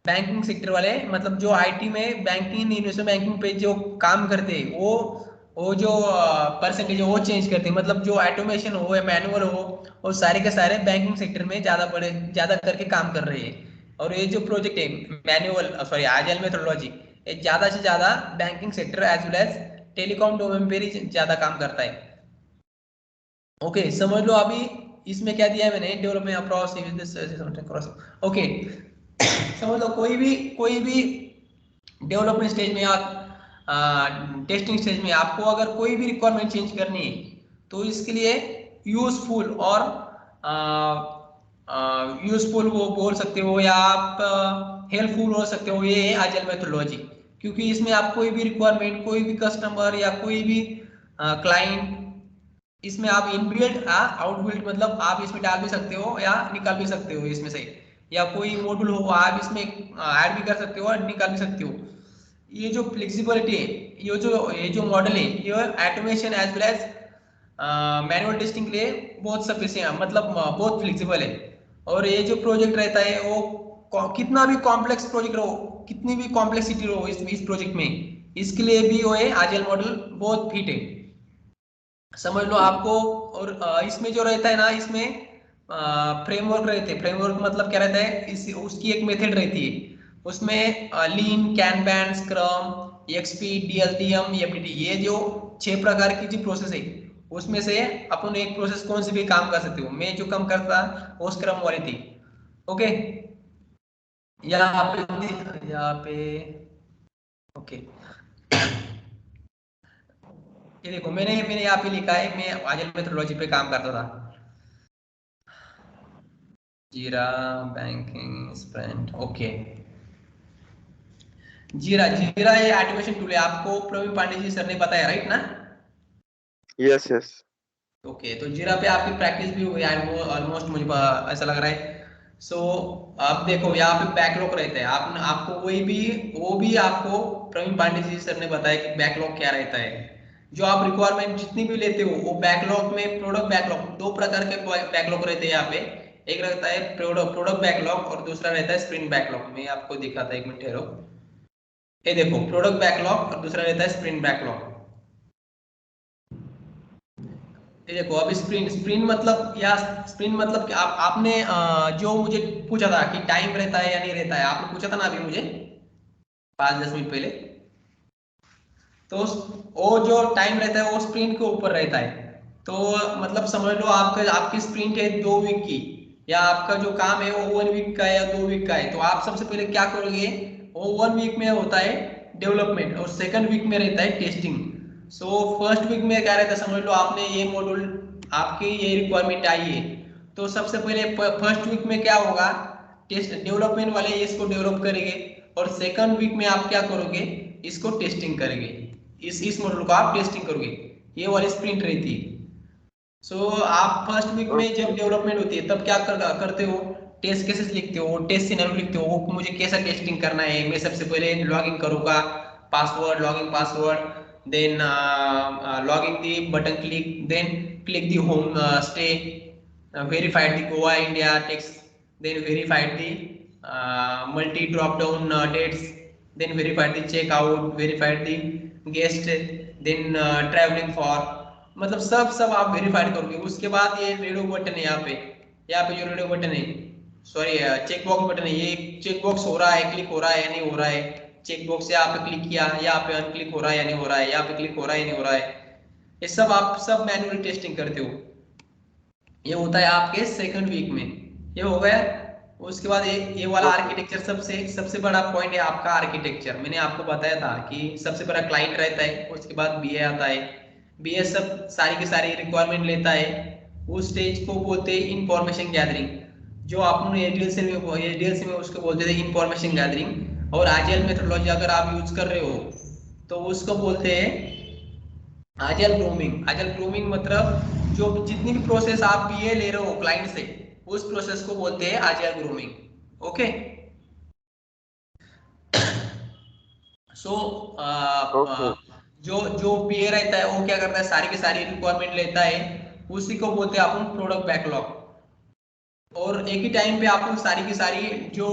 [SPEAKER 1] बैंकिंग सेक्टर वाले, मतलब जो आईटी में बैंकिंग इन्वेस्टमेंट बैंकिंग पे जो काम करते हैं वो जो परसेंटेज है वो चेंज करते हैं, मतलब जो ऑटोमेशन हो या मैनुअल हो वो सारे के सारे बैंकिंग सेक्टर में ज्यादा करके काम कर रहे हैं। और ये जो प्रोजेक्ट है मैनुअल सॉरी आजाइल मेथोडोलॉजी, ये ज्यादा से ज्यादा banking sector as well as telecom domain पे ही ज्यादा काम करता है। ओके, समझ लो अभी इसमें क्या दिया है मैंने, डेवलपमेंट अप्रॉक्स। ओके, समझ लो कोई भी डेवलपमेंट स्टेज में या टेस्टिंग स्टेज में आपको अगर कोई भी रिक्वायरमेंट चेंज करनी है तो इसके लिए यूजफुल और यूजफुल वो बोल सकते हो, या आप हेल्पफुल हो सकते हो, ये है आजाइल मेथोडोलॉजी। क्योंकि इसमें आप कोई भी रिक्वायरमेंट, कोई भी कस्टमर या कोई भी क्लाइंट, इसमें आप इनबिल्ट आउटबिल्ट मतलब आप इसमें डाल भी सकते हो या निकाल भी सकते हो इसमें से, या कोई मॉड्यूल हो आप इसमें ऐड भी कर सकते हो और निकाल भी सकते हो। ये जो फ्लेक्सिबिलिटी है, ये जो मॉडल है, ये automation as well as manual testing के लिए बहुत सफिशिएंट, मतलब बहुत फ्लेक्सिबल है। और ये जो प्रोजेक्ट रहता है वो कितना भी कॉम्प्लेक्स प्रोजेक्ट रहो, कितनी भी कॉम्प्लेक्सिटी रहो इस प्रोजेक्ट में, इसके लिए भी वो है आजाइल मॉडल बहुत फिट है, समझ लो आपको। और इसमें जो रहता है ना, इसमें फ्रेमवर्क रहते हैं। फ्रेमवर्क मतलब क्या रहता है, इस उसकी एक मेथड रहती है, उसमें लीन, कैनबैन, स्क्रम, एक्सपी, डीएलटीएम, एफडीटी, ये जो 6 प्रकार की जो प्रोसेस है, उसमें से अपन एक प्रोसेस कौन सी भी काम कर सकते हो। मैं जो काम करता वो स्क्रम वाली थी। ओके, यहाँ पे ओके, ये देखो मैंने मैंने यहाँ पे लिखा है, मैं आजाइल मेथोडोलॉजी पे काम करता था। जीरा, बैंकिंग, स्प्रिंट, ओके। जीरा जीरा ये ऑटोमेशन टूल है, आपको प्रवीण पांडे जी सर ने बताया, राइट ना?
[SPEAKER 4] Yes yes.
[SPEAKER 1] ओके, तो जीरा पे आपकी प्रैक्टिस भी हुई है ऑलमोस्ट, मुझे ऐसा लग रहा है। सो आप देखो यहाँ पे बैकलॉग रहता है, आपको वो भी आपको प्रवीण पांडे जी सर ने बताया कि बैकलॉग क्या रहता है। जो आप रिक्वायरमेंट जितनी भी लेते हो वो बैकलॉग में, प्रोडक्ट बैकलॉग, 2 प्रकार के बैकलॉग रहते हैं यहाँ पे। एक रहता है प्रोडक्ट बैकलॉग और दूसरा रहता है स्प्रिंट बैकलॉग। मैं आपको दिखाता, एक मिनट ठहरो। ये देखो प्रोडक्ट बैकलॉग और दूसरा रहता है स्प्रिंट बैकलॉग। ये देखो अब स्प्रिंट मतलब, या स्प्रिंट मतलब कि आपने जो मुझे पूछा था कि टाइम रहता है या नहीं रहता है, आपने पूछा था ना अभी मुझे 5-10 मिनट पहले। तो वो जो टाइम रहता है वो स्प्रिंट के ऊपर रहता है। तो मतलब समझ लो आपकी स्प्रिंट है 2 वीक की, या आपका जो काम है वो 1 वीक का है या 2 वीक का है, तो आप सबसे पहले क्या करोगे, वो 1 वीक में होता है डेवलपमेंट और सेकंड वीक में रहता है टेस्टिंग। सो फर्स्ट वीक में क्या रहता है, समझ लो आपने ये मॉड्यूल, आपकी ये रिक्वायरमेंट आई है, तो सबसे पहले फर्स्ट वीक में क्या होगा, टेस्ट डेवलपमेंट वाले इसको डेवलप करेंगे, और सेकंड वीक में आप क्या करोगे, इसको टेस्टिंग करेंगे, इस मॉड्यूल को आप टेस्टिंग करोगे, ये वाली स्प्रिंट रहती है। सो आप फर्स्ट वीक में जब डेवलपमेंट होती है तब क्या करते हो, टेस्ट केसेस लिखते हो, टेस्ट सिनेरियो लिखते हो, मुझे कैसा टेस्टिंग करना है। मैं सबसे पहले लॉगिन करूंगा, password, login password, then login the button click, then click the home stay, verified the Goa India text, then verified the multi drop down dates, then verified the checkout, verified the guest, then traveling for, मतलब सब आप verified करोगे। उसके बाद ये radio button है, यहाँ पे जो रेडियो बटन है, सॉरी चेक बॉक्स बटन है, ये चेक बॉक्स हो रहा है, क्लिक हो रहा है या नहीं हो रहा है, चेक बॉक्स से यहाँ पे क्लिक किया, यहाँ पे अनक्लिक हो रहा है या नहीं हो रहा है, यहाँ पे क्लिक हो रहा है या नहीं हो रहा है, ये सब आप सब मैनुअली टेस्टिंग करते हो। ये होता है आपके सेकंड वीक में, ये हो गया। उसके बाद ये वाला आर्किटेक्चर, सबसे बड़ा पॉइंट है आपका आर्किटेक्चर। मैंने आपको बताया था कि सबसे बड़ा क्लाइंट रहता है, उसके बाद बीए आता है, बीए सब सारी की सारी रिक्वायरमेंट लेता है, उस स्टेज को बोलते हैं इंफॉर्मेशन गैदरिंग, जो आपने एडीएलसी में उसको बोलते थे इंफॉर्मेशन गैदरिंग। और आजाइल मेथोडोलॉजी अगर आप यूज कर रहे हो तो उसको बोलते हैं आजाइल ग्रूमिंग। आजाइल ग्रूमिंग मतलब जो जितनी भी प्रोसेस आप बीए ले रहे हो क्लाइंट से, उस प्रोसेस को बोलते हैं आजाइल ग्रूमिंग। ओके, सो जो बीए रहता है वो क्या करता है, सारी की सारी रिक्वायरमेंट लेता है, उसी को बोलते हैं अपन प्रोडक्ट बैकलॉग। और एक ही टाइम पे अपन सारी की सारी जो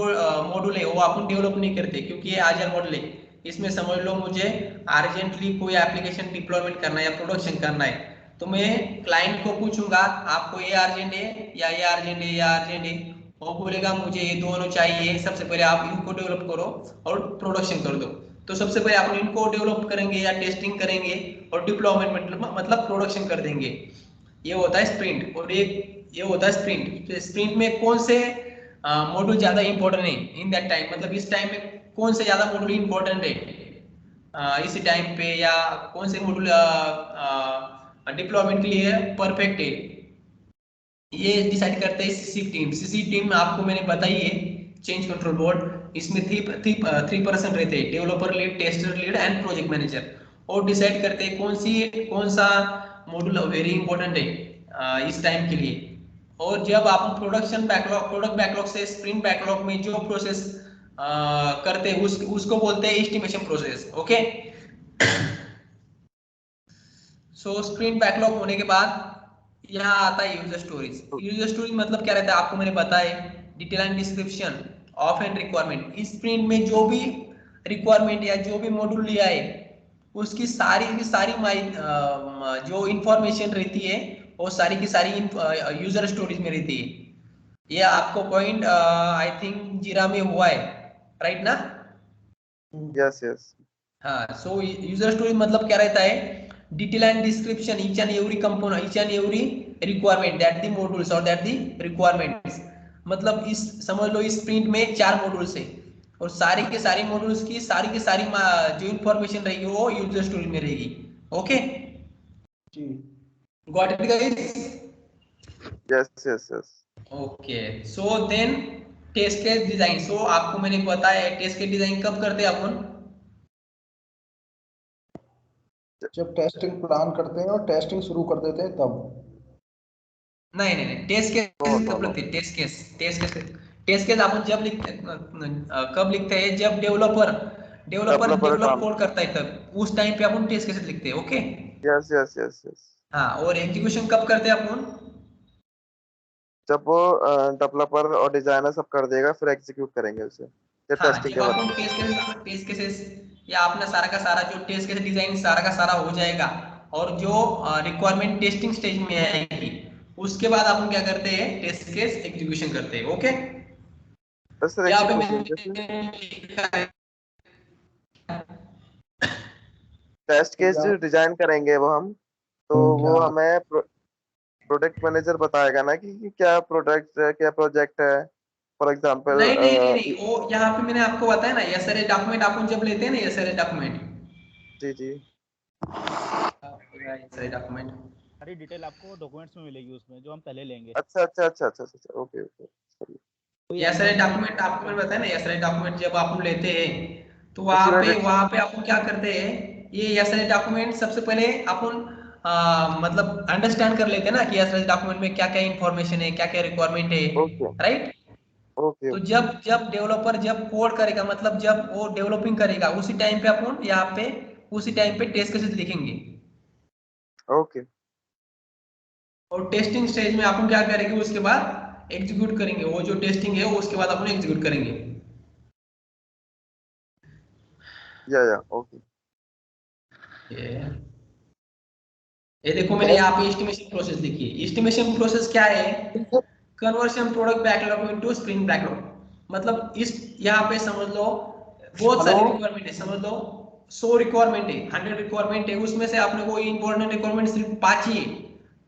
[SPEAKER 1] मॉड्यूल है वो अपन डेवलप नहीं करते, क्योंकि ये आजाइल मॉडल है। इसमें समझ लो मुझे अर्जेंटली कोई एप्लीकेशन डिप्लॉयमेंट करना है या प्रोडक्शन करना है, तो मैं क्लाइंट को पूछूंगा आपको ये अर्जेंट है या ये अर्जेंट है या अर्जेंट है, वो बोलेगा मुझे ये दोनों चाहिए, सबसे पहले आप इनको डेवलप करो और प्रोडक्शन कर दो। तो सबसे पहले आप इनको डेवलप करेंगे या टेस्टिंग करेंगे और डिप्लॉयमेंट मतलब प्रोडक्शन कर देंगे, ये होता है स्प्रिंट। और ये होता है स्प्रिंट। तो स्प्रिंट में कौन से मॉड्यूल ज्यादा इंपॉर्टेंट है इन दैट टाइम, मतलब इस टाइम में कौन से ज्यादा मॉड्यूल इंपॉर्टेंट है इसी टाइम पे, या कौन से मॉड्यूल डिप्लॉयमेंट के लिए परफेक्ट है, ये डिसाइड करते हैं सीसी टीम। सीसी टीम आपको मैंने बताई है, चेंज कंट्रोल बोर्ड, इसमें 3% रहते हैं, developer lead, tester lead and project manager, और डिसाइड करते हैं कौन सा मॉड्यूल वेरी इंपॉर्टेंट है इस टाइम के लिए। और जब आप प्रोडक्ट बैकलॉग से स्प्रिंट बैकलॉग में जो प्रोसेस करते हैं उसको बोलते हैं एस्टिमेशन प्रोसेस। ओके, सो स्प्रिंट बैकलॉग होने के बाद यहाँ आता है यूजर स्टोरीज। यूजर स्टोरीज मतलब क्या रहता है, आपको मैंने बताया, detail and description of and requirement. इस स्प्रिंट में जो भी रिक्वायरमेंट या जो भी मॉड्यूल लिया है उसकी सारी की सारी जो इंफॉर्मेशन रहती है वो सारी की सारी यूजर स्टोरीज में रहती है। ये आपको पॉइंट आई थिंक जीरा में हुआ है, राइट ना?
[SPEAKER 4] Yes yes.
[SPEAKER 1] हाँ, सो यूजर स्टोरी मतलब क्या रहता है, detail and description each and every component, each and every requirement that the modules और दैट द रिक्वायरमेंट्स। मतलब इस समझ लो इस स्प्रिंट में 4 मॉड्यूल्स है और सारी के सारी मॉड्यूल्स की सारी जो इंफॉर्मेशन रहेगी वो यूजर स्टोरी में रहेगी। ओके
[SPEAKER 2] जी,
[SPEAKER 1] got it guys?
[SPEAKER 4] Yes yes yes.
[SPEAKER 1] Okay, so then test case design. So आपको मैंने बताया टेस्ट केस डिजाइन कब करते हैं अपन,
[SPEAKER 2] जब टेस्टिंग प्लान करते हैं और टेस्टिंग शुरू कर देते हैं तब।
[SPEAKER 1] नहीं, टेस्ट केस कब लिखते हैं? टेस्ट केस अपन जब लिखते कब लिखते हैं, जब डेवलपर डेवलप कोड करता है तब उस टाइम पे अपन टेस्ट केस लिखते हैं। Okay,
[SPEAKER 4] yes yes yes yes.
[SPEAKER 1] हाँ, और एग्जीक्यूशन कब करते हैं अपन?
[SPEAKER 4] जब वो डेवलपर और डिजाइनर सब कर देगा फिर एग्जीक्यूट करेंगे उसे, या
[SPEAKER 1] हाँ,
[SPEAKER 4] टेस्टिंग
[SPEAKER 1] जब
[SPEAKER 4] के
[SPEAKER 1] अपन
[SPEAKER 4] बाद।
[SPEAKER 1] टेस्ट केसेस या अपना सारा का सारा जो टेस्ट केस डिजाइन सारा का सारा हो जाएगा और जो रिक्वायरमेंट टेस्टिंग स्टेज में आएगी उसके बाद अपन क्या करते हैं, टेस्ट केस एग्जीक्यूशन करते हैं। ओके,
[SPEAKER 4] तो सर
[SPEAKER 1] यहाँ पे
[SPEAKER 4] एग्जीक्यूशन जैसे
[SPEAKER 1] मैंने लिखा है,
[SPEAKER 4] टेस्ट केस जो
[SPEAKER 2] एग्जाम।
[SPEAKER 4] डिजाइन करेंगे वो हम, तो वो
[SPEAKER 2] क्या?
[SPEAKER 4] हमें प्रोडक्ट मैनेजर बताएगा ना कि क्या प्रोडक्ट है, क्या प्रोजेक्ट है। फॉर एग्जांपल
[SPEAKER 1] नहीं, वो यहाँ पे मैंने आपको बताया ना, एसआरए डॉक्यूमेंट अपन जब लेते हैं ना, एसआरए डॉक्यूमेंट,
[SPEAKER 4] जी जी।
[SPEAKER 1] एसआरए डॉक्यूमेंट,
[SPEAKER 3] सारी डिटेल आपको डॉक्यूमेंट्स में मिलेगी उसमें जो हम पहले लेंगे।
[SPEAKER 4] अच्छा अच्छा अच्छा अच्छा अच्छा, ओके ओके।
[SPEAKER 3] कोई
[SPEAKER 1] एसआरए
[SPEAKER 3] एप्लीकेशन
[SPEAKER 1] डॉक्यूमेंट आपको मैंने बताया ना, एसआरए डॉक्यूमेंट जब आप लेते हैं तो
[SPEAKER 4] उसी में
[SPEAKER 1] वहां पे अपन क्या करते हैं, ये एसआरए डॉक्यूमेंट सबसे पहले अपन मतलब अंडरस्टैंड कर लेते हैं ना कि एसआरए डॉक्यूमेंट में क्या क्या इंफॉर्मेशन है, क्या क्या रिक्वायरमेंट है,
[SPEAKER 4] ओके
[SPEAKER 1] राइट?
[SPEAKER 4] ओके
[SPEAKER 1] तो
[SPEAKER 4] ओके।
[SPEAKER 1] जब डेवलपर जब कोड करेगा, मतलब जब वो डेवलपिंग करेगा उसी टाइम पे अपन यहाँ पे उसी टाइम पे टेस्ट केसेस लिखेंगे।
[SPEAKER 4] ओके
[SPEAKER 1] और टेस्टिंग स्टेज में अपन क्या करेंगे, उसके बाद एग्जीक्यूट करेंगे, वो जो टेस्टिंग है उसके बाद अपन एग्जीक्यूट करेंगे।
[SPEAKER 4] या ओके।
[SPEAKER 1] ये ये देखो मैंने
[SPEAKER 2] टेस्ट।
[SPEAKER 1] यहाँ पे एस्टिमेशन प्रोसेस देखी है। एस्टिमेशन प्रोसेस क्या है, conversion product backlog into sprint backlog. मतलब इस यहाँ पे समझ लो बहुत
[SPEAKER 2] हेलो।
[SPEAKER 1] सारी रिक्वायरमेंट है, समझ लो 100 रिक्वायरमेंट है, 100 रिक्वायरमेंट है, उसमें से आपने कोई इंपॉर्टेंट रिक्वायरमेंट सिर्फ 5 ही है,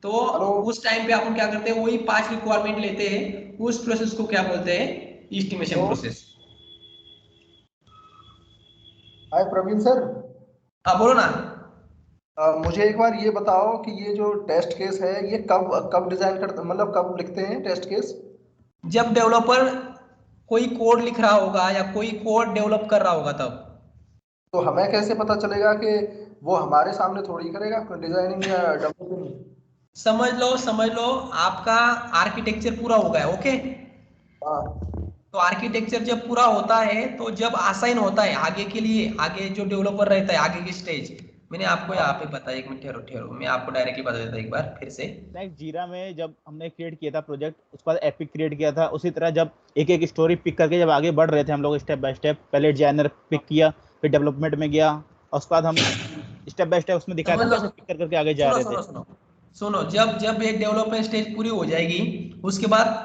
[SPEAKER 1] तो
[SPEAKER 2] हेलो।
[SPEAKER 1] उस टाइम पे अपन क्या करते हैं, वही 5 रिक्वायरमेंट लेते हैं, उस प्रोसेस को क्या बोलते हैं, एस्टिमेशन
[SPEAKER 2] हेलो।
[SPEAKER 1] प्रोसेस।
[SPEAKER 2] हाय प्रवीण सर।
[SPEAKER 1] हाँ बोलो ना।
[SPEAKER 2] मुझे एक बार ये बताओ कि ये जो टेस्ट केस है ये कब कब डिजाइन करते, मतलब कब लिखते हैं टेस्ट केस?
[SPEAKER 1] जब डेवलपर कोई कोड लिख रहा होगा या कोई कोड डेवलप कर रहा होगा तब।
[SPEAKER 2] तो हमें कैसे पता चलेगा कि वो हमारे सामने थोड़ी करेगा डिजाइनिंग या डेवलपिंग?
[SPEAKER 1] समझ लो आपका आर्किटेक्चर पूरा हो गया। ओके,
[SPEAKER 2] हाँ।
[SPEAKER 1] तो आर्किटेक्चर जब पूरा होता है तो जब असाइन होता है आगे के लिए, आगे जो डेवलपर रहता है आगे की स्टेज, मैंने आपको यहाँ पे बताया, एक मिनट ठहरो ठहरो, मैं आपको डायरेक्टली बता देता एक बार फिर से।
[SPEAKER 3] नेक्स्ट जीरा में जब हमने क्रिएट किया था प्रोजेक्ट, उसके बाद एपिक क्रिएट किया था, उसी तरह जब एक एक स्टोरी पिक करके जब आगे बढ़ रहे थे हम लोग स्टेप बाय स्टेप, पहले डिजाइनर पिक किया, फिर डेवलपमेंट में गया, और उसके बाद हम स्टेप बाय स्टेप उसमें दिखाया
[SPEAKER 1] समझ
[SPEAKER 3] था
[SPEAKER 1] लो,
[SPEAKER 3] कैसे पिक कर करके आगे जा रहे थे।
[SPEAKER 1] सुनो, जब एक डेवलपमेंट स्टेज पूरी हो जाएगी उसके बाद